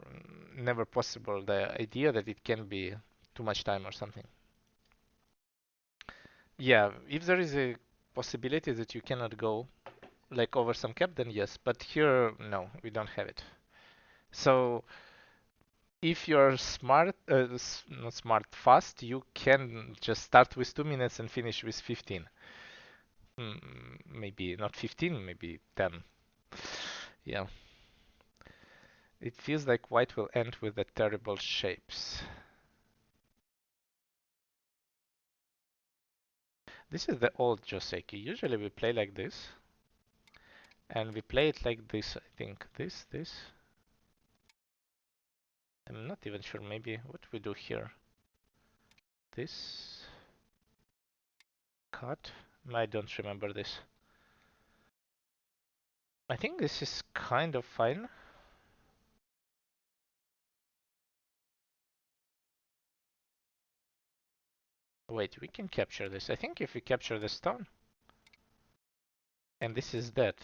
possible the idea that it can be too much time or something. Yeah, if there is a possibility that you cannot go like over some cap, then yes, but here no, we don't have it. So if you're smart, not smart, fast, you can just start with 2 minutes and finish with 15. Maybe not 15, maybe 10. Yeah. It feels like white will end with the terrible shapes. This is the old Joseki. Usually we play like this. And we play it like this, I think. This. I'm not even sure. Maybe what we do here. This. Cut. I don't remember this. I think this is kind of fine. Wait, we can capture this. I think if we capture the stone, and this is that,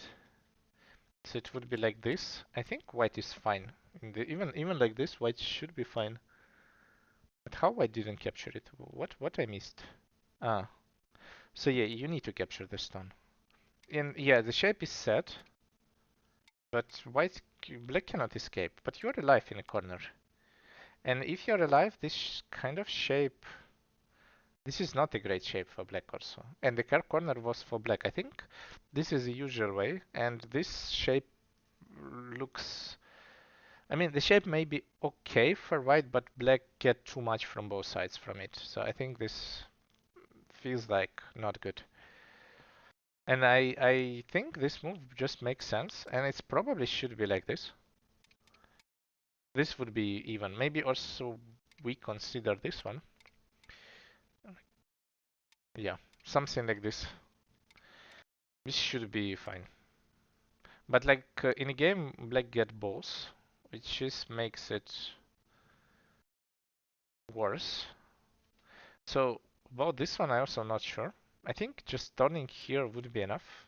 so it would be like this. I think white is fine. Even like this, white should be fine. But how I didn't capture it? What I missed? Ah, so yeah, you need to capture the stone. And yeah, the shape is set, but black cannot escape. But you're alive in a corner. And if you're alive, this kind of shape, this is not a great shape for black also. And the corner was for black. I think this is the usual way, and this shape looks. I mean, the shape may be okay for white, but black get too much from both sides from it. So I think this feels like not good. And I think this move just makes sense, and it's probably should be like this. This would be even. Maybe also we consider this one. Yeah, something like this. This should be fine. But like in a game, black get both, which just makes it worse. So about this one, I also not sure. I think just turning here would be enough.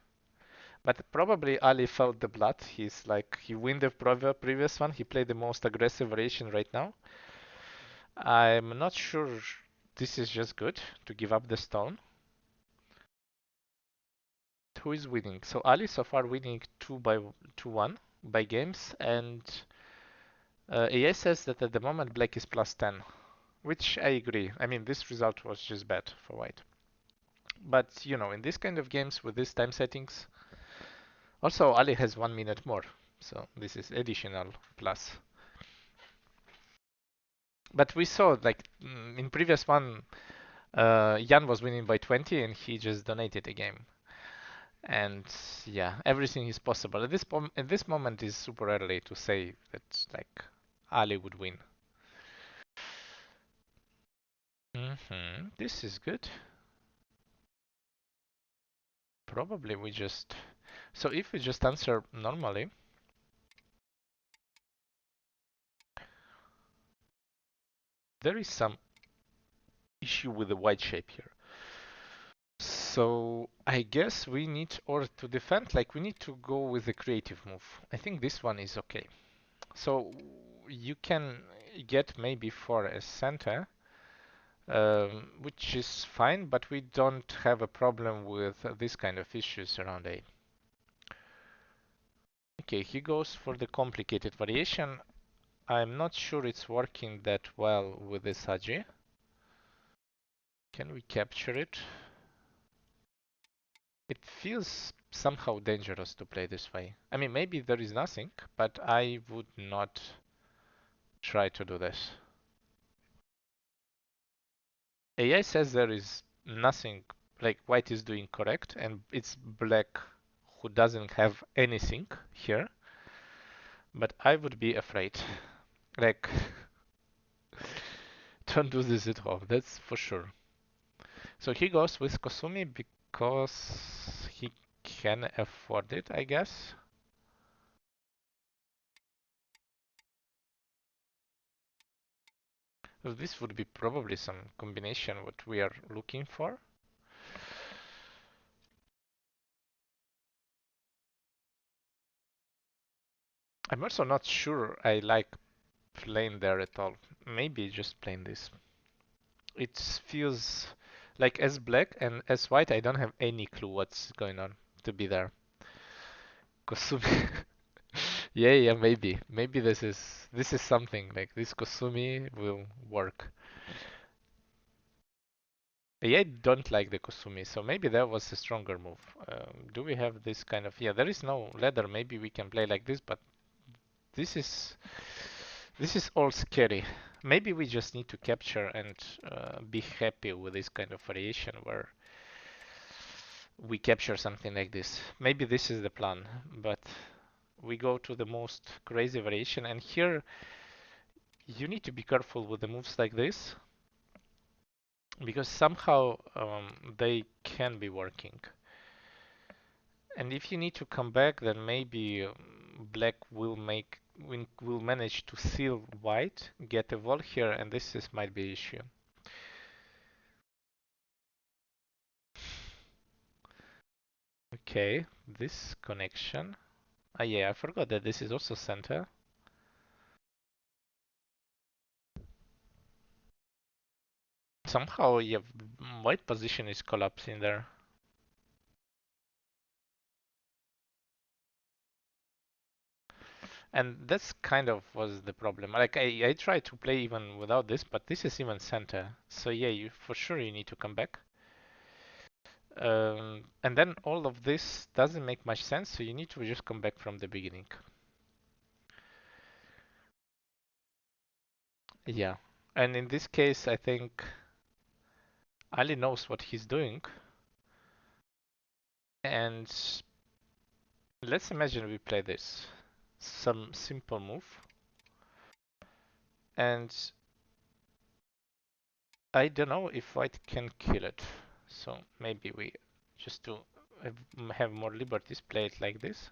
But probably Ali felt the blood. He's like, he win the previous one. He played the most aggressive variation right now. I'm not sure this is just good to give up the stone. Who is winning? So Ali so far winning 2-1 by games, and AI says that at the moment black is +10, which I agree. I mean, this result was just bad for white. But you know, in this kind of games with these time settings, also Ali has 1 minute more, so this is additional plus. But we saw like in previous one, Jan was winning by 20 and he just donated a game. And yeah, everything is possible. At this moment is super early to say that like Ali would win. This is good. Probably we just. So if we just answer normally, there is some issue with the white shape here. So I guess we need, or to defend, like we need to go with the creative move. I think this one is okay. So you can get maybe for a center, which is fine, but we don't have a problem with this kind of issues around A. Okay, he goes for the complicated variation. I'm not sure it's working that well with this Haji. Can we capture it? It feels somehow dangerous to play this way. I mean, maybe there is nothing, but I would not try to do this. AI says there is nothing, like white is doing correct, and it's black who doesn't have anything here. But I would be afraid. Like, don't do this at home, that's for sure. So he goes with Kosumi because he can afford it, I guess. So this would be probably some combination what we are looking for. I'm also not sure I like playing there at all. Maybe just playing this. It feels like as black and as white, I don't have any clue what's going on to be there. Kosumi. Yeah, yeah, maybe. Maybe this is something like this Kosumi will work. Yeah, I don't like the Kosumi, so maybe that was a stronger move. Do we have this kind of... Yeah, there is no ladder. Maybe we can play like this, but this is this is all scary. Maybe we just need to capture and be happy with this kind of variation where we capture something like this. Maybe this is the plan, but we go to the most crazy variation, and here you need to be careful with the moves like this because somehow they can be working. And if you need to come back, then maybe black will manage to seal white, get a wall here, and this is might be issue. Okay, this connection. Ah, yeah, I forgot that this is also center. Somehow, yeah, white position is collapsing there. And that's kind of was the problem. Like I tried to play even without this, but this is even center. So yeah, you for sure you need to come back. And then all of this doesn't make much sense, so you need to just come back from the beginning. Yeah. And in this case, I think Ali knows what he's doing. And let's imagine we play this. Some simple move. And I don't know if white can kill it. So maybe we just to have more liberties play it like this.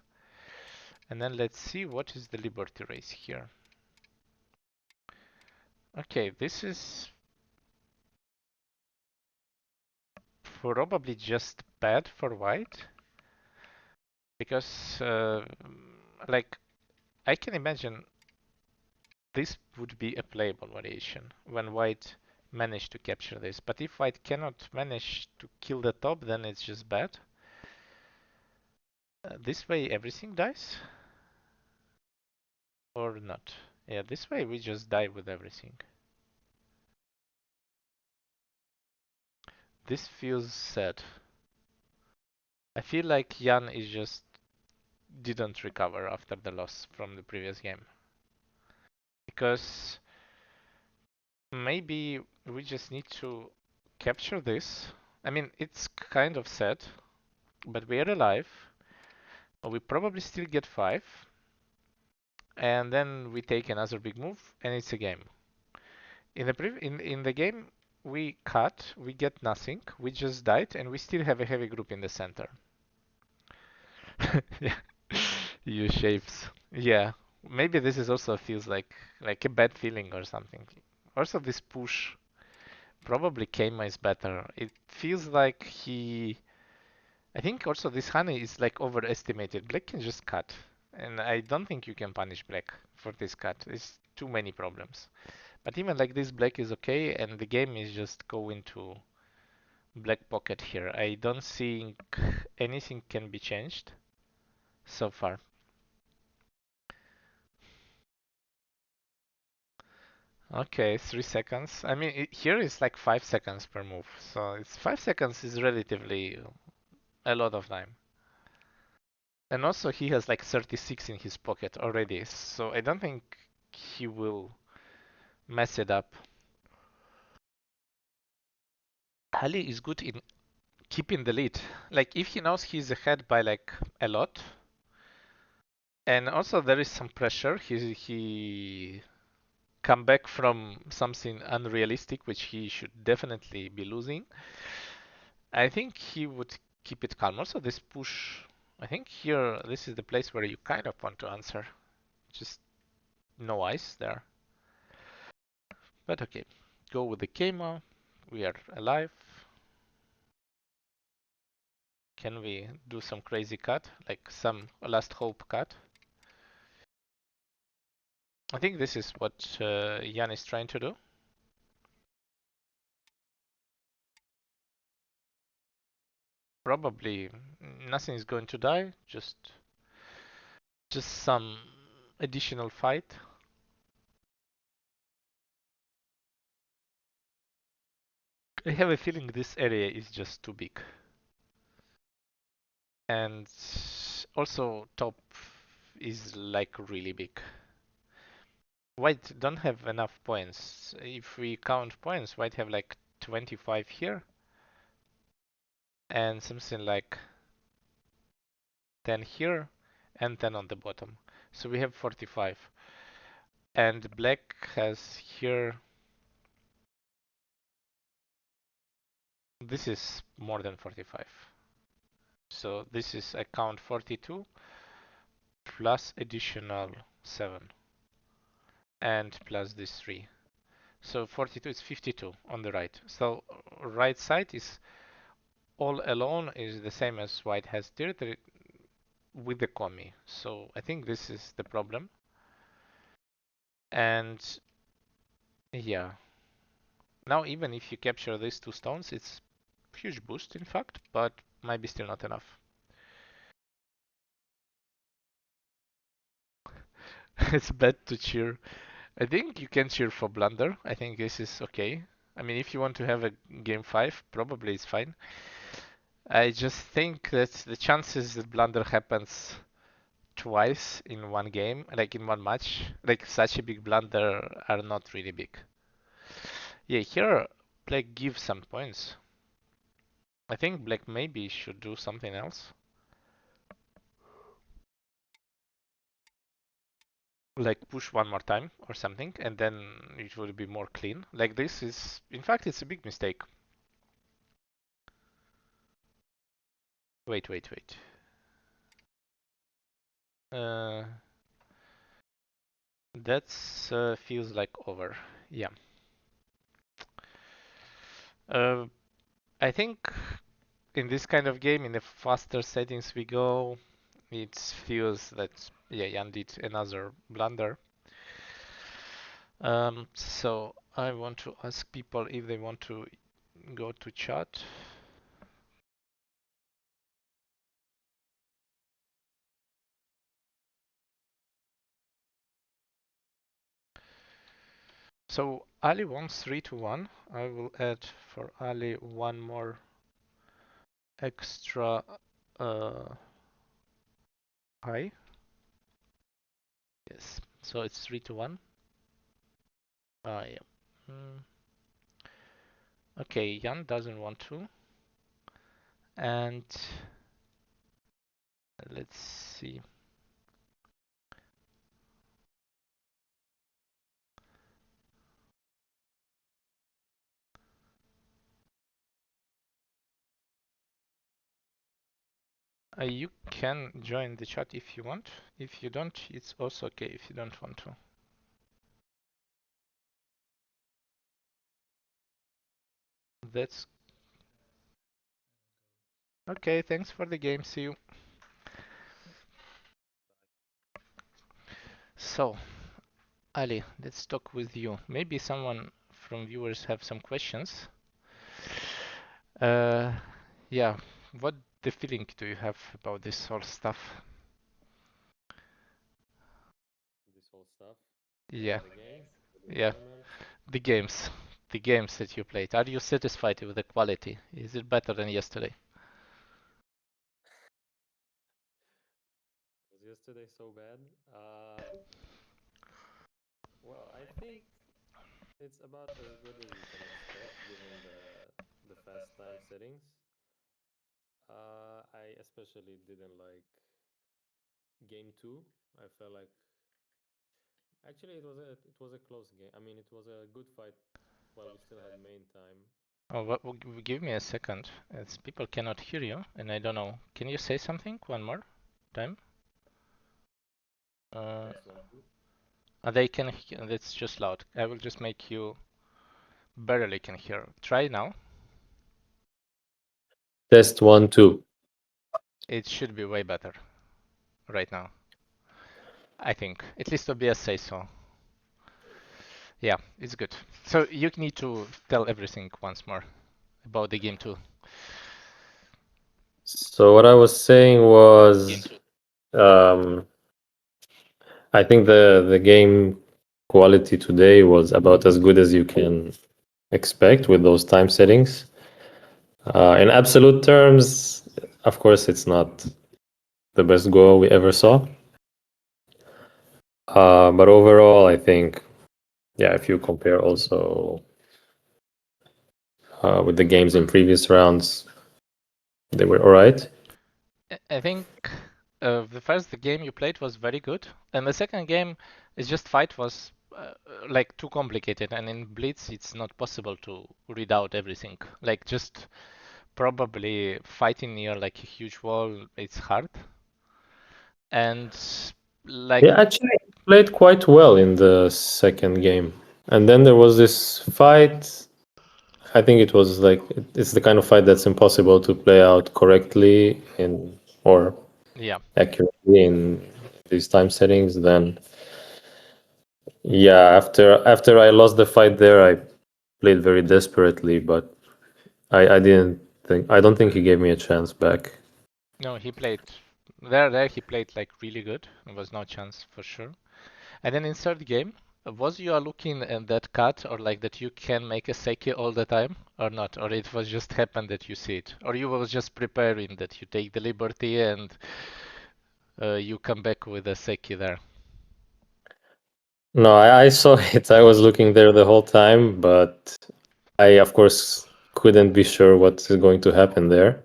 And then let's see what is the liberty race here. Okay, this is probably just bad for white because like I can imagine this would be a playable variation when white managed to capture this, but if white cannot manage to kill the top, then it's just bad. This way everything dies or not? Yeah, this way we just die with everything. This feels sad. I feel like Jan is just didn't recover after the loss from the previous game. Because maybe we just need to capture this. I mean, it's kind of sad, but we are alive. We probably still get 5. And then we take another big move, and it's a game. In the game, we cut, we get nothing, we just died, and we still have a heavy group in the center. Yeah, U shapes. Yeah, maybe this is also feels like a bad feeling or something. Also, this push probably Keima is better. It feels like he. I think also this honey is like overestimated. Black can just cut, and I don't think you can punish black for this cut. It's too many problems. But even like this, black is okay, and the game is just going to black pocket here. I don't think anything can be changed so far. Okay, 3 seconds. I mean, here is like 5 seconds per move, so it's 5 seconds is relatively a lot of time. And also he has like 36 in his pocket already, so I don't think he will mess it up. Ali is good in keeping the lead. Like if he knows he's ahead by like a lot, and also there is some pressure, he come back from something unrealistic, which he should definitely be losing. I think he would keep it calm. Also this push, I think here this is the place where you kind of want to answer. Just no ice there. But okay, go with the Keima. We are alive. Can we do some crazy cut, like some last hope cut? I think this is what Jan is trying to do. Probably nothing is going to die, just some additional fight. I have a feeling this area is just too big. And also top is like really big. White don't have enough points. If we count points, White have like 25 here and something like 10 here and 10 on the bottom. So we have 45. And Black has here, this is more than 45. So this is I count 42 plus additional 7 and plus this 3. So 42 is 52 on the right. So right side is all alone is the same as White has territory with the Komi. So I think this is the problem. And yeah, now even if you capture these 2 stones, it's huge boost in fact, but might be still not enough. It's bad to cheer. I think you can cheer for blunder. I think this is okay. I mean, if you want to have a game 5, probably it's fine. I just think that the chances that blunder happens twice in one game, like in one match, like such a big blunder are not really big. Yeah, here Black gives some points. I think Black maybe should do something else. Like push one more time or something, and then it will be more clean. Like this is, in fact, it's a big mistake. Wait. Uh, that feels like over. Yeah. I think in this kind of game, in the faster settings we go, it feels that yeah, Jan did another blunder. So I want to ask people if they want to go to chat. So Ali wants 3 to 1. I will add for Ali one more extra high. Yes, so it's 3 to 1. Yeah. Okay, Jan doesn't want to. And let's see. You can join the chat if you want. If you don't, it's also okay if you don't want to. That's okay. Thanks for the game. See you. So, Ali, let's talk with you. Maybe someone from viewers have some questions. Yeah, what the feeling do you have about this whole stuff? This whole stuff. Yeah, The game, the yeah, tournament. the games, the games that you played. Are you satisfied with the quality? Is it better than yesterday? Was yesterday so bad? Well, I think it's about as good as you can expect given the fast time settings. I especially didn't like game two. I felt like actually it was a close game. I mean, it was a good fight while we still had main time. Oh, give me a second, as people cannot hear you, and I don't know. Can you say something one more time? Uh, Test one two. they can. That's just loud. I will just make you. barely can hear. Try now. Test 1, 2. It should be way better right now. I think. At least OBS says so. Yeah, it's good. So you need to tell everything once more about the game too. So what I was saying was, I think the game quality today was about as good as you can expect with those time settings. In absolute terms, of course, it's not the best goal we ever saw. But overall, I think, yeah, if you compare also with the games in previous rounds, they were all right. I think the first game you played was very good, and the second game is just fight was like too complicated, and in Blitz it's not possible to read out everything. Like just probably fighting near like a huge wall, it's hard. And like Yeah, actually, I played quite well in the second game. And then there was this fight. I think it was like it's the kind of fight that's impossible to play out correctly in or yeah, accurately in these time settings. Then yeah, after I lost the fight there, I played very desperately, but I don't think he gave me a chance back. no, he played there he played like really good. There was no chance for sure. And then in third game, was you are looking at that cut or like that you can make a seki all the time or not? Or it was just happened that you see it? Or you was just preparing that you take the liberty and you come back with a seki there? No, I saw it. I was looking there the whole time, but I of course couldn't be sure what is going to happen there.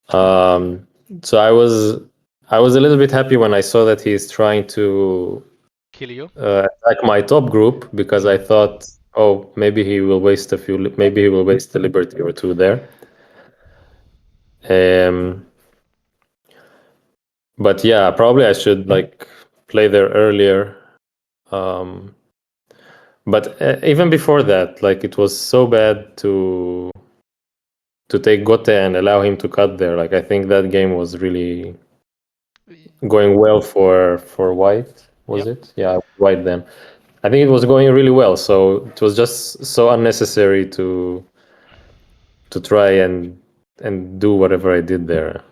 Um, so I was a little bit happy when I saw that he's trying to Kill you? attack my top group because I thought, oh, maybe he will waste maybe he will waste a liberty or two there. Um, but yeah, probably I should like play there earlier. Um, but even before that, like it was so bad to take Gote and allow him to cut there. Like I think that game was really going well for White. Was Yep. it? Yeah, White then. I think it was going really well. So it was just so unnecessary to try and do whatever I did there.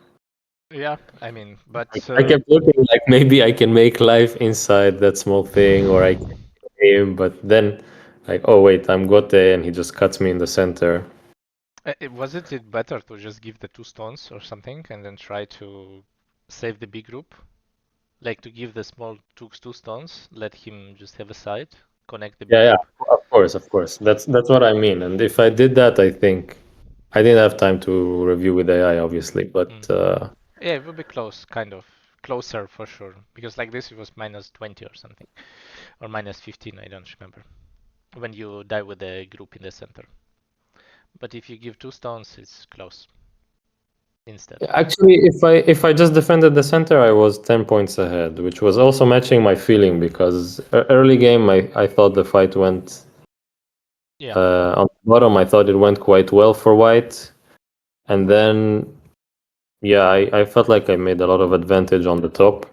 Yeah, I mean, but I kept looking like maybe I can make life inside that small thing, or I can aim, but then like, oh wait, I'm Gote, and he just cuts me in the center. wasn't it better to just give the two stones or something and then try to save the big group? Like to give the small two stones, let him just have a side, connect the big Yeah, group. yeah, of course. That's what I mean. And if I did that, I think I didn't have time to review with AI, obviously, but Mm. Yeah, it will be close, kind of closer for sure. Because like this, it was minus 20 or something, or minus 15. I don't remember when you die with the group in the center. But if you give two stones, it's close instead. actually, if I just defended the center, I was 10 points ahead, which was also matching my feeling because early game I thought the fight went Yeah, on the bottom. I thought it went quite well for White, and then yeah, I felt like I made a lot of advantage on the top.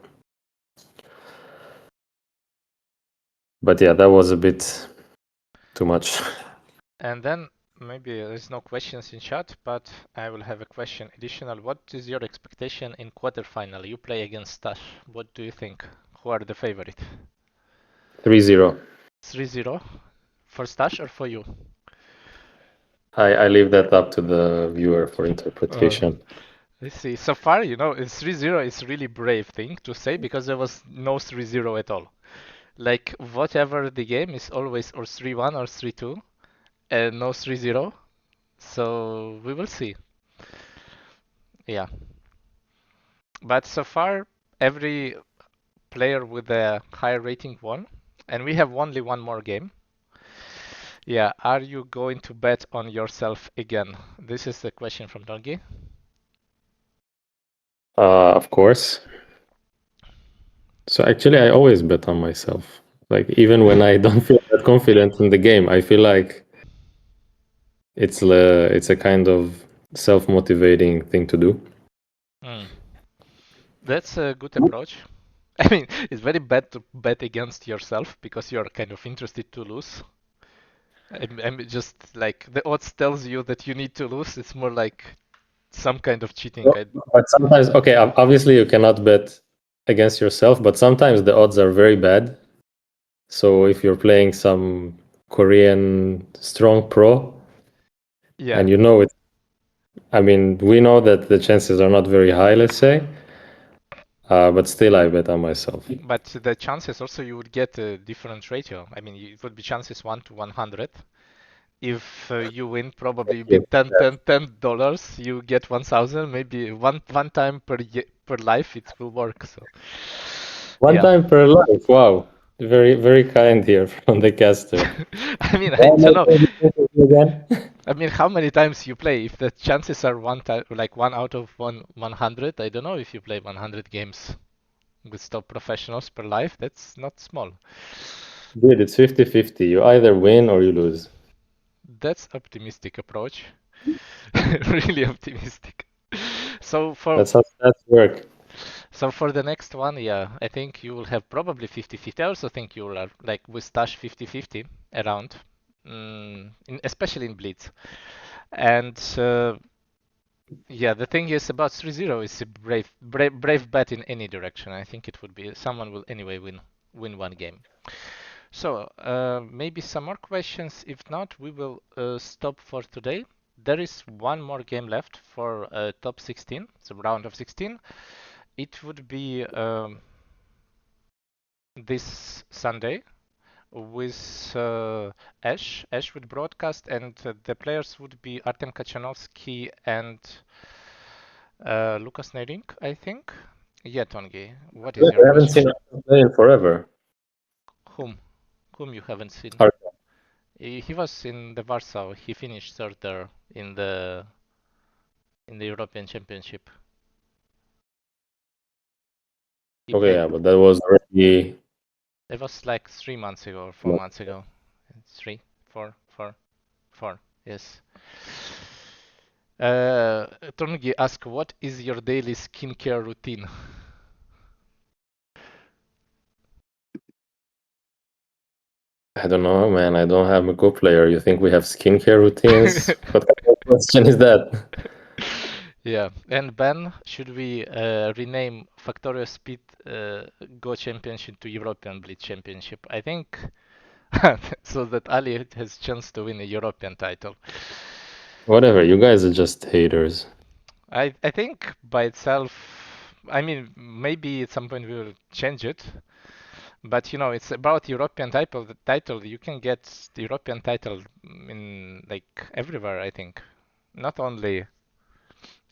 But yeah, that was a bit too much. and then maybe there's no questions in chat, but I will have a question additional. What is your expectation in quarterfinal? You play against Stash. What do you think? Who are the favorite? 3-0. 3-0 for Stash or for you? I leave that up to the viewer for Uh, interpretation. let's see. So far, it's 3-0 is really brave thing to say because there was no 3-0 at all. Like whatever the game is always or 3-1 or 3-2 and no 3-0. So we will see. Yeah. But so far, every player with a higher rating won, and we have only one more game. Yeah, are you going to bet on yourself again? This is the question from Tanguy. Of course. So actually, I always bet on myself. Like even when I don't feel that confident in the game, I feel like it's a kind of self-motivating thing to do. That's a good approach. I mean, it's very bad to bet against yourself because you're kind of interested to lose. I'm just like the odds tells you that you need to lose. It's more like some kind of cheating. But sometimes, okay, obviously you cannot bet against yourself, but sometimes the odds are very bad. So if you're playing some Korean strong pro, Yeah. and you know it, I mean, we know that the chances are not very high, let's say, but still I bet on myself. But the chances also you would get a different ratio. I mean, it would be chances 1 to 100. If you win, probably be 10, 10, $10. You get 1,000. Maybe one time per life it will work. So One yeah. time per life. Wow. Very, very kind here from the caster. I mean, I Why am don't I know. playing this again? I mean, how many times you play? If the chances are one time, like 1 out of 100, I don't know if you play 100 games with top professionals per life. That's not small. Dude, it's 50-50. You either win or you lose. That's optimistic approach. Really optimistic. So That's how stats work. so for the next one, yeah, I think you will have probably 50-50. I also think you will have, like with Stash 50-50 around, especially in Blitz. And yeah, the thing is about 3-0 is a brave bet in any direction. I think it would be someone will anyway win one game. So maybe some more questions. If not, we will stop for today. There is one more game left for top 16, so round of 16. It would be this Sunday with Ashe would broadcast, and the players would be Artem Kachanovskyi and Lukas Neirynck, I think. Yeah, Tanguy, what is Dude, your I haven't question? seen Artem play in forever. Whom? Whom you haven't seen? Artem. He was in the Warsaw. He finished third there in the European Championship. He Okay, played. yeah, but that was already. It was like 3 months ago or 4 months ago. Three, four, four, four. Yes. Torngi asked, "What is your daily skincare routine?" I don't know, man. I don't have a co-player. You think we have skincare routines? What kind of question is that? Yeah. And Ben, should we rename Factorio Speed Go Championship to European Blitz Championship? I think so that Ali has chance to win a European title. Whatever. You guys are just haters. I think by itself, I mean, maybe at some point we will change it, but you know, it's about European title. The title you can get the European title in like everywhere. I think, not only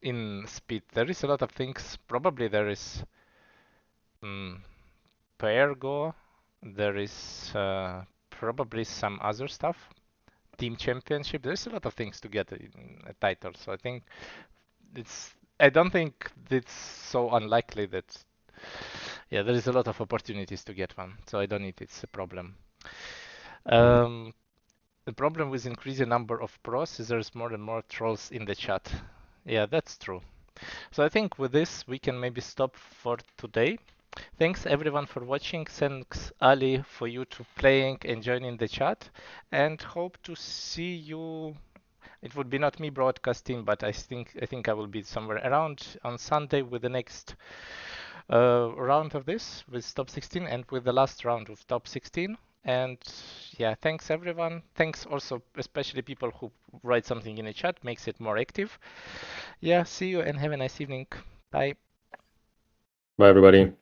in speed. There is a lot of things. Probably there is pair go. There is probably some other stuff. Team championship. There's a lot of things to get in a title. So I think it's. I don't think it's so unlikely that. Yeah, there is a lot of opportunities to get one. So I don't think it's a problem. Um, the problem with increasing number of pros is there's more and more trolls in the chat. Yeah, that's true. So I think with this we can maybe stop for today. Thanks everyone for watching. Thanks Ali for you to playing and joining the chat, and hope to see you. It would be not me broadcasting, but I think I will be somewhere around on Sunday with the next round of this with top 16 and with the last round of top 16. And yeah, thanks everyone. Thanks also especially people who write something in the chat, makes it more active. Yeah, see you and have a nice evening. Bye. Bye, everybody.